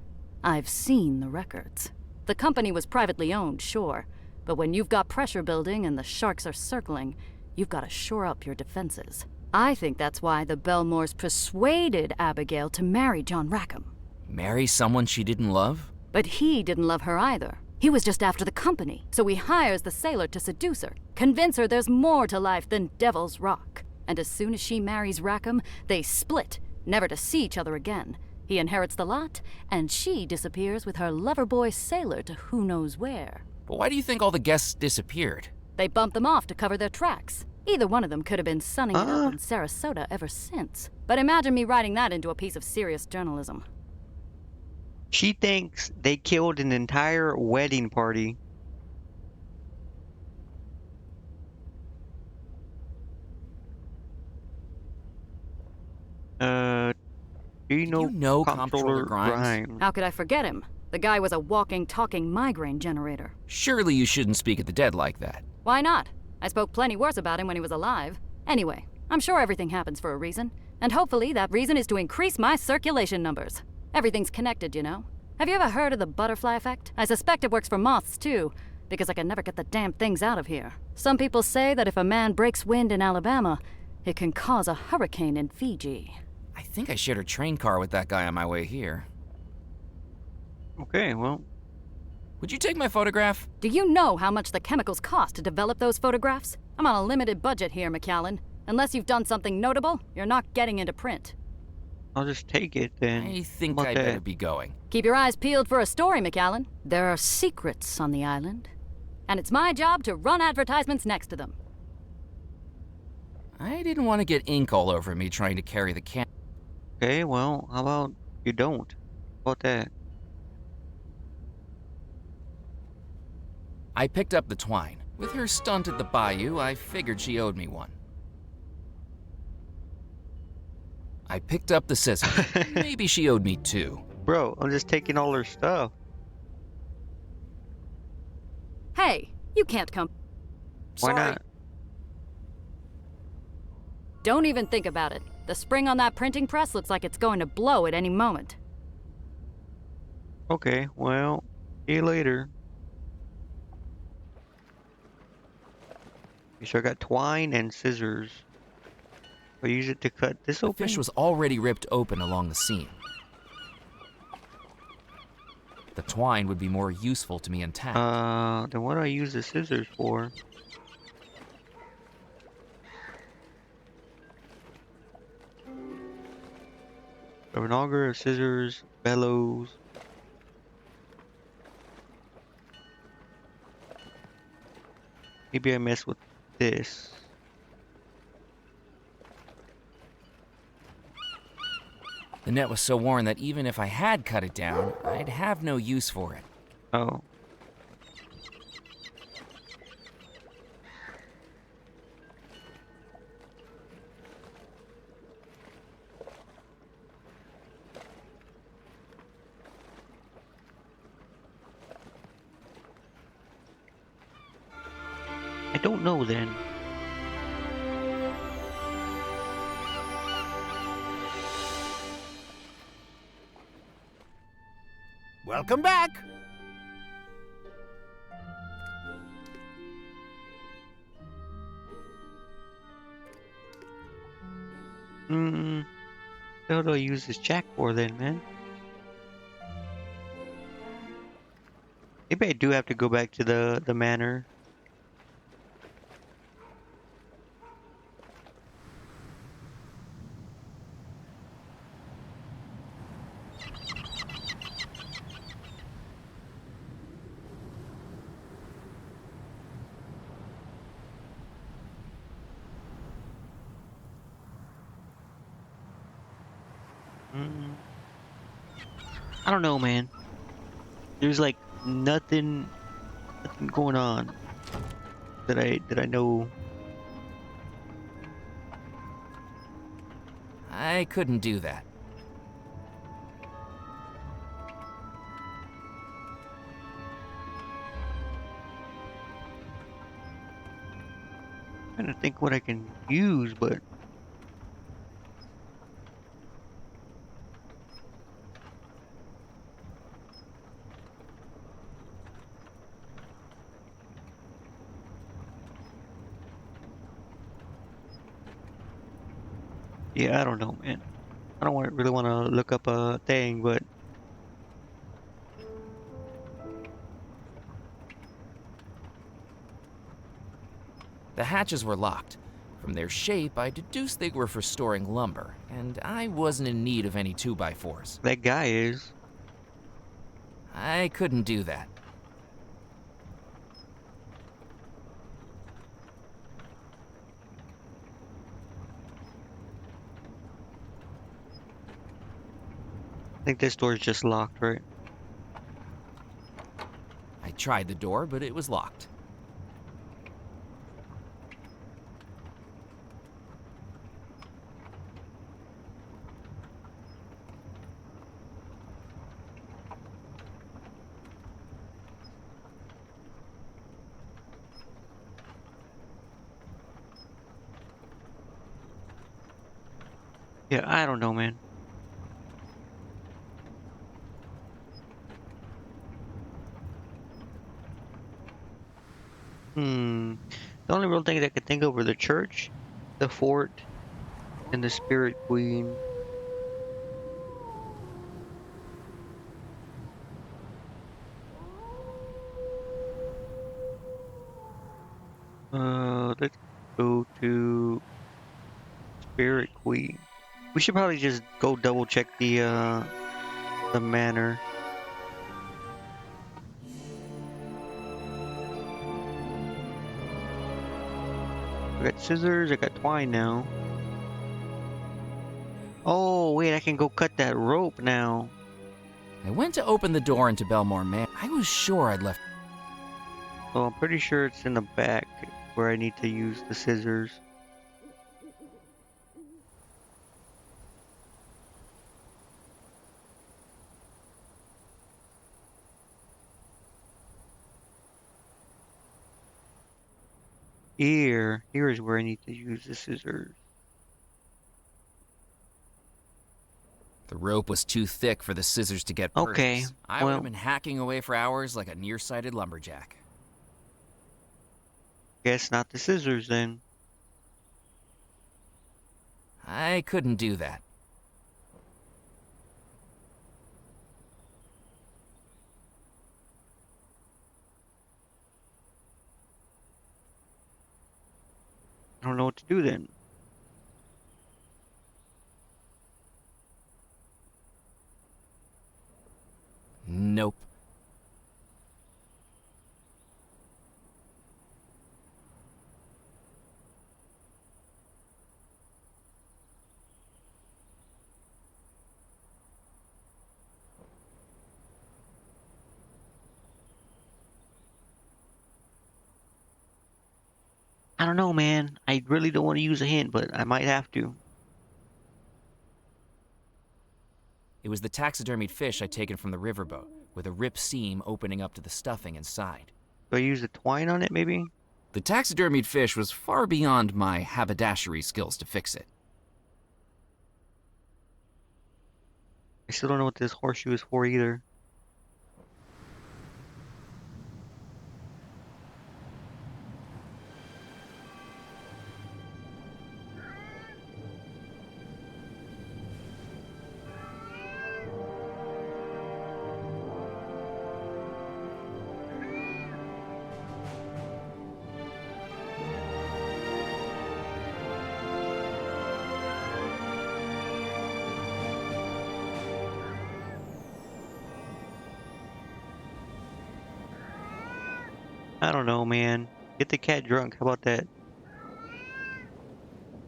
I've seen the records. The company was privately owned, sure, but when you've got pressure building and the sharks are circling, you've got to shore up your defenses. I think that's why the Belmores persuaded Abigail to marry John Rackham. Marry someone she didn't love? But he didn't love her either. He was just after the company, so he hires the sailor to seduce her, convince her there's more to life than Devil's Rock. And as soon as she marries Rackham, they split, never to see each other again. He inherits the lot, and she disappears with her lover boy sailor to who knows where. But why do you think all the guests disappeared? They bumped them off to cover their tracks. Either one of them could have been sunning it up in Sarasota ever since. But imagine me writing that into a piece of serious journalism. She thinks they killed an entire wedding party. Do you know Comptroller Grimes? How could I forget him? The guy was a walking, talking migraine generator. Surely you shouldn't speak of the dead like that. Why not? I spoke plenty worse about him when he was alive. Anyway, I'm sure everything happens for a reason. And hopefully that reason is to increase my circulation numbers. Everything's connected, you know. Have you ever heard of the butterfly effect? I suspect it works for moths, too. because I can never get the damn things out of here. Some people say that if a man breaks wind in Alabama, it can cause a hurricane in Fiji. I think I shared a train car with that guy on my way here. Okay, well, Would you take my photograph? Do you know how much the chemicals cost to develop those photographs? I'm on a limited budget here, McAllen. Unless you've done something notable, you're not getting into print. I'll just take it then. I think How about I better that? be going. Keep your eyes peeled for a story, McAllen. There are secrets on the island, and it's my job to run advertisements next to them. I didn't want to get ink all over me trying to carry the can. Okay, well, how about you don't? How about that? I picked up the twine. With her stunt at the bayou, I figured she owed me one. I picked up the scissors. Maybe she owed me two. Bro, I'm just taking all her stuff. Hey, you can't come. Why Sorry. not? Don't even think about it. The spring on that printing press looks like it's going to blow at any moment. Okay, well, see you later. You sure got twine and scissors. I'll use it to cut this The open. fish was already ripped open along the seam. The twine would be more useful to me intact. Then what do I use the scissors for? An auger, scissors, bellows. Maybe I mess with this. The net was so worn that even if I had cut it down, I'd have no use for it. Oh. I don't know then. Welcome back. What do I use this jack for then, man? Maybe I do have to go back to the manor. I don't know, man. There's like nothing going on that I know. I couldn't do that. I'm trying to think what I can use, but yeah, I don't know, man. I don't really want to look up a thing, but The hatches were locked. From their shape, I deduced they were for storing lumber, and I wasn't in need of any 2x4s. that guy is. I couldn't do that. I think this door's just locked, right? I tried the door, but it was locked. Yeah, I don't know, man. The only real things I could think of were the church, the fort, and the Spirit Queen. Let's go to Spirit Queen. We should probably just go double check the manor. I got scissors, I got twine now. Oh, wait, I can go cut that rope now. I went to open the door into Belmore Manor. I was sure I'd left. Oh, I'm pretty sure it's in the back where I need to use the scissors. Here is where I need to use the scissors. The rope was too thick for the scissors to get purchased. Okay, I would have been hacking away for hours like a nearsighted lumberjack. Guess not the scissors then. I couldn't do that. I don't know what to do then. Nope. I don't know, man. I really don't want to use a hint, but I might have to. It was the taxidermied fish I'd taken from the riverboat, with a ripped seam opening up to the stuffing inside. Do I use the twine on it, maybe? The taxidermied fish was far beyond my haberdashery skills to fix it. I still don't know what this horseshoe is for either. I don't know, man. Get the cat drunk. How about that?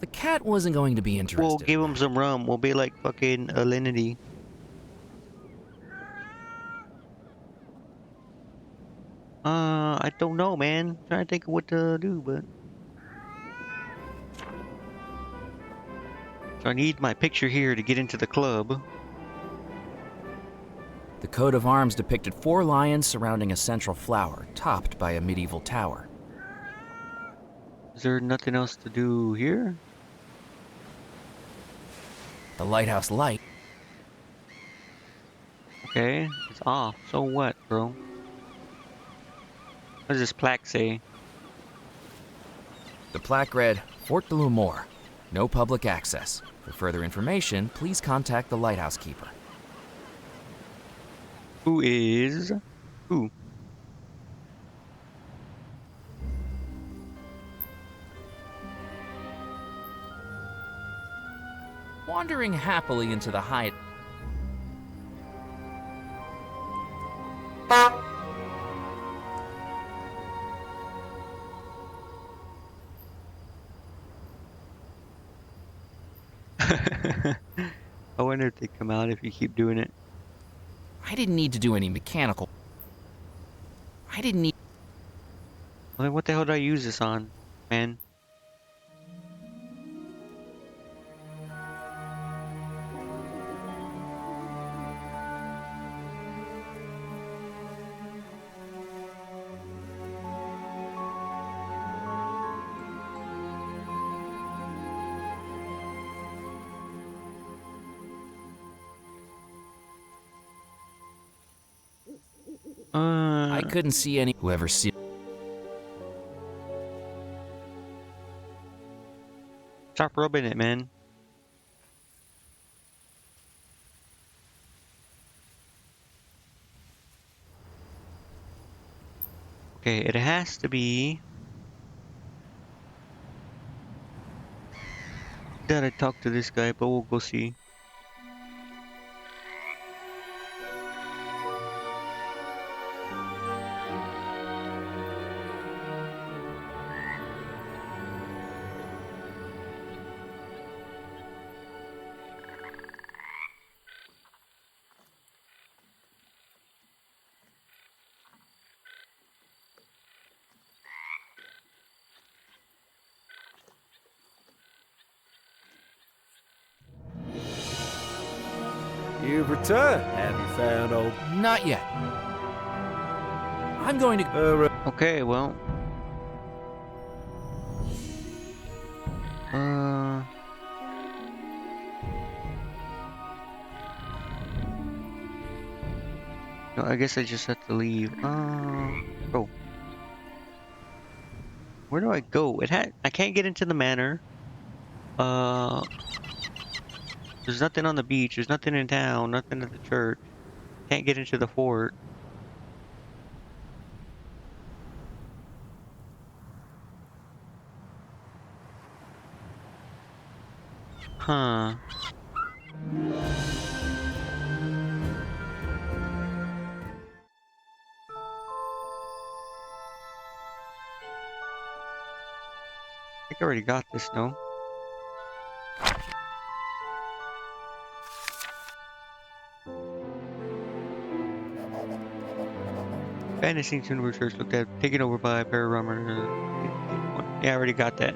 The cat wasn't going to be interested. We'll give him some rum. We'll be like fucking Alinity. I don't know, man. Trying to think of what to do, but... So I need my picture here to get into the club. The coat of arms depicted 4 lions surrounding a central flower, topped by a medieval tower. Is there nothing else to do here? The lighthouse light. Okay, it's off. So what, bro? What does this plaque say? The plaque read, Fort de l'Amour. No public access. For further information, please contact the lighthouse keeper. Who is... Who? Wandering happily into the hide... I wonder if they come out if you keep doing it. I didn't need to do any mechanical... I didn't need... Well, then what the hell do I use this on, man? I couldn't see any... Whoever see... Stop rubbing it, man. Okay, it has to be that I talked to this guy, but we'll go see. You've returned. Have you found old... Not yet. I'm going to. Okay, well. No, I guess I just have to leave. Oh. Where do I go? I can't get into the manor. There's nothing on the beach. There's nothing in town. Nothing at the church. Can't get into the fort. Huh. I think I already got this, no? Fantasy Universe Church looked at taken over by Paramount. Yeah, I already got that.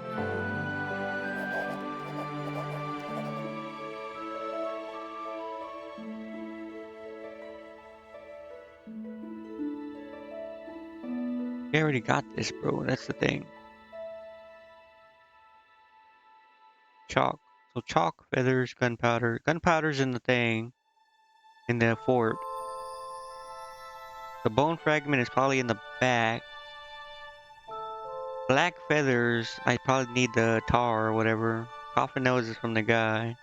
I already got this, bro. That's the thing. Chalk. So chalk, feathers, gunpowder. Gunpowder's in the thing. In the fort. The bone fragment is probably in the back. Black feathers, I probably need the tar or whatever. Coffin nose is from the guy.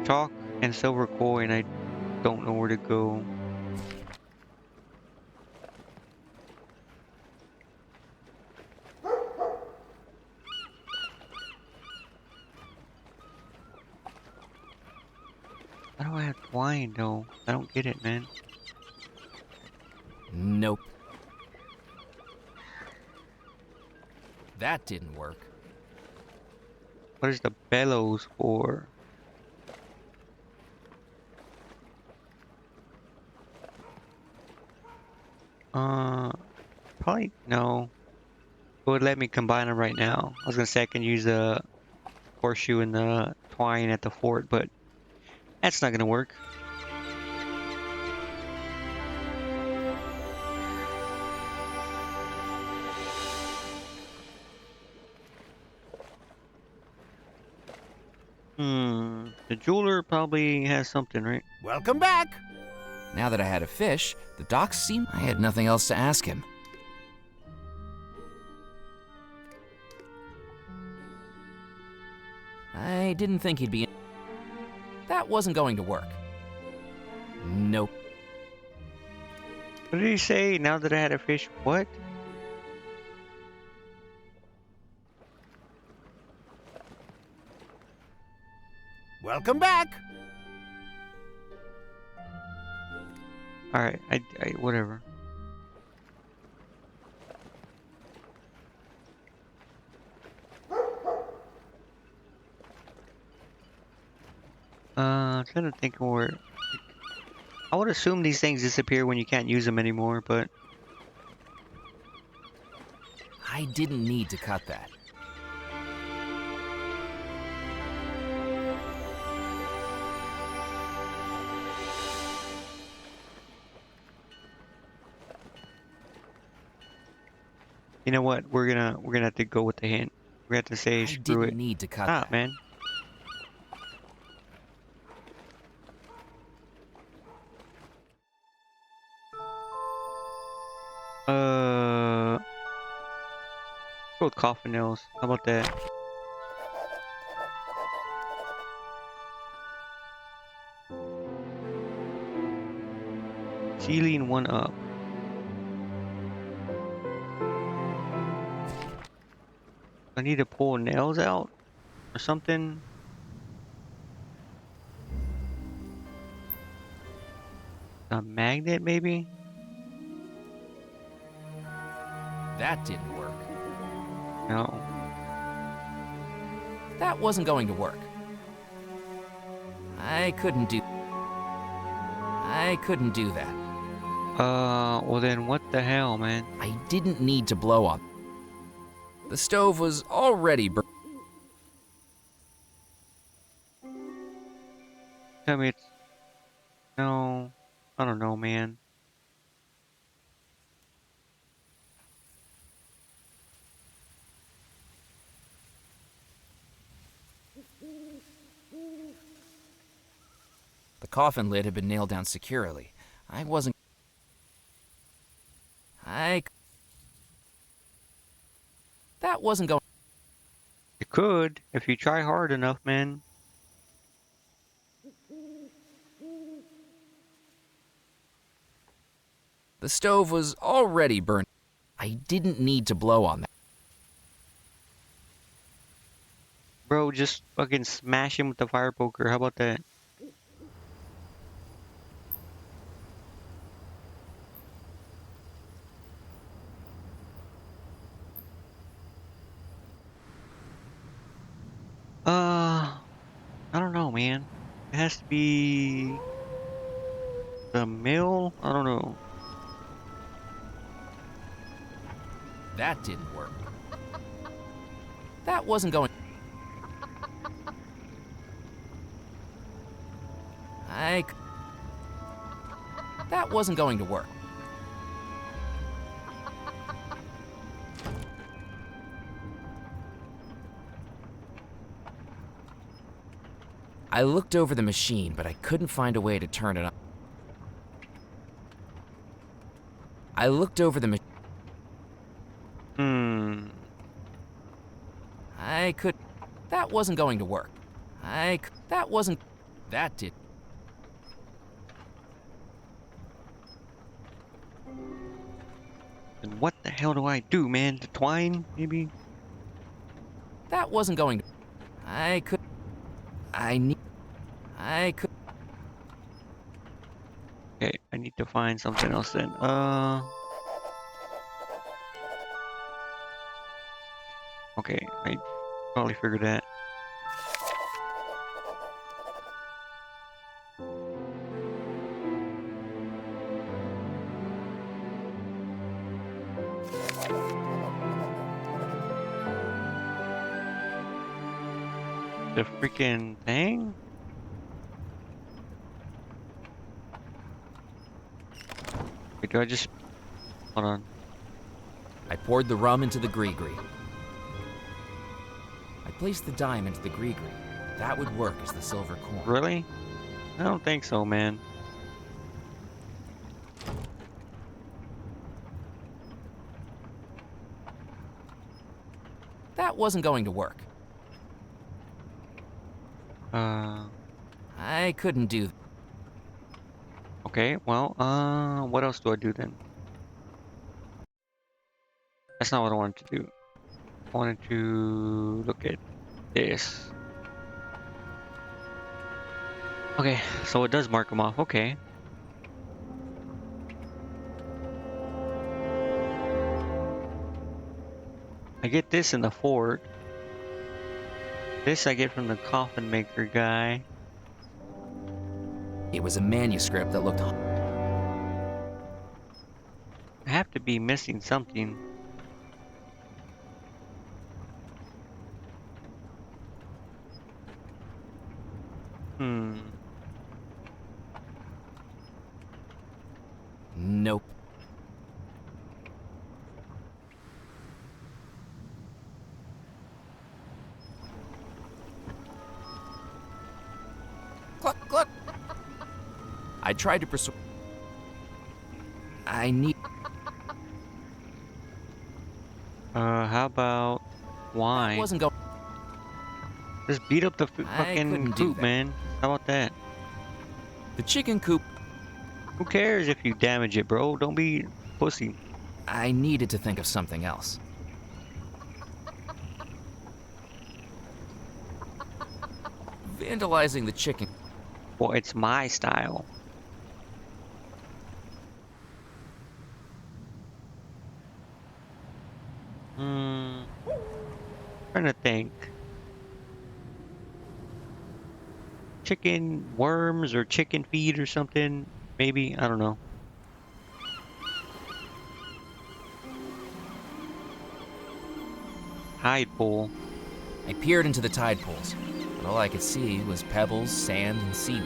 Chalk and silver coin, I don't know where to go. How do I have twine though? I don't get it, man. Nope. That didn't work. What is the bellows for? Probably no. It would let me combine them right now. I was gonna say I can use the horseshoe and the twine at the fort, but that's not gonna work. The jeweler probably has something, right? Welcome back. Now that I had a fish, the doc seemed I had nothing else to ask him. I didn't think he'd be. That wasn't going to work. Nope. What did he say? Now that I had a fish, what? Welcome back. Alright, I whatever. I'm trying to think more. I would assume these things disappear when you can't use them anymore, but I didn't need to cut that. you know what? We're gonna have to go with the hint. We're gonna have to say I screw didn't it. need to cut Ah, that. man. Go with coffin nails. How about that? ceiling one up. I need to pull nails out or something. A magnet, maybe? That didn't work. No. That wasn't going to work. I couldn't do that. Well then what the hell, man? I didn't need to blow on. The stove was already burnt. Tell me it's... No. I don't know, man. The coffin lid had been nailed down securely. I wasn't... That wasn't going... You could, if you try hard enough, man. The stove was already burnt. I didn't need to blow on that. Bro, just fucking smash him with the fire poker. How about that? I don't know, man. It has to be the mill? I don't know. That didn't work. That wasn't going... That wasn't going to work. I looked over the machine, but I couldn't find a way to turn it on. I looked over the machine. I could... That wasn't going to work. That wasn't... That did... And what the hell do I do, man? The twine, maybe? That wasn't going to... I could... I could... Okay, I need to find something else then. Okay, I probably figured that. The freaking thing? Wait, do I just... Hold on. I poured the rum into the gree-gree. I placed the dime into the gree-gree. That would work as the silver coin. Really? I don't think so, man. That wasn't going to work. I couldn't do... Okay, well, what else do I do then? That's not what I wanted to do. I wanted to look at this. Okay, so it does mark them off. Okay. I get this in the fort. This I get from the coffin maker guy. It was a manuscript that looked... I have to be missing something. Nope. Cluck, cluck. I tried to persuade... I need... How about wine? Wasn't going... Just beat up the fucking couldn't do coop, that. man. How about that? The chicken coop... Who cares if you damage it, bro? Don't be pussy. I needed to think of something else. Vandalizing the chicken. Well, it's my style. Trying to think. Chicken worms or chicken feed or something. Maybe, I don't know. Tide pool. I peered into the tide pools, but all I could see was pebbles, sand, and seaweed.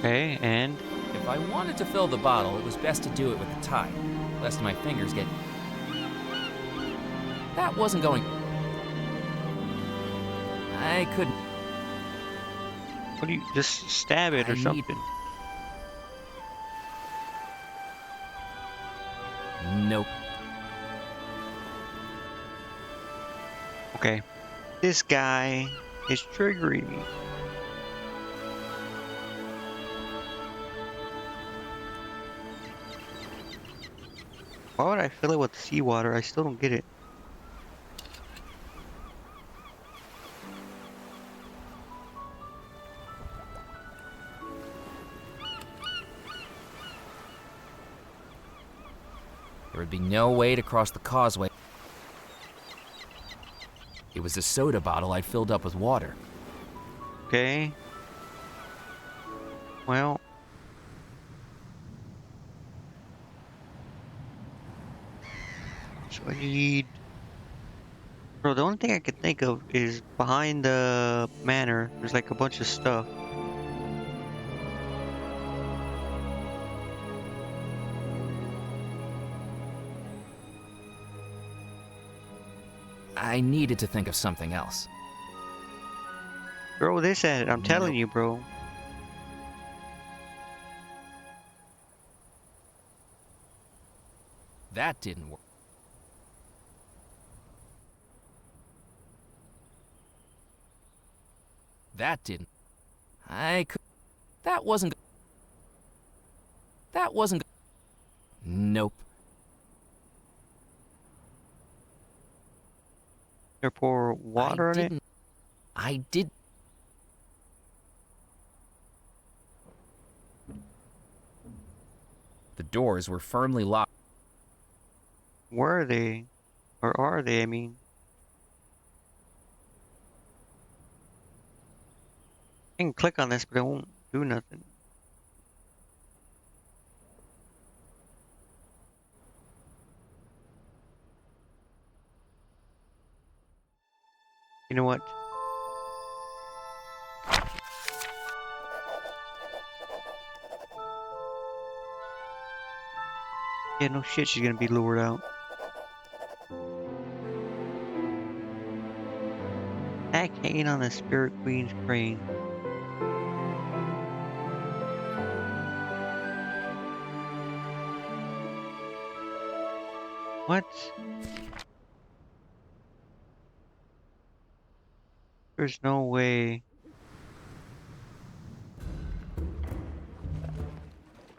Okay, and If I wanted to fill the bottle, it was best to do it with the tide, lest my fingers get... That wasn't going... I couldn't... what do you just stab it or something? Nope. Okay. This guy is triggering me. Why would I fill it with seawater? I still don't get it. There would be no way to cross the causeway. It was a soda bottle I'd filled up with water. Okay. Well. So I need... Bro, the only thing I can think of is behind the manor, there's like a bunch of stuff. I needed to think of something else. Throw this at it, I'm telling you, bro. That didn't work. That didn't. I could. That wasn't. That wasn't. Nope. Or pour water in it? I did. The doors were firmly locked. Were they? Or are they, I mean? I can click on this, but it won't do nothing. You know what? Yeah, no shit, she's gonna be lured out. Attack hanging on the Spirit Queen's crane. What? There's no way.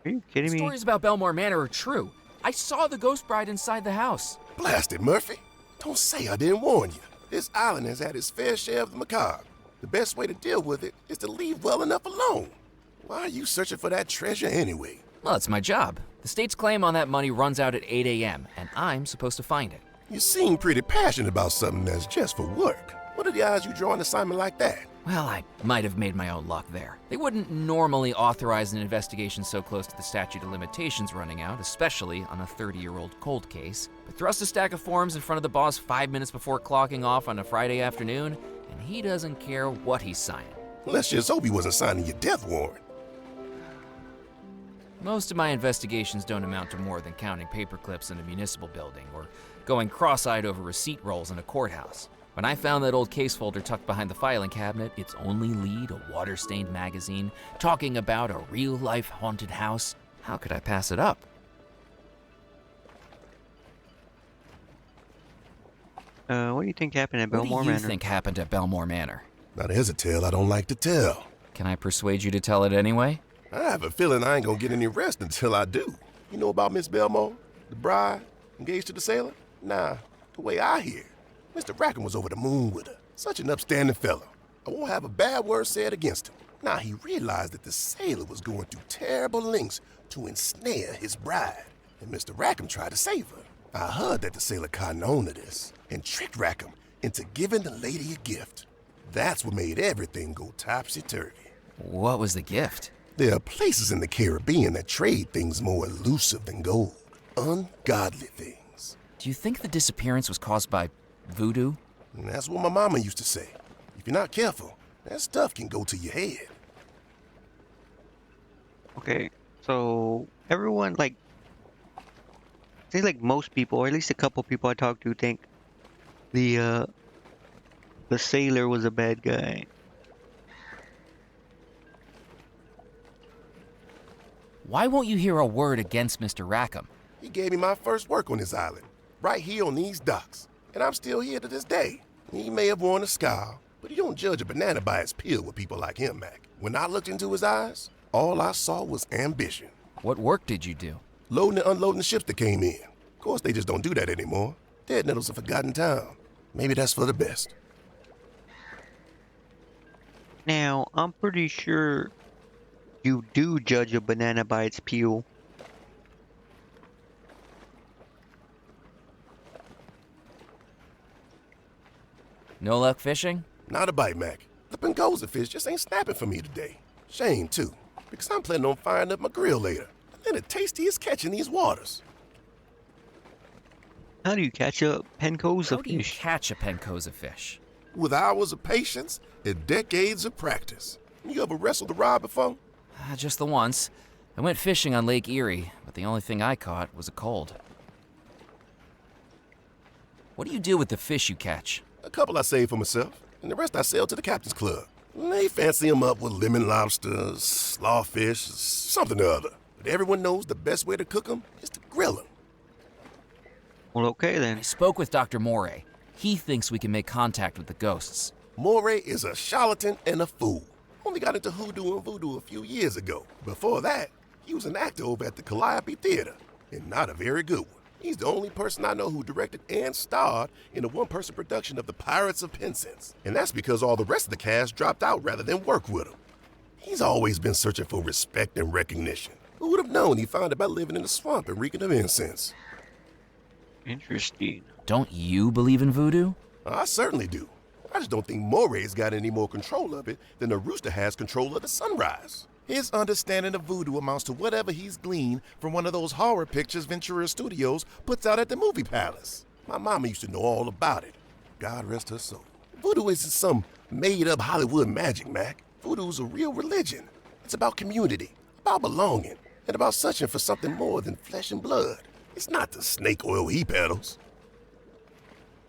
Are you kidding me? Stories about Belmore Manor are true. I saw the ghost bride inside the house. Blast it, Murphy. Don't say I didn't warn you. This island has had its fair share of the macabre. The best way to deal with it is to leave well enough alone. Why are you searching for that treasure anyway? Well, it's my job. The state's claim on that money runs out at 8 a.m., and I'm supposed to find it. You seem pretty passionate about something that's just for work. What are the odds you draw an assignment like that? Well, I might have made my own luck there. They wouldn't normally authorize an investigation so close to the statute of limitations running out, especially on a 30-year-old cold case. But thrust a stack of forms in front of the boss 5 minutes before clocking off on a Friday afternoon, and he doesn't care what he's signing. Let's just hope he wasn't signing your death warrant. Most of my investigations don't amount to more than counting paper clips in a municipal building or going cross-eyed over receipt rolls in a courthouse. When I found that old case folder tucked behind the filing cabinet, its only lead, a water-stained magazine, talking about a real-life haunted house, how could I pass it up? What do you think happened at Belmore What do you Manor? think happened at Belmore Manor? Now there's a tale I don't like to tell. Can I persuade you to tell it anyway? I have a feeling I ain't gonna get any rest until I do. You know about Miss Belmore, the bride, engaged to the sailor? Nah, the way I hear, Mr. Rackham was over the moon with her. Such an upstanding fellow. I won't have a bad word said against him. Now he realized that the sailor was going through terrible lengths to ensnare his bride, and Mr. Rackham tried to save her. I heard that the sailor cottoned on to this and tricked Rackham into giving the lady a gift. That's what made everything go topsy-turvy. What was the gift? There are places in the Caribbean that trade things more elusive than gold. Ungodly things. Do you think the disappearance was caused by voodoo? And that's what my mama used to say. If you're not careful, that stuff can go to your head. Okay, so everyone, like, say like most people, or at least a couple people I talked to, think the sailor was a bad guy. Why won't you hear a word against Mr. Rackham? He gave me my first work on this island, right here on these docks. And I'm still here to this day. He may have worn a scowl, but you don't judge a banana by its peel with people like him, Mac. When I looked into his eyes, all I saw was ambition. What work did you do? Loading and unloading the ships that came in. Of course, they just don't do that anymore. Dead Nettle's a forgotten town. Maybe that's for the best. Now, I'm pretty sure you do judge a banana by its peel. No luck fishing? Not a bite, Mac. The Pencosa fish just ain't snapping for me today. Shame, too, because I'm planning on firing up my grill later. And the tastiest catch in these waters. How do you catch a Pencosa How do you fish? catch a Pencosa fish? With hours of patience and decades of practice. You ever wrestled a rod before? Just the once. I went fishing on Lake Erie, but the only thing I caught was a cold. What do you do with the fish you catch? A couple I save for myself, and the rest I sell to the captain's club. They fancy them up with lemon lobsters, slawfish, something or other. But everyone knows the best way to cook them is to grill them. Well, okay I then. spoke with Dr. Moray. He thinks we can make contact with the ghosts. Moray is a charlatan and a fool. Only got into hoodoo and voodoo a few years ago. Before that, he was an actor over at the Calliope Theater, and not a very good one. He's the only person I know who directed and starred in a one-person production of The Pirates of Penzance. And that's because all the rest of the cast dropped out rather than work with him. He's always been searching for respect and recognition. Who would have known he'd find it by living in the swamp and reeking of incense? Interesting. Don't you believe in voodoo? I certainly do. I just don't think Moray's got any more control of it than the rooster has control of the sunrise. His understanding of voodoo amounts to whatever he's gleaned from one of those horror pictures Ventura Studios puts out at the movie palace. My mama used to know all about it. God rest her soul. Voodoo isn't some made-up Hollywood magic, Mac. Voodoo's a real religion. It's about community, about belonging, and about searching for something more than flesh and blood. It's not the snake oil he peddles.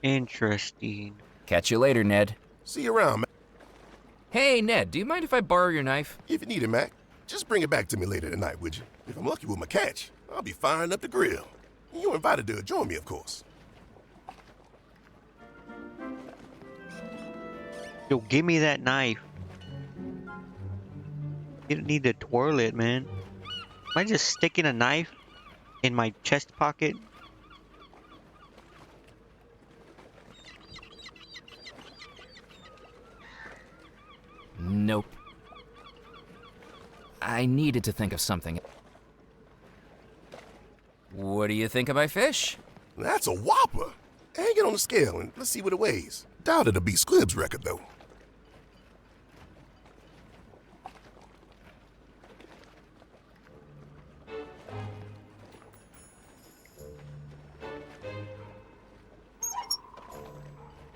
Interesting. Catch you later, Ned. See you around, Mac. Hey, Ned, do you mind if I borrow your knife? If you need it, Mac, just bring it back to me later tonight, would you? If I'm lucky with my catch, I'll be firing up the grill. You're invited to join me, of course. Yo, give me that knife. You don't need to twirl it, man. Am I just sticking a knife in my chest pocket? Nope. I needed to think of something. What do you think of my fish? That's a whopper. Hang it on the scale and let's see what it weighs. Doubt it'll be Squibb's record, though.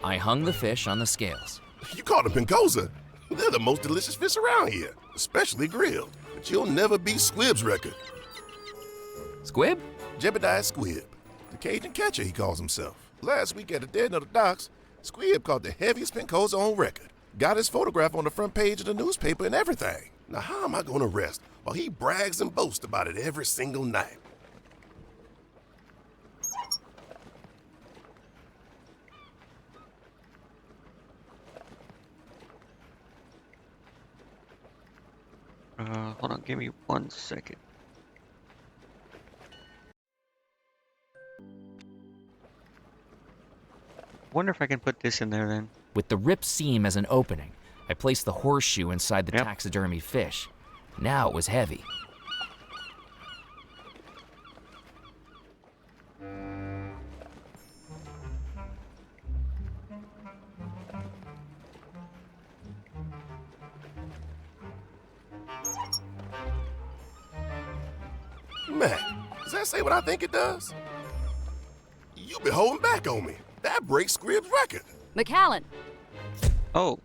I hung the fish on the scales. You caught a Pencosa. They're the most delicious fish around here, especially grilled. But you'll never beat Squibb's record. Squib? Jebediah Squibb, the Cajun catcher, he calls himself. Last week at the Dead Nettle Docks, Squibb caught the heaviest Pencosa on record. Got his photograph on the front page of the newspaper and everything. Now how am I gonna rest while he brags and boasts about it every single night? Hold on, give me 1 second. Wonder if I can put this in there then. With the ripped seam as an opening, I placed the horseshoe inside the Yep. taxidermy fish. Now it was heavy. Mac, does that say what I think it does? You been holding back on me. That breaks Scribb's record. McAllen, Oh,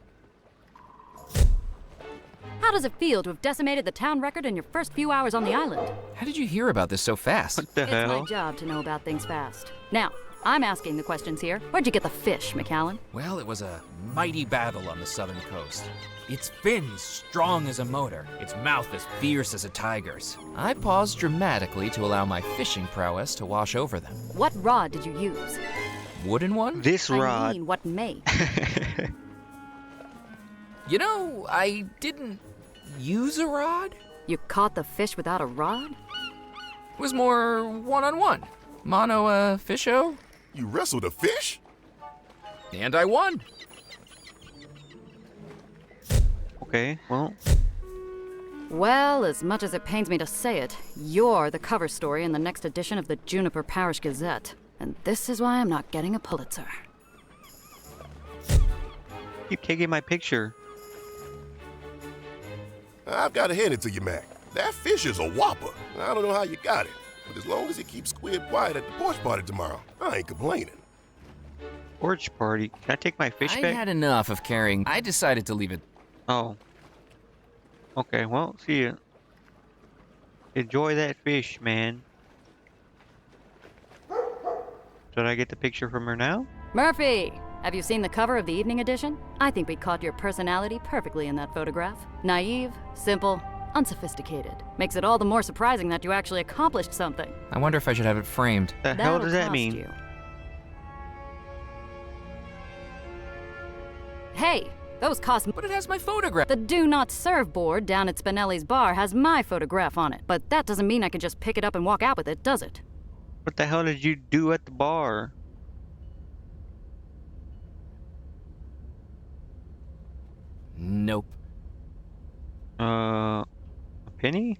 how does it feel to have decimated the town record in your first few hours on the island? How did you hear about this so fast? what the It's hell? my job to know about things fast. Now, I'm asking the questions here. Where'd you get the fish, McAllen? Well, it was a mighty battle on the southern coast. Its fins strong as a motor, its mouth as fierce as a tiger's. I paused dramatically to allow my fishing prowess to wash over them. What rod did you use? Wooden one? This I rod. mean, what make? You know, I didn't use a rod. You caught the fish without a rod? It was more one-on-one. Mono, fisho. You wrestled a fish? And I won. Okay, well, Well, as much as it pains me to say it, you're the cover story in the next edition of the Juniper Parish Gazette. And this is why I'm not getting a Pulitzer. keep taking my picture. I've got to hand it to you, Mac. That fish is a whopper. I don't know how you got it, but as long as it keeps Squid quiet at the porch party tomorrow, I ain't complaining. Porch party. Can I take my fish I back? had enough of carrying. I decided to leave it. Oh. Okay, well, see ya. Enjoy that fish, man. Should I get the picture from her now? Murphy! Have you seen the cover of the evening edition? I think we caught your personality perfectly in that photograph. Naive, simple, unsophisticated. Makes it all the more surprising that you actually accomplished something. I wonder if I should have it framed. The hell That'll does that cost mean? you. Hey, those cost. But it has my photograph. The Do Not Serve board down at Spinelli's bar has my photograph on it, but that doesn't mean I can just pick it up and walk out with it, does it? What the hell did you do at the bar? Nope. A penny?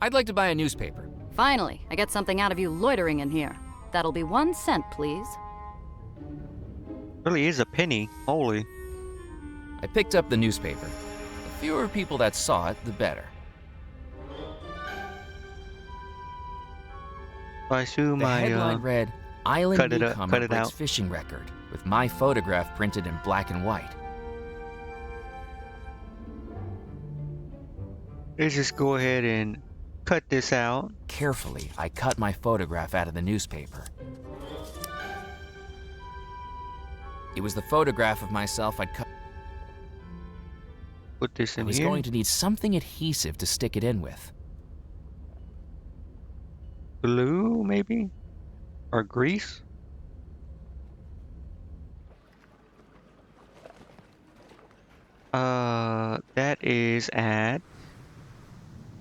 I'd like to buy a newspaper. Finally, I get something out of you loitering in here. That'll be 1 cent, please. Really is a penny. Holy. I picked up the newspaper. The fewer people that saw it, the better. I assume The I headline read, Island cut it up- Newcomer cut it Breaks out. Fishing Record, with my photograph printed in black and white. let's just go ahead and cut this out. Carefully, I cut my photograph out of the newspaper. It was the photograph of myself I'd cut. Put this I in was here. going to need something adhesive to stick it in with. Glue, maybe? Or grease? That is at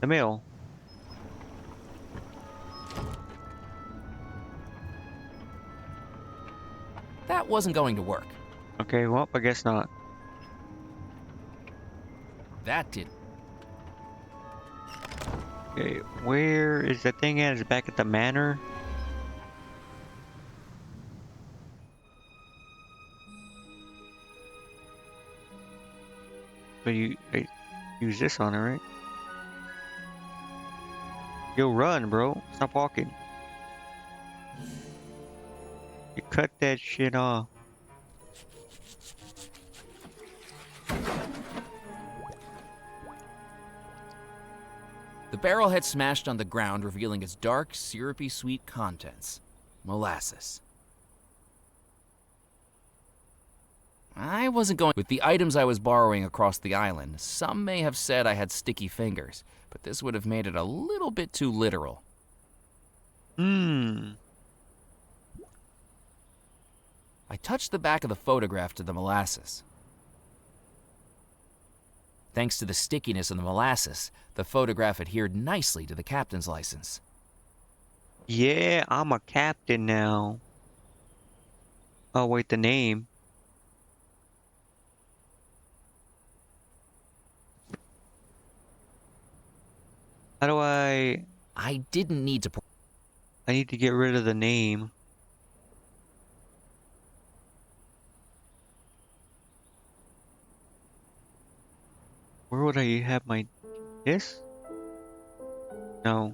the mill. That wasn't going to work. Okay, well, I guess not. That did. Okay, where is the thing at? Is it back at the manor? So you use this on it, right? Yo, run, bro. Stop walking. You cut that shit off. The barrel had smashed on the ground, revealing its dark, syrupy sweet contents. Molasses. I wasn't going with the items I was borrowing across the island. Some may have said I had sticky fingers, but this would have made it a little bit too literal. Hmm. I touched the back of the photograph to the molasses. Thanks to the stickiness of the molasses, the photograph adhered nicely to the captain's license. Yeah, I'm a captain now. Oh, wait, the name. How do I didn't need to... I need to get rid of the name. Where would I have my... This? No.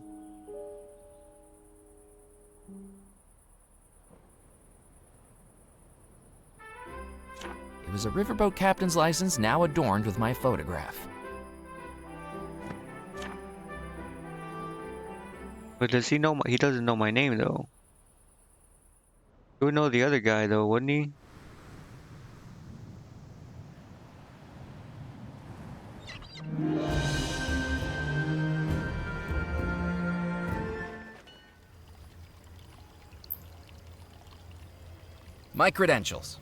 It was a riverboat captain's license now adorned with my photograph. But does he know he doesn't know my name though. He would know the other guy though, wouldn't he? My credentials.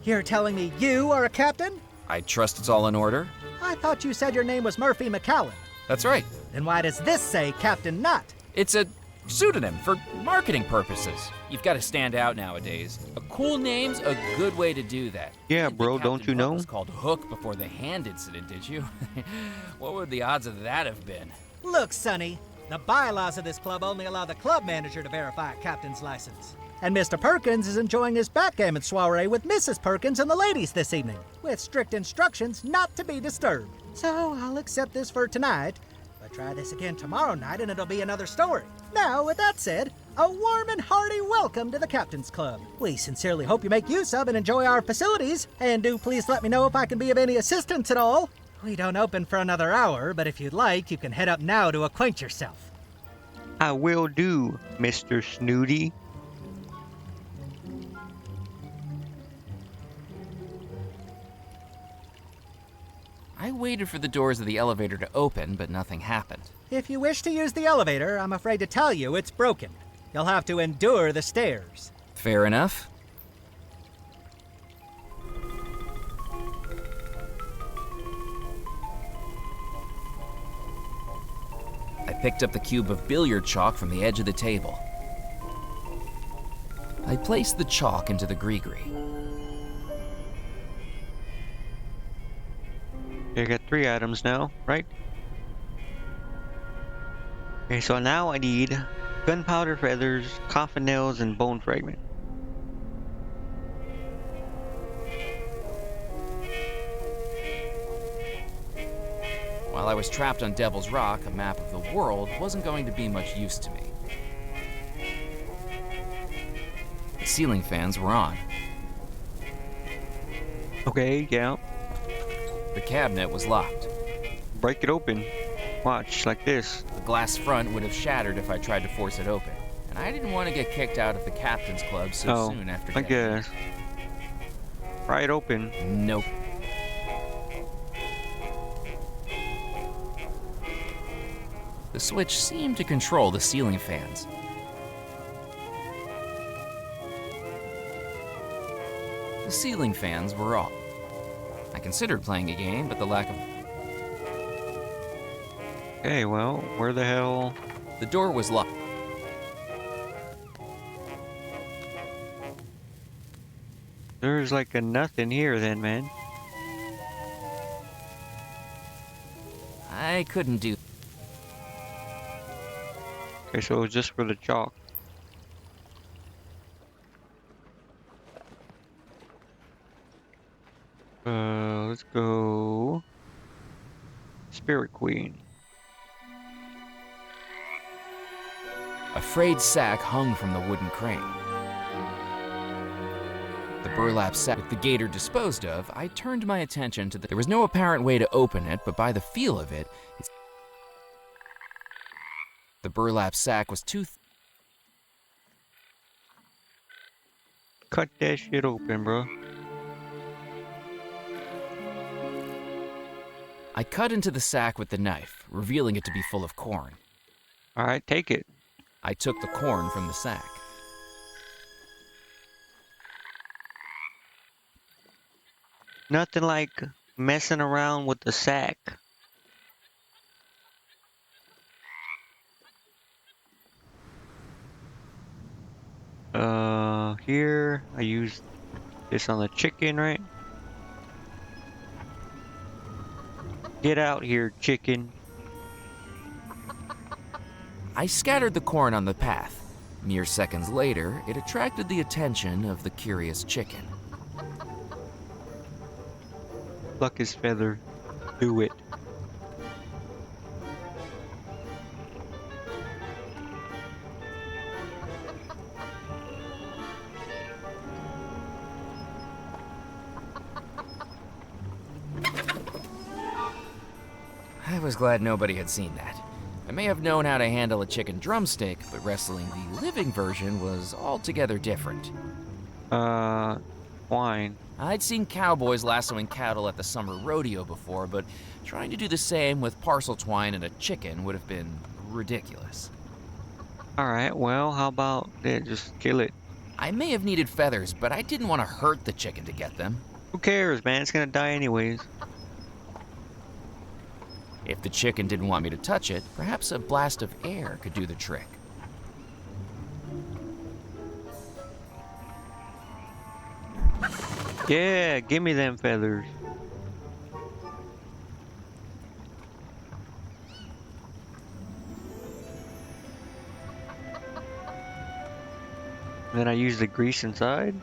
You're telling me you are a captain? I trust it's all in order. I thought you said your name was Murphy McCallan. That's right. Then why does this say Captain Knott? It's a pseudonym for marketing purposes. You've got to stand out nowadays. A cool name's a good way to do that. Yeah, Didn't bro, think don't Captain you Hook know? was called Hook before the hand incident, did you? What would the odds of that have been? Look, Sonny, the bylaws of this club only allow the club manager to verify a captain's license. And Mr. Perkins is enjoying his backgammon soiree with Mrs. Perkins and the ladies this evening, with strict instructions not to be disturbed. So I'll accept this for tonight, but try this again tomorrow night and it'll be another story. Now, with that said, a warm and hearty welcome to the Captain's Club. We sincerely hope you make use of and enjoy our facilities, and do please let me know if I can be of any assistance at all. We don't open for another hour, but if you'd like, you can head up now to acquaint yourself. I will do, Mr. Snooty. I waited for the doors of the elevator to open, but nothing happened. If you wish to use the elevator, I'm afraid to tell you it's broken. You'll have to endure the stairs. Fair enough. I picked up the cube of billiard chalk from the edge of the table. I placed the chalk into the gree-gree. I got 3 items now, right? Okay, so now I need gunpowder feathers, coffin nails, and bone fragment. While I was trapped on Devil's Rock, a map of the world wasn't going to be much use to me. The ceiling fans were on. Okay, yeah. The cabinet was locked. Break it open. Watch, like this. The glass front would have shattered if I tried to force it open. And I didn't want to get kicked out of the captain's club so soon after I getting guess. Pry it open. Nope. The switch seemed to control the ceiling fans. The ceiling fans were off. I considered playing a game, but the lack of... Okay, well, where the hell? The door was locked. There's like a nothing here then, man. I couldn't do... Okay, so it was just for the chalk. Let's go. Spirit Queen. A frayed sack hung from the wooden crane. The burlap sack with the gator disposed of, I turned my attention to the... There was no apparent way to open it, but by the feel of it, the burlap sack was too... Cut that shit open, bro. I cut into the sack with the knife, revealing it to be full of corn. Alright, take it. I took the corn from the sack. Nothing like messing around with the sack. Here I used this on the chicken, right? Get out here, chicken. I scattered the corn on the path. Mere seconds later, it attracted the attention of the curious chicken. Pluck his feather. Do it. I was glad nobody had seen that. I may have known how to handle a chicken drumstick, but wrestling the living version was altogether different. Wine. I'd seen cowboys lassoing cattle at the summer rodeo before, but trying to do the same with parcel twine and a chicken would have been ridiculous. Alright, well, how about just kill it? I may have needed feathers, but I didn't want to hurt the chicken to get them. Who cares, man? It's gonna die anyways. If the chicken didn't want me to touch it, perhaps a blast of air could do the trick. Yeah, give me them feathers. Then I use the grease inside.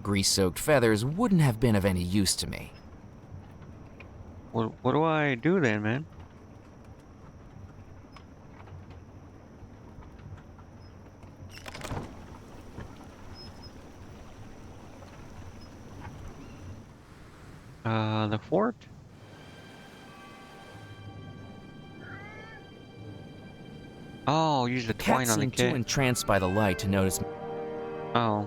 Grease-soaked feathers wouldn't have been of any use to me. What do I do then, man? The fort? Oh, use the twine Cat on the seemed too cat. entranced by the light to notice me. Oh.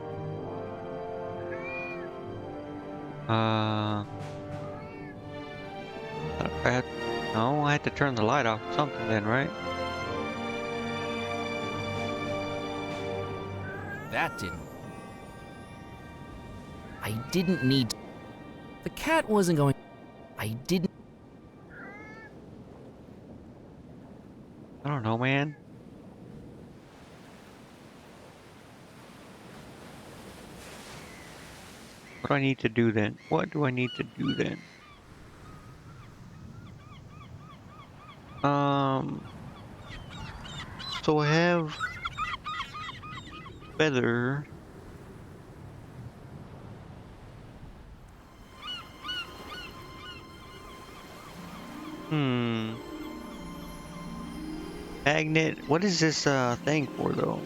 No, I had to turn the light off or something then, right? That didn't. I didn't need. The cat wasn't going. I didn't. I don't know, man. What do I need to do then? What do I need to do then? So I have feather. Magnet. What is this thing for though?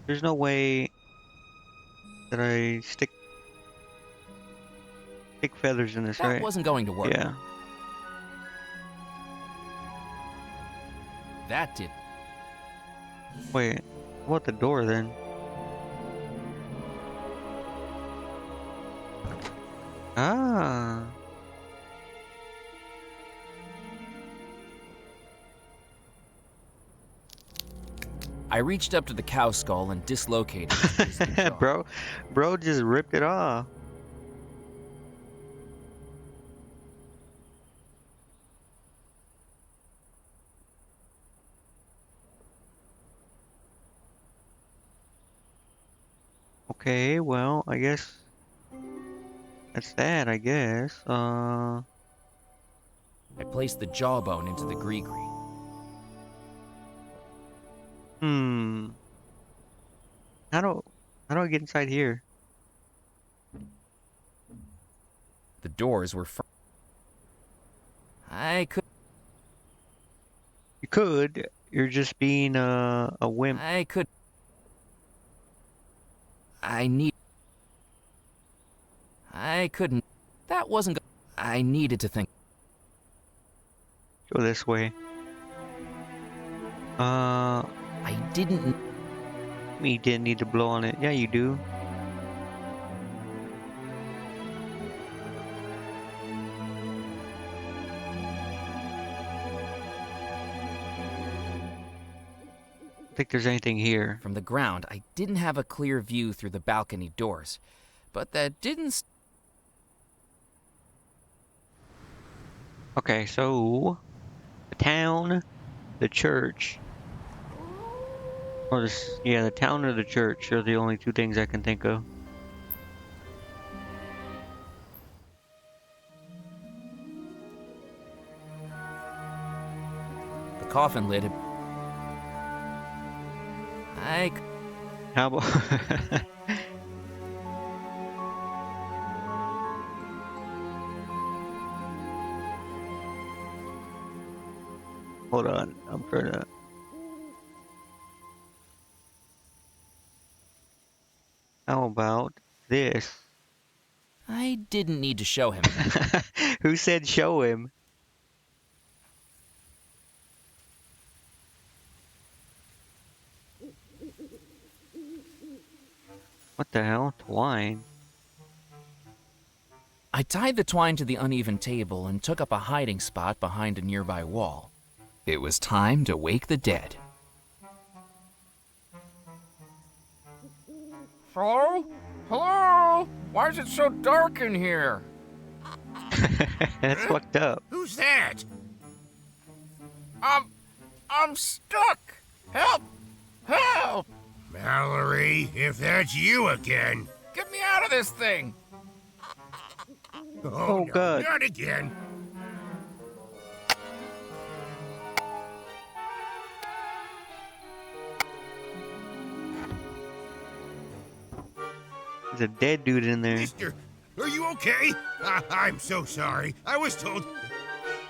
There's no way that I stick feathers in this, That right? wasn't going to work. Yeah. That did. Wait. What about the door then? Ah. I reached up to the cow skull and dislocated it. Bro just ripped it off. Okay, well, I guess that's that, I guess. I placed the jawbone into the gree-gree. How do I get inside here? The doors were firm. I could. You could. You're just being a wimp. I could. I couldn't. That wasn't. I needed to think. Go this way. I didn't. You didn't need to blow on it. Yeah, you do. I think there's anything here. From the ground, I didn't have a clear view through the balcony doors, but that didn't. Okay, so the town, the church, or this, yeah, the town or the church are the only two things I can think of. The coffin lid. How about? Hold on, I'm trying to. How about this? I didn't need to show him. Who said show him? What the hell? Twine? I tied the twine to the uneven table and took up a hiding spot behind a nearby wall. It was time to wake the dead. Hello? Hello? Why is it so dark in here? That's fucked up. Who's that? I'm stuck. Help! Help! Mallory, if that's you again. Get me out of this thing! Oh, no, God. Not again. There's a dead dude in there. Mister, are you okay? I'm so sorry. I was told...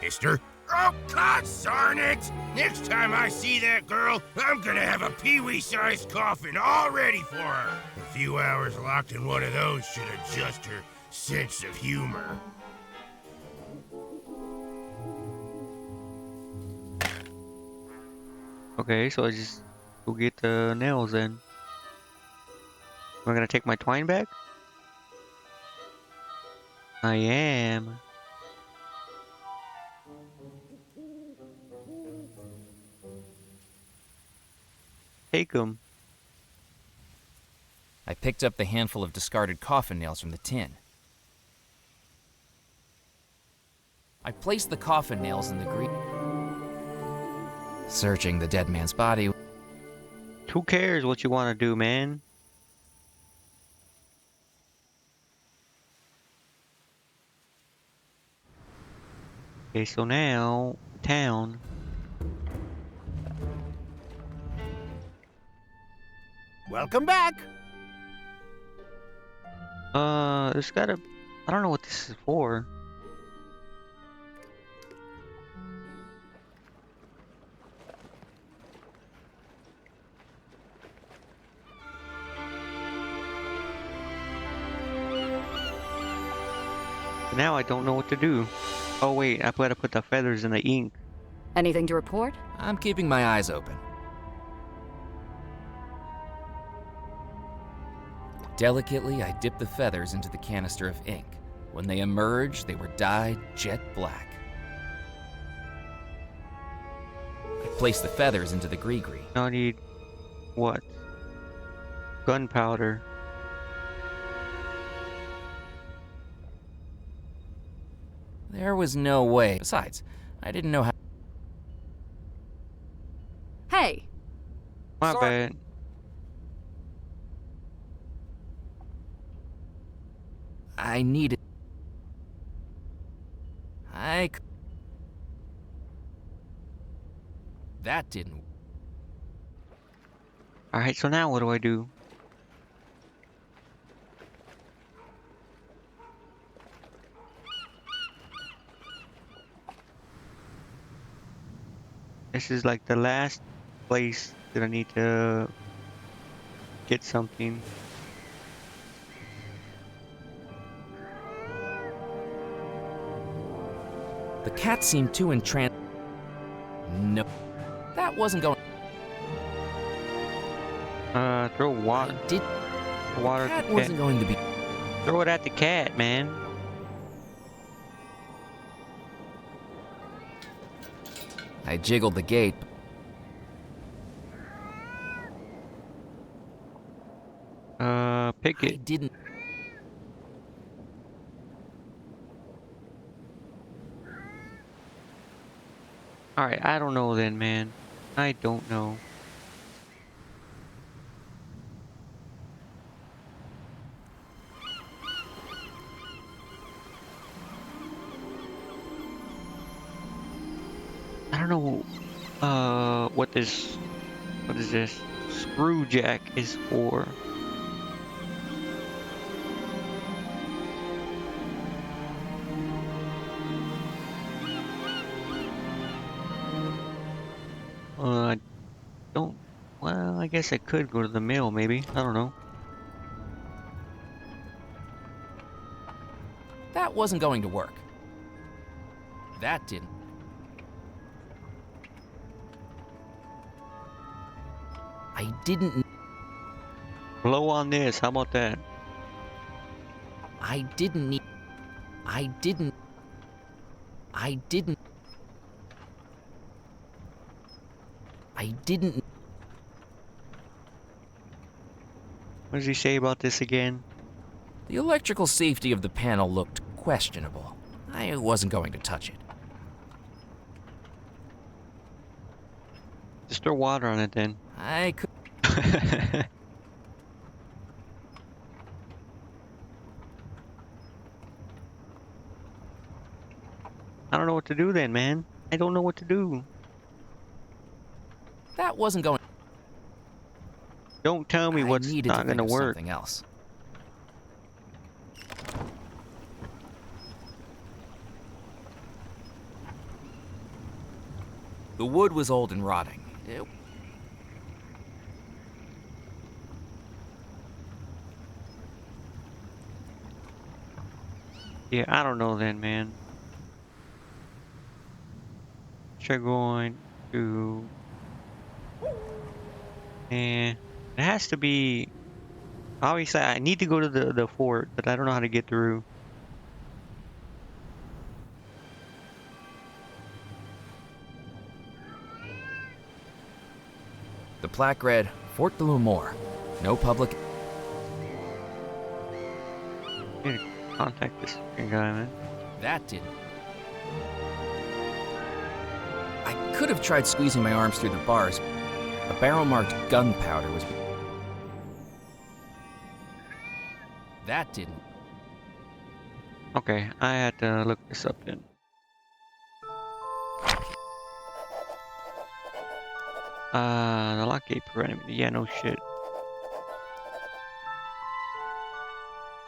Mister? Oh, God darn it! Next time I see that girl, I'm gonna have a peewee-sized coffin all ready for her. A few hours locked in one of those should adjust her sense of humor. Okay, so I just go get the nails then. Am I gonna take my twine back? I am. Take them. I picked up the handful of discarded coffin nails from the tin. I placed the coffin nails in the green. Searching the dead man's body. Who cares what you want to do, man? Okay, so now, town. Welcome back. There's gotta... I don't know what this is for. Now I don't know what to do. Oh wait, I gotta put the feathers in the ink. Anything to report? I'm keeping my eyes open. Delicately, I dipped the feathers into the canister of ink. When they emerged, they were dyed jet black. I placed the feathers into the gree-gree. Now I need... what? Gunpowder. There was no way. Besides, I didn't know how... Hey! My Sorry. bad. I needed... That didn't... Alright, so now what do I do? This is like the last place that I need to get something. The cat seemed too entranced. No. That wasn't going... Throw water. Did... Water The at cat the wasn't cat. going to be... Throw it at the cat, man. I jiggled the gate. Pick I it. didn't. Alright, I don't know then, man. I don't know. I don't know what is this screw jack is for. I don't, well, I guess I could go to the mail maybe. I don't know. That wasn't going to work. That didn't. I didn't. Blow on this, how about that? I didn't need. I didn't. I didn't. I didn't. What does he say about this again? The electrical safety of the panel looked questionable. I wasn't going to touch it. Just throw water on it then. I could. I don't know what to do then, man. I don't know what to do. That wasn't going. Don't tell me I what's needed not to think gonna of work. something else. The wood was old and rotting. Yeah, I don't know then, man. Should going to... it has to be... Obviously, I need to go to the fort, but I don't know how to get through. The plaque read, Fort de Lumore. No public. I need to contact this fucking guy, man. That didn't. I could have tried squeezing my arms through the bars. A barrel marked gunpowder was. That didn't. Okay, I had to look this up then. The lock gate prevented me. Yeah, no shit.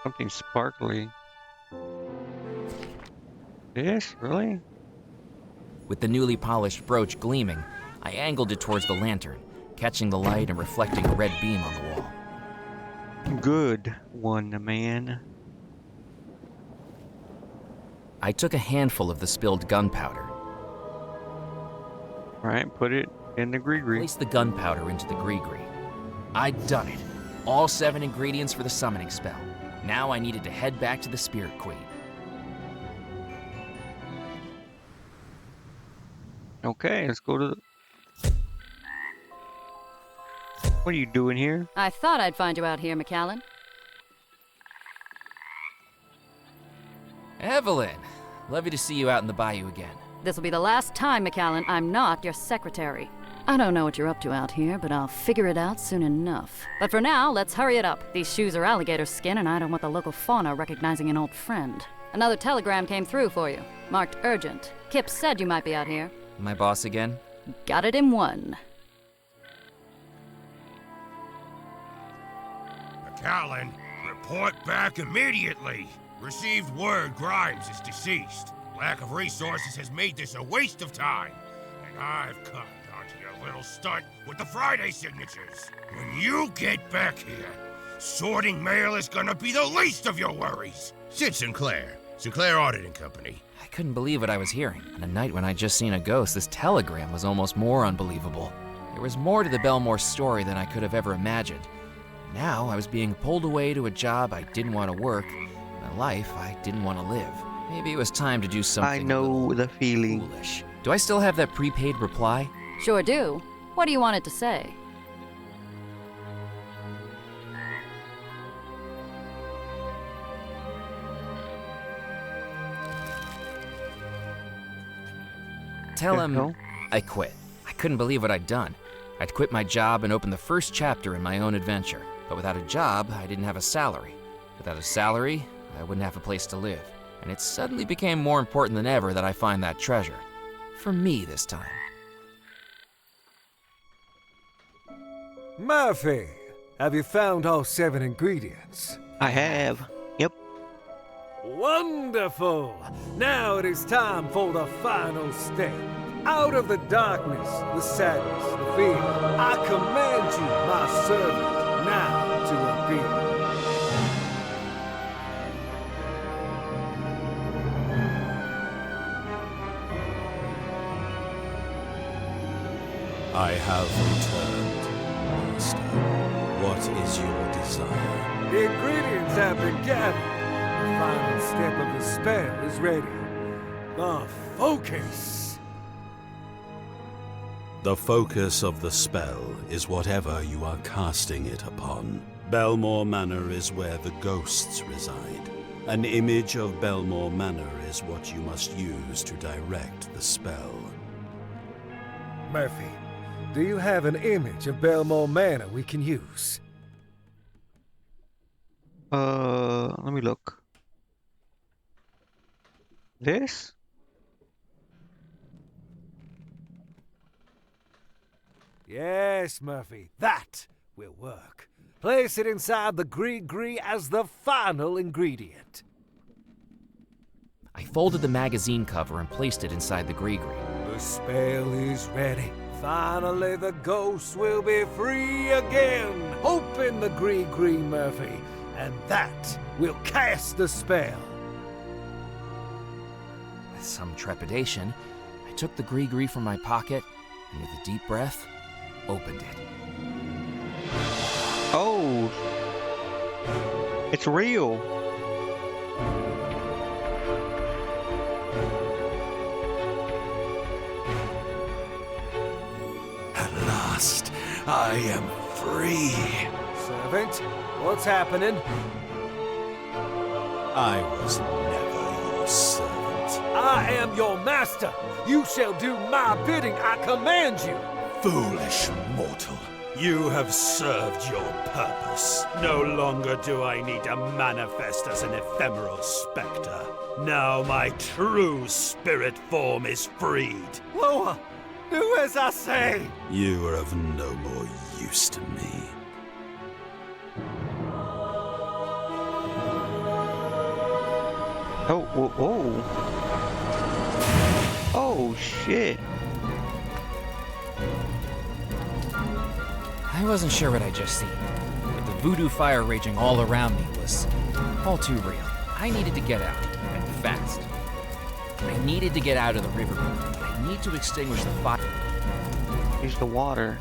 Something sparkly. This? Really? With the newly polished brooch gleaming, I angled it towards the lantern, catching the light and reflecting a red beam on the wall. Good one, man. I took a handful of the spilled gunpowder. Alright, put it in the gree-gree. Placed the gunpowder into the gree-gree. I'd done it. All 7 ingredients for the summoning spell. Now I needed to head back to the Spirit Queen. Okay, let's go to the... What are you doing here? I thought I'd find you out here, McAllen. Evelyn, lovely to see you out in the bayou again. This will be the last time, McAllen. I'm not your secretary. I don't know what you're up to out here, but I'll figure it out soon enough. But for now, let's hurry it up. These shoes are alligator skin, and I don't want the local fauna recognizing an old friend. Another telegram came through for you, marked urgent. Kip said you might be out here. My boss again? Got it in one. McAllen, report back immediately. Received word Grimes is deceased. Lack of resources has made this a waste of time. And I've cut onto your little stunt with the Friday signatures. When you get back here, sorting mail is gonna be the least of your worries. Sid Sinclair, Sinclair Auditing Company. I couldn't believe what I was hearing. On a night when I'd just seen a ghost, this telegram was almost more unbelievable. There was more to the Belmore story than I could have ever imagined. Now I was being pulled away to a job I didn't want to work, a life I didn't want to live. Maybe it was time to do something I know the feeling. foolish. Do I still have that prepaid reply? Sure do. What do you want it to say? Tell him No? I quit. I couldn't believe what I'd done. I'd quit my job and opened the first chapter in my own adventure. But without a job, I didn't have a salary. Without a salary, I wouldn't have a place to live. And it suddenly became more important than ever that I find that treasure. For me this time. Murphy, have you found all 7 ingredients? I have. Yep. Wonderful! Now it is time for the final step. Out of the darkness, the sadness, the fear, I command you, my servant, now to appear. I have returned, Master. What is your desire? The ingredients have been gathered. The final step of the spell is ready. The focus. The focus of the spell is whatever you are casting it upon. Belmore Manor is where the ghosts reside. An image of Belmore Manor is what you must use to direct the spell. Murphy, do you have an image of Belmore Manor we can use? Let me look. This? Yes, Murphy, that will work. Place it inside the Gree as the final ingredient. I folded the magazine cover and placed it inside the Gree. The spell is ready. Finally, the ghosts will be free again. Open the Gree, Murphy, and that will cast the spell. With some trepidation, I took the Gree from my pocket and with a deep breath, opened it. Oh! It's real! At last, I am free. Servant, what's happening? I was never your servant. I am your master. You shall do my bidding. I command you. Foolish mortal. You have served your purpose. No longer do I need to manifest as an ephemeral specter. Now my true spirit form is freed. Loa, do as I say. You are of no more use to me. Oh, oh, oh. Oh, shit. I wasn't sure what I'd just seen, but the voodoo fire raging all around me was all too real. I needed to get out, and fast. I needed to get out of the river. I need to extinguish the fire. Use the water.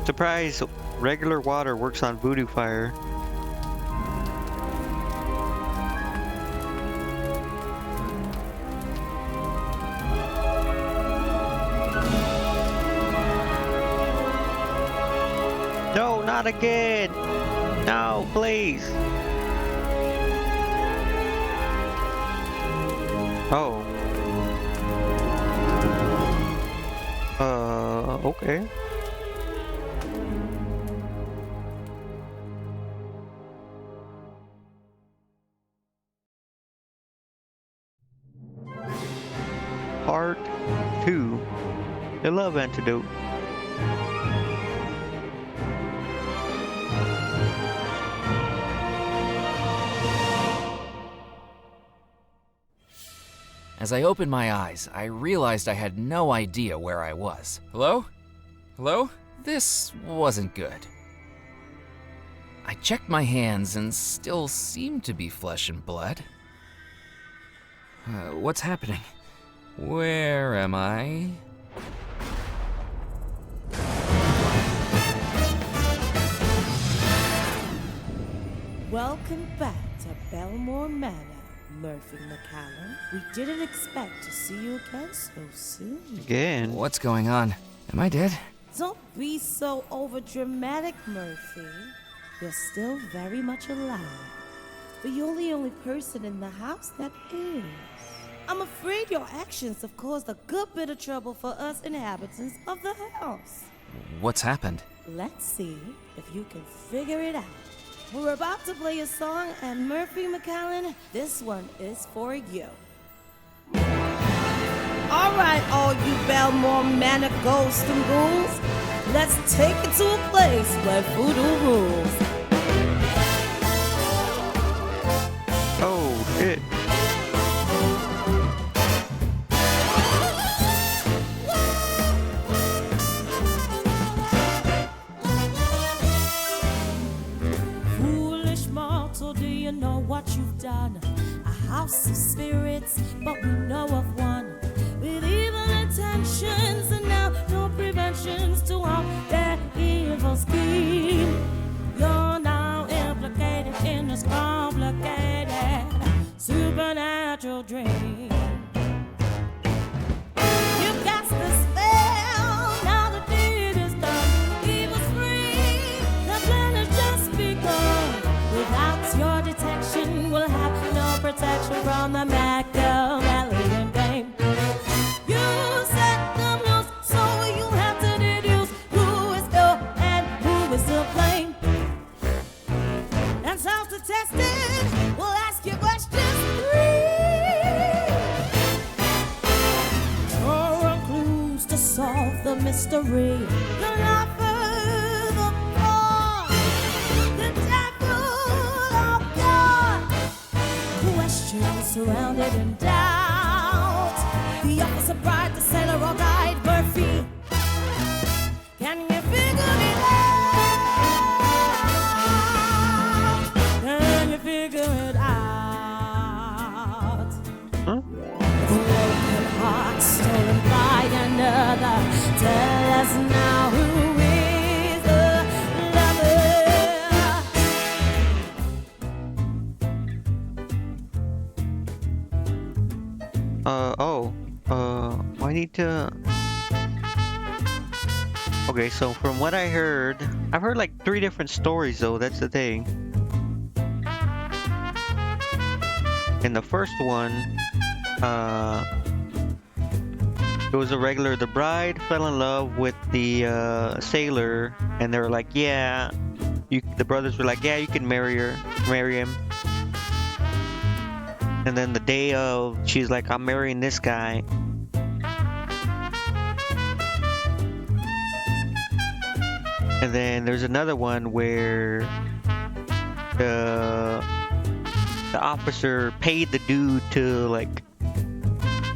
Surprise! Regular water works on voodoo fire. No, not again! No, please! Oh. Okay. Part 2. The Love Antidote. As I opened my eyes, I realized I had no idea where I was. Hello? Hello? This wasn't good. I checked my hands and still seemed to be flesh and blood. What's happening? Where am I? Welcome back to Belmore Manor, Murphy McCallum. We didn't expect to see you again so soon. Again? What's going on? Am I dead? Don't be so overdramatic, Murphy. You're still very much alive. but you're the only person in the house that is. I'm afraid your actions have caused a good bit of trouble for us inhabitants of the house. What's happened? Let's see if you can figure it out. We're about to play a song, and Murphy McAllen, this one is for you. All right, all you Belmore Manor ghosts and ghouls, let's take it to a place where voodoo rules. Oh, shit. Foolish mortal, do you know what you've done? A house of spirits, but we know of one with evil intentions, and now no preventions to all their evil scheme. You're now implicated in this complicated supernatural dream. You cast the spell, now the deed is done. Evil's free, the plan has just begun. Without your detection, we'll have no protection from the Machiavellian game. You set them loose, so you have to deduce who is ill and who is to blame. And self-detested, we'll ask you questions 3. Draw on clues to solve the mystery. The lover, the poor, the devil, or God. Questions surrounded in doubt. The officer, bride, the sailor, or guide, Murphy. Can you figure it out? Can you figure it out? Huh? The broken heart stolen by another. Tell us now who is the I need to... Okay, so from what I heard, I've heard like 3 different stories though, that's the thing. In the first one, it was a regular, the bride fell in love with the sailor, and they were like, yeah, the brothers were like, yeah, you can marry him. And then the day of, she's like, I'm marrying this guy. And then there's another one where the officer paid the dude to like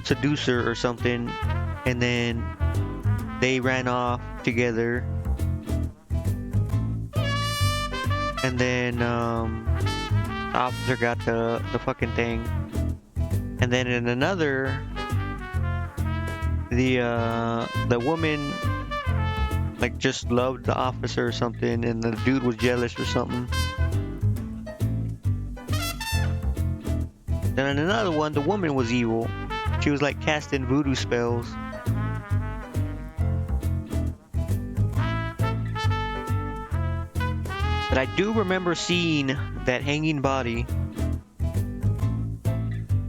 seduce her or something, and then they ran off together. And then the officer got the fucking thing. And then in another, the woman like just loved the officer or something, and the dude was jealous or something. Then in another one, the woman was evil. She was like casting voodoo spells. But I do remember seeing that hanging body.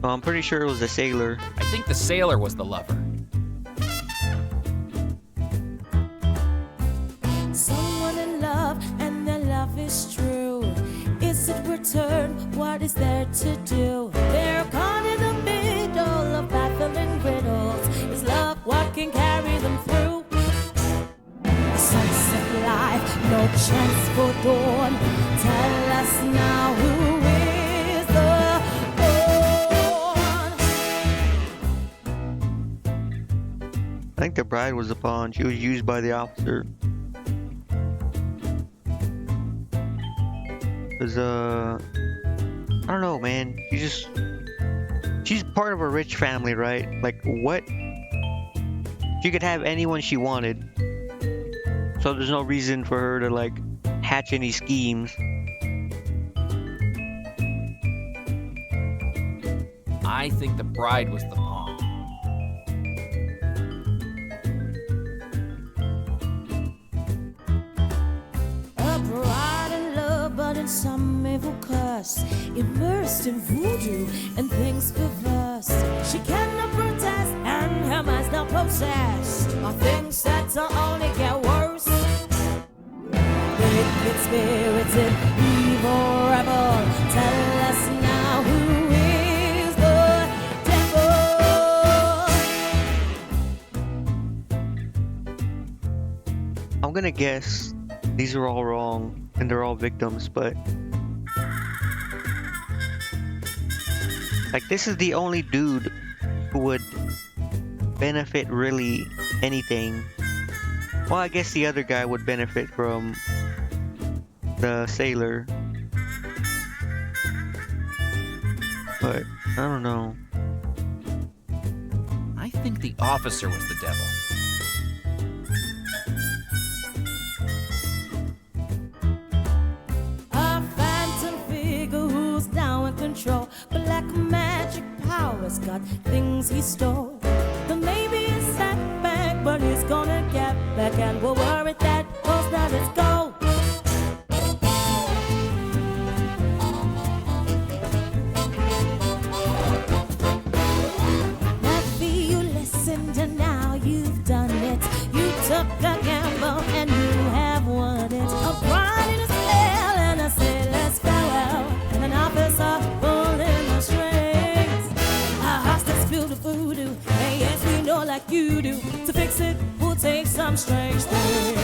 Oh, I'm pretty sure it was the sailor. I think the sailor was the lover. someone in love and their love is true? Is it return? What is there to do? They're caught in the middle of baffling riddles. Is love what can carry them through? Sunset life, no chance for dawn. Tell us now, who is the I think the bride was the pawn. She was used by the officer. Cause I don't know, man. She's part of a rich family, right? Like what? She could have anyone she wanted. So there's no reason for her to like hatch any schemes. I think the bride was the pawn. a bride in love, but in some evil curse, immersed in voodoo and things perverse. She cannot protest, and her mind's not possessed by things that only get worse. Wicked spirits in evil rebel, tell us now who is the devil. I'm gonna guess these are all wrong and they're all victims, but like this is the only dude who would benefit really anything. Well, I guess the other guy would benefit from the sailor, but I don't know. I think the officer was the devil. A phantom figure who's now in control. Black magic powers got things he stole. But maybe it's set back, but he's gonna get back, and we're worried that goes now. Let's go. Maybe you listened and now you've done it. You took a gamble and you have won it. A bride in a spell and a sailor's farewell, and an officer pulling the strings. A house that's filled with voodoo, and yes, we know like you do. To fix it, we'll take some strange things.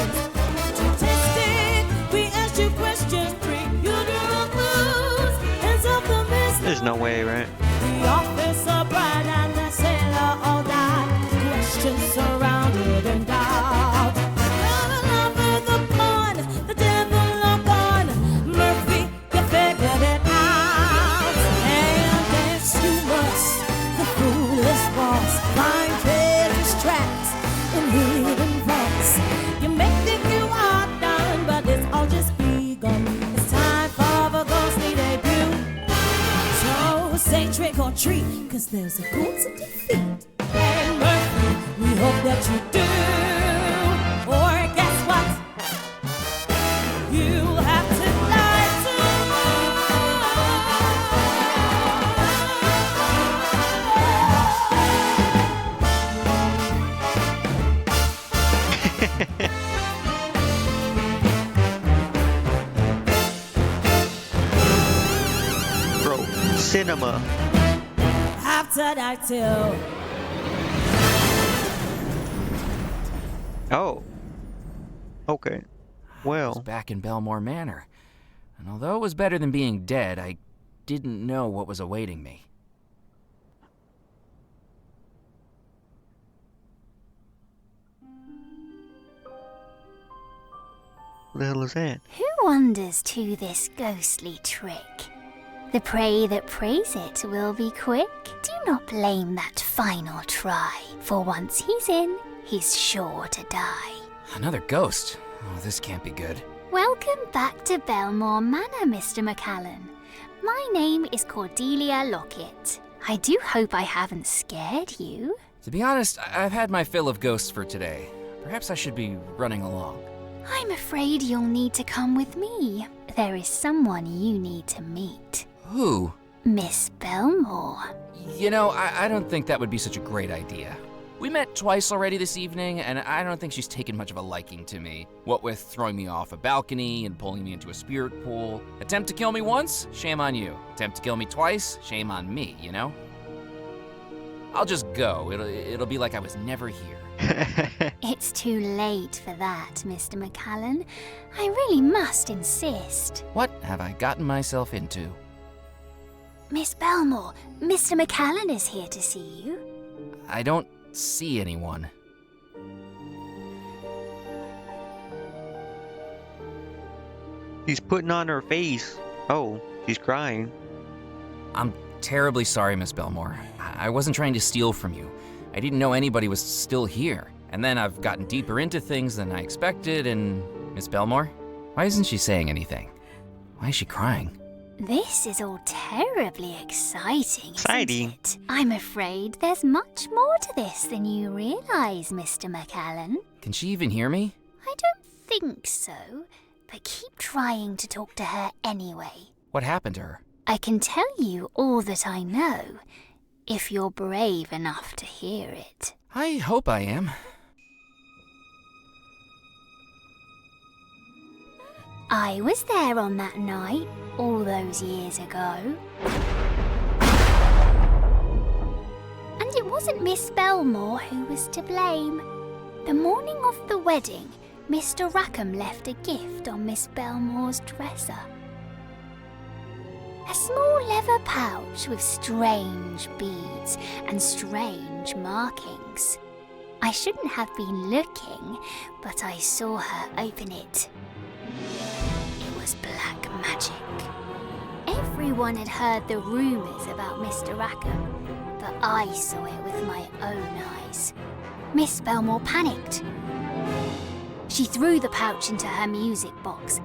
To test it, we asked you questions 3. You drew clues and solved the mystery. There's no way, right? The officer, bride, and the sailor all died. Questions surrounded in doubt. Love with the pawn, the devil upon Murphy, you figured it out. And yes, you must, the foolish boss, find treasures trapped in hidden vaults. You may think you are done, but it's all just begun. It's time for the ghostly debut. So say trick or treat, 'cause there's a goal to defeat. And Murphy, we hope that you do. Or guess what? You'll have to die Bro, cinema. after that too. Oh. Okay. I was Well, back in Belmore Manor. And although it was better than being dead, I didn't know what was awaiting me. what the hell is that? Who wanders to this ghostly trick? The prey that prays it will be quick. Do not blame that final try, for once he's in, he's sure to die. Another ghost. Oh, this can't be good. Welcome back to Belmore Manor, Mr. McCallan. My name is Cordelia Lockett. I do hope I haven't scared you. To be honest, I've had my fill of ghosts for today. Perhaps I should be running along. I'm afraid you'll need to come with me. There is someone you need to meet. Who? Miss Belmore. You know, I don't think that would be such a great idea. We met twice already this evening, and I don't think she's taken much of a liking to me. What with throwing me off a balcony and pulling me into a spirit pool. Attempt to kill me once? Shame on you. Attempt to kill me twice? Shame on me, you know? I'll just go. It'll be like I was never here. It's too late for that, Mr. McCallan. I really must insist. What have I gotten myself into? Miss Belmore, Mr. McCallan is here to see you. I don't see anyone. She's putting on her face. Oh, she's crying. I'm terribly sorry, Miss Belmore. I wasn't trying to steal from you. I didn't know anybody was still here. And then I've gotten deeper into things than I expected, and Miss Belmore? Why isn't she saying anything? Why is she crying? This is all terribly exciting, Exciting? isn't it? I'm afraid there's much more to this than you realize, Mr. McCallan. Can she even hear me? I don't think so. but keep trying to talk to her anyway. What happened to her? I can tell you all that I know, if you're brave enough to hear it. I hope I am. I was there on that night, all those years ago. And it wasn't Miss Belmore who was to blame. The morning of the wedding, Mr. Rackham left a gift on Miss Belmore's dresser. A small leather pouch with strange beads and strange markings. I shouldn't have been looking, but I saw her open it. It was black magic. Everyone had heard the rumours about Mr. Rackham, but I saw it with my own eyes. Miss Belmore panicked. She threw the pouch into her music box,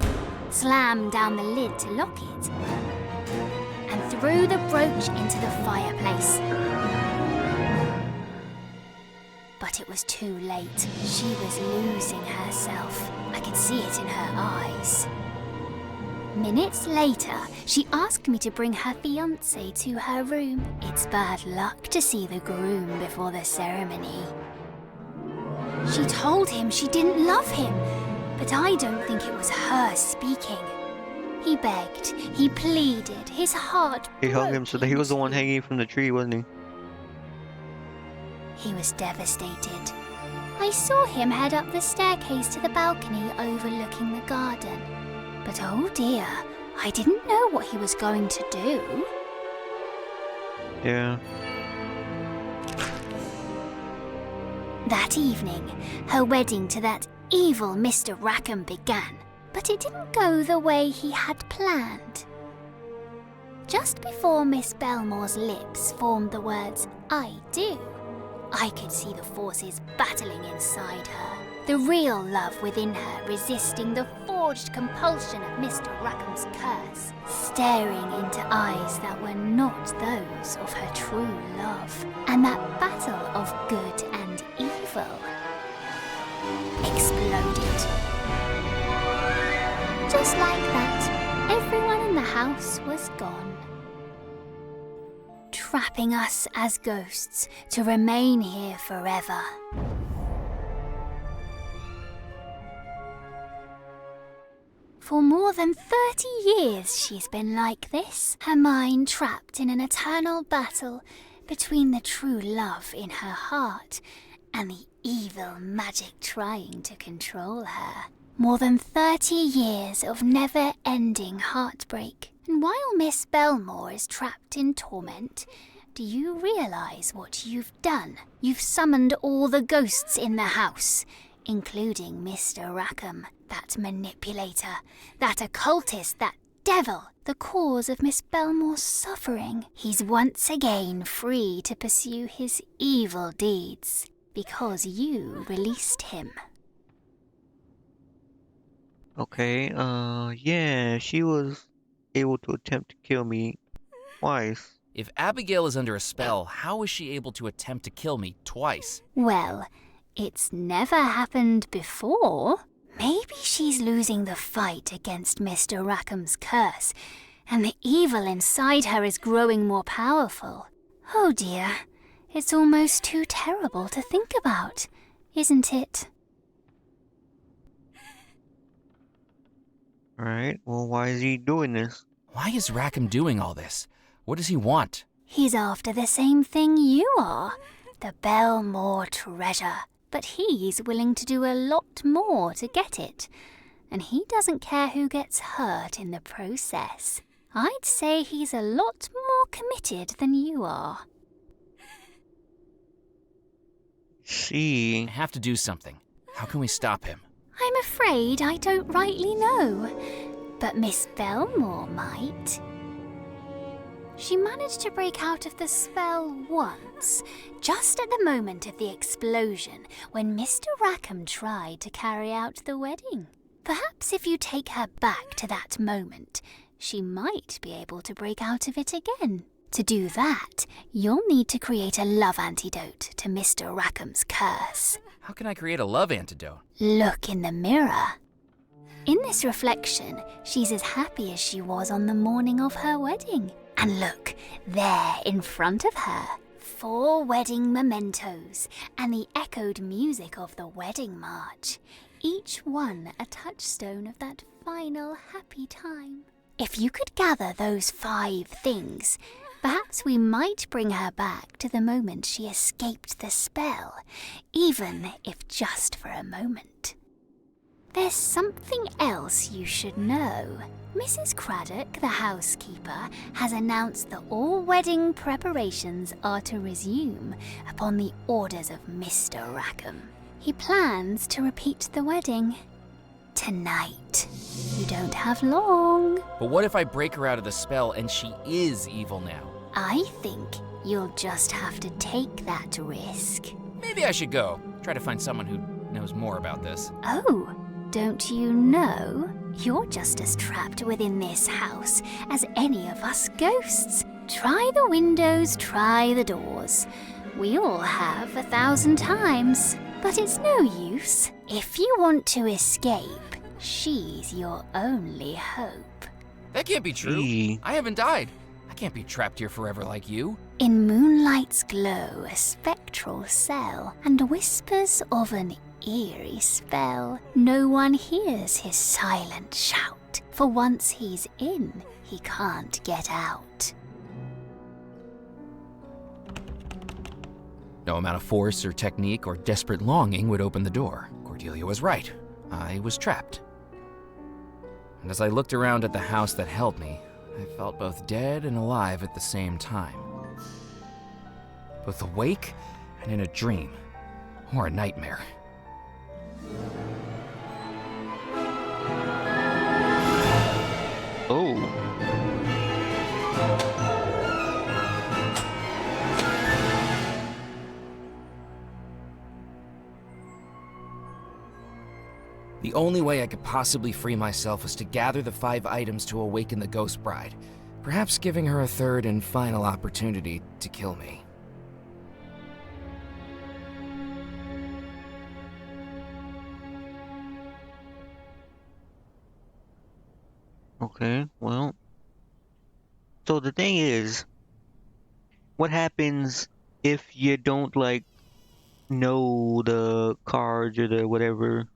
slammed down the lid to lock it, and threw the brooch into the fireplace. But it was too late. She was losing herself. I could see it in her eyes. Minutes later, she asked me to bring her fiancé to her room. It's bad luck to see the groom before the ceremony. She told him she didn't love him, but I don't think it was her speaking. He begged, he pleaded, his heart broke. He hung him so that he was the one hanging from the tree, wasn't he? He was devastated. I saw him head up the staircase to the balcony overlooking the garden. But oh dear, I didn't know what he was going to do. Yeah. That evening, her wedding to that evil Mr. Rackham began, but it didn't go the way he had planned. Just before Miss Belmore's lips formed the words, "I do," I could see the forces battling inside her. The real love within her resisting the forged compulsion of Mr. Rackham's curse, staring into eyes that were not those of her true love. And that battle of good and evil exploded. Just like that, everyone in the house was gone, trapping us as ghosts to remain here forever. For more than 30 years she's been like this, her mind trapped in an eternal battle between the true love in her heart and the evil magic trying to control her. More than 30 years of never-ending heartbreak. And while Miss Belmore is trapped in torment, do you realise what you've done? You've summoned all the ghosts in the house, including Mr. Rackham, that manipulator, that occultist, that devil, the cause of Miss Belmore's suffering. He's once again free to pursue his evil deeds, because you released him. Okay, yeah, she was able to attempt to kill me twice. If Abigail is under a spell, how is she able to attempt to kill me twice? Well, it's never happened before. Maybe she's losing the fight against Mr. Rackham's curse, and the evil inside her is growing more powerful. Oh dear, it's almost too terrible to think about, isn't it? Alright, well, why is he doing this? Why is Rackham doing all this? What does he want? He's after the same thing you are, the Belmore treasure. But he's willing to do a lot more to get it. And he doesn't care who gets hurt in the process. I'd say he's a lot more committed than you are. See. I have to do something. How can we stop him? I'm afraid I don't rightly know. But Miss Belmore might. She managed to break out of the spell once, just at the moment of the explosion, when Mr. Rackham tried to carry out the wedding. Perhaps if you take her back to that moment, she might be able to break out of it again. To do that, you'll need to create a love antidote to Mr. Rackham's curse. How can I create a love antidote? Look in the mirror. In this reflection, she's as happy as she was on the morning of her wedding. And look, there in front of her, 4 wedding mementos and the echoed music of the wedding march, each one a touchstone of that final happy time. If you could gather those 5 things, perhaps we might bring her back to the moment she escaped the spell, even if just for a moment. There's something else you should know. Mrs. Craddock, the housekeeper, has announced that all wedding preparations are to resume upon the orders of Mr. Rackham. He plans to repeat the wedding tonight. You don't have long. But what if I break her out of the spell and she is evil now? I think you'll just have to take that risk. Maybe I should go. Try to find someone who knows more about this. Oh, don't you know? You're just as trapped within this house as any of us ghosts. Try the windows, try the doors. We all have 1,000 times. But it's no use. If you want to escape, she's your only hope. That can't be true. I haven't died. I can't be trapped here forever like you. In moonlight's glow, a spectral cell, and whispers of an eerie spell. No one hears his silent shout, for once he's in, he can't get out. No amount of force or technique or desperate longing would open the door. Cordelia was right. I was trapped. And as I looked around at the house that held me, I felt both dead and alive at the same time. Both awake and in a dream, or a nightmare. Oh. The only way I could possibly free myself was to gather the 5 items to awaken the Ghost Bride, perhaps giving her a third and final opportunity to kill me. Okay, well. So the thing is, what happens if you don't, like, know the cards or the whatever?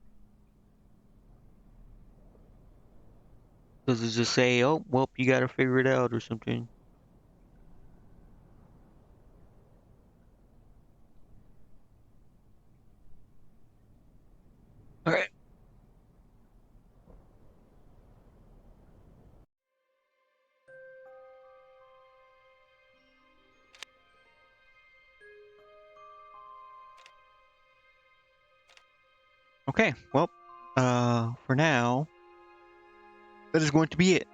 Does it just say, oh, well, you gotta figure it out or something? Alright. Okay, well, for now, that is going to be it.